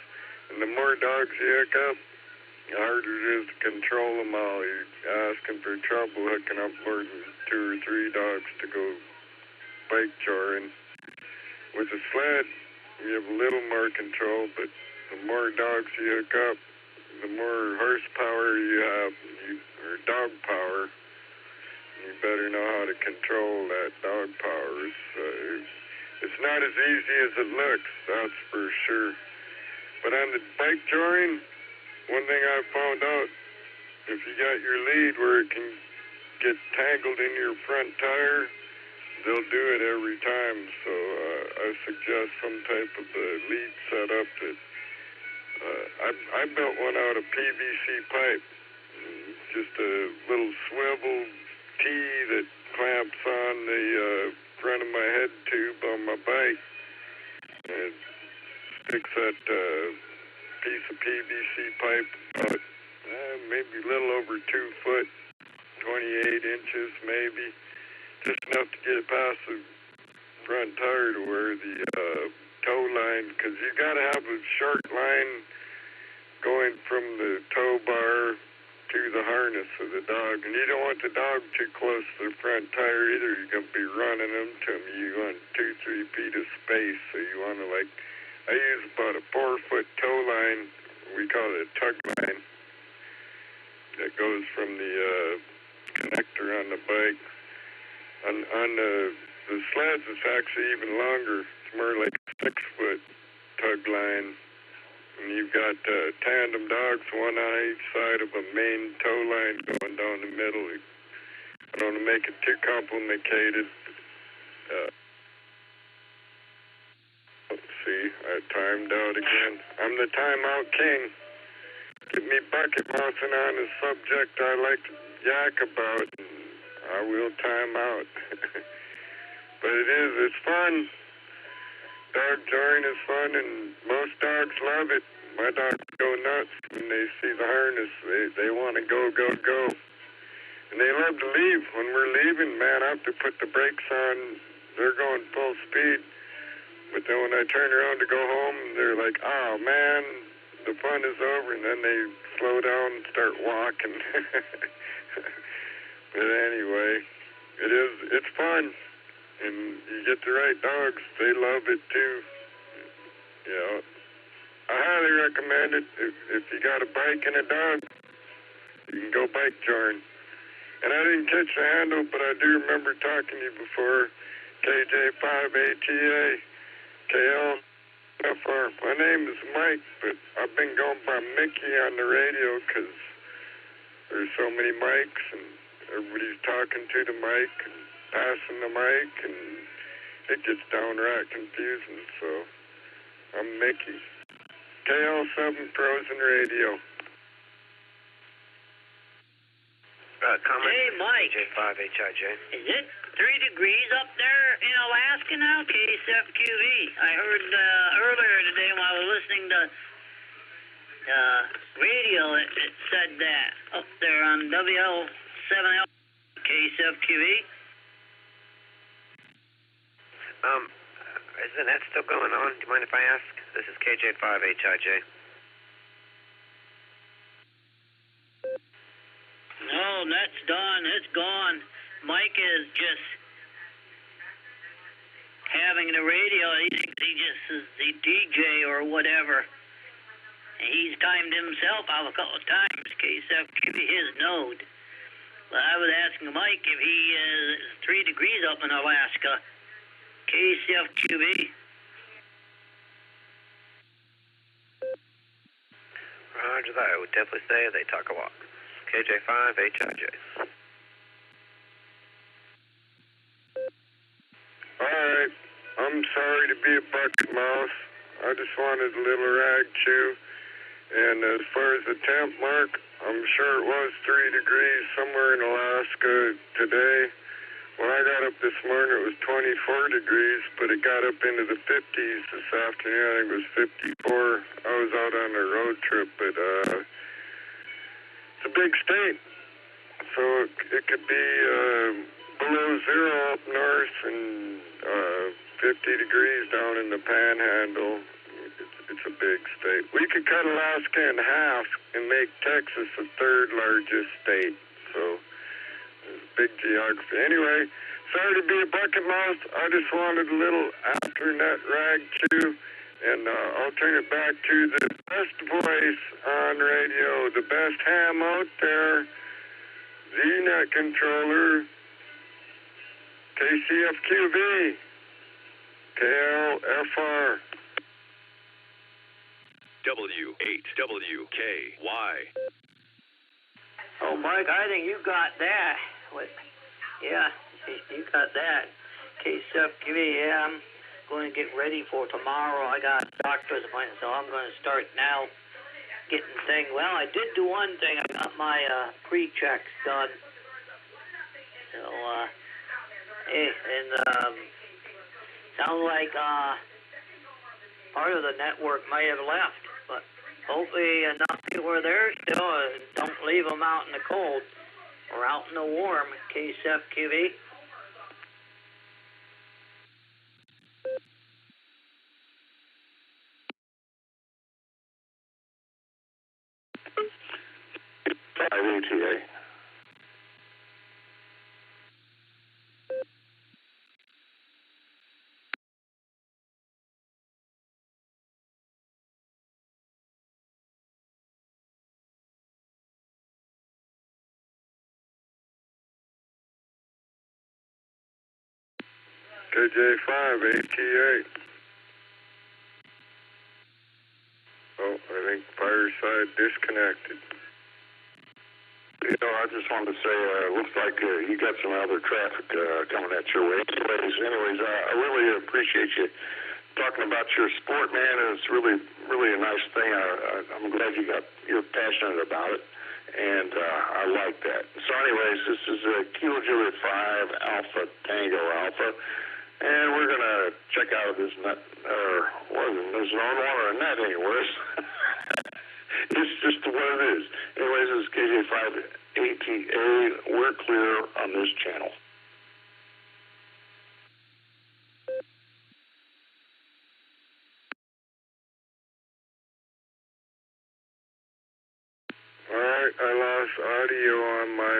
And the more dogs you hook up, the harder it is to control them all. You're asking for trouble hooking up more than 2 or 3 dogs to go bike jarring. With a sled, you have a little more control, but the more dogs you hook up, the more horsepower you have, or dog power. You better know how to control that dog power. It's not as easy as it looks, that's for sure. But on the bike jarring, one thing I found out, if you got your lead where it can get tangled in your front tire, they'll do it every time. So I suggest some type of a lead setup that I built one out of PVC pipe, just a little swivel T that clamps on the front of my head tube on my bike, and it sticks that piece of PVC pipe about maybe a little over 2 foot, 28 inches maybe, just enough to get it past the front tire to where the tow line, because you got to have a short line going from the tow bar to the harness of the dog, and you don't want the dog too close to the front tire either. You're going to be running them to them. You want 2-3 feet of space, so you want to, like, I use about a 4-foot tow line, we call it a tug line, that goes from the connector on the bike. On the sleds, it's actually even longer. It's more like a 6-foot tug line. And you've got tandem dogs, one on each side of a main tow line going down the middle. I don't want to make it too complicated. Let's see, I timed out again. I'm the timeout king. Get me bucket mousing on a subject I like to yak about, and I will time out. But it's fun. Dog jarring is fun, and most dogs love it. My dogs go nuts when they see the harness. They want to go. And they love to leave. When we're leaving, man, I have to put the brakes on. They're going full speed. But then when I turn around to go home, they're like, oh, man, the fun is over. And then they slow down and start walking. But anyway, it's fun. And you get the right dogs, they love it too. You know, I highly recommend it. If you got a bike and a dog, you can go bike jarring. And I didn't catch the handle, but I do remember talking to you before. KJ5ATA, KLFR. My name is Mike, but I've been going by Mickey on the radio because there's so many mics and everybody's talking to the mic and passing the mic, and it gets downright confusing. So I'm Mickey. KL7 Frozen Radio. Hey, Mike. J5HIJ. Is it 3 degrees up there in Alaska now? KSFQV. I heard earlier today when I was listening to radio, it said that up there on WL7L KSFQV. Is the net still going on? Do you mind if I ask? This is KJ5HIJ. No, that's done. It's gone. Mike is just having the radio. He thinks he just is the DJ or whatever. And he's timed himself out a couple of times. KSFQV, his node. But I was asking Mike if he is 3 degrees up in Alaska. KSFQV. Roger that. I would definitely say they talk a lot. KJ5HIJ. Alright, I'm sorry to be a bucket mouse. I just wanted a little rag chew. And as far as the temp mark, I'm sure it was 3 degrees somewhere in Alaska today. When I got up this morning, it was 24 degrees, but it got up into the 50s this afternoon. I think it was 54. I was out on a road trip, but it's a big state. So it could be below zero up north and 50 degrees down in the Panhandle. It's a big state. We could cut Alaska in half and make Texas the 3rd largest state. So it's big geography. Anyway, sorry to be a bucket mouse. I just wanted a little after-net rag chew. And I'll turn it back to the best voice on radio, the best ham out there, the net controller, KCFQV, KLFR. W8WKY. Oh, Mike, I think you got that. Yeah, you got that. KSFQV, yeah, I'm going to get ready for tomorrow. I got a doctor's appointment, so I'm going to start now getting things. Well, I did do one thing. I got my pre-checks done. So, sounds like part of the network may have left, but hopefully enough people are there still. Don't leave them out in the cold or out in the warm. KSFQV. ATA. KJ5, ATA. Oh, I think Fireside disconnected. You know, I just wanted to say, looks like you got some other traffic coming at your way. Anyways, I really appreciate you talking about your sport, man. It's really a nice thing. I'm glad you're passionate about it, and I like that. So anyways, this is Kilo Juliet 5 Alpha Tango Alpha. And we're going to check out this net, there's no longer a net anyways. It's just what it is. Anyways, this is KJ5 ATA. We're clear on this channel. All right, I lost audio on my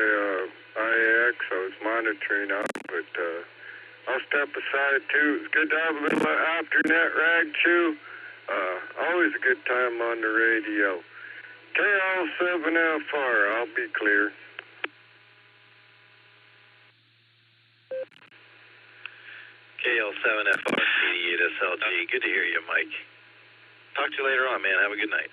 IX. I was monitoring out, but I'll step aside too. It's good to have a little after-net rag chew. Always a good time on the radio. KL7FR, I'll be clear. KL7FR, 88SLG. Good to hear you, Mike. Talk to you later on, man. Have a good night.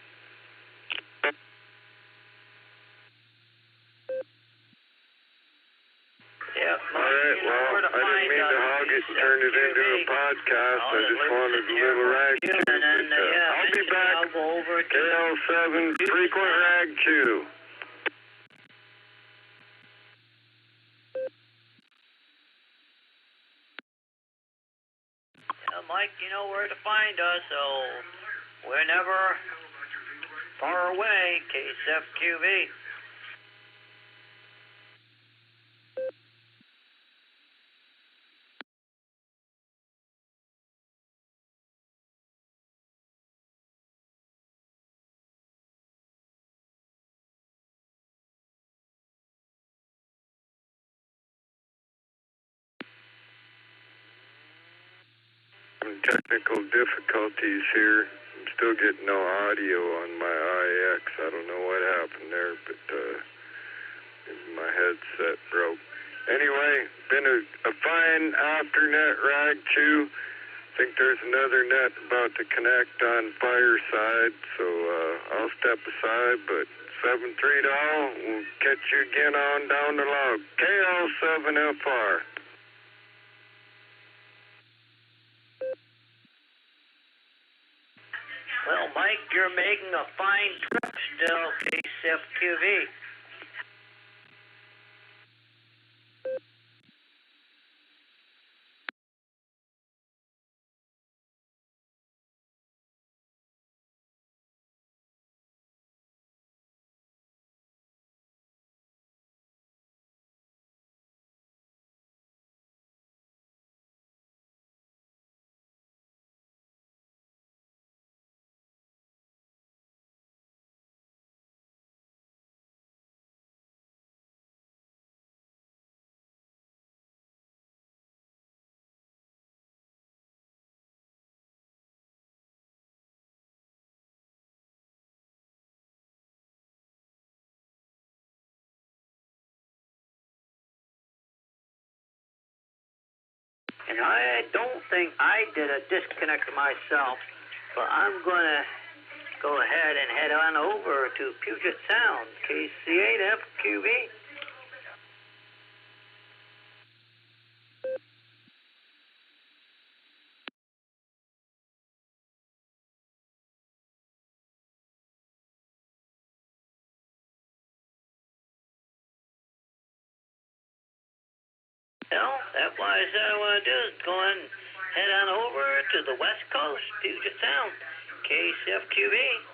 All right, well, I didn't mean to hog turn it into a podcast. I just wanted a little rag chew. I'll be back. I'll go over to KL7 frequent rag chew. Mike, you know where to find us, so we're never far away, KSFQV. Technical difficulties here. I'm still getting no audio on my IX. I don't know what happened there, but my headset broke. Anyway, been a fine after-net rag chew. I think there's another net about to connect on Fireside, so I'll step aside, but 7-3 to all. We'll catch you again on down the log. KL7FR. Well, Mike, you're making a fine trip still, KSFQV. And I don't think I did a disconnect myself, but I'm going to go ahead and head on over to Puget Sound, KC8FQV. Well, that was what I want to do is go and head on over to the West Coast, Puget Sound, KSFQV.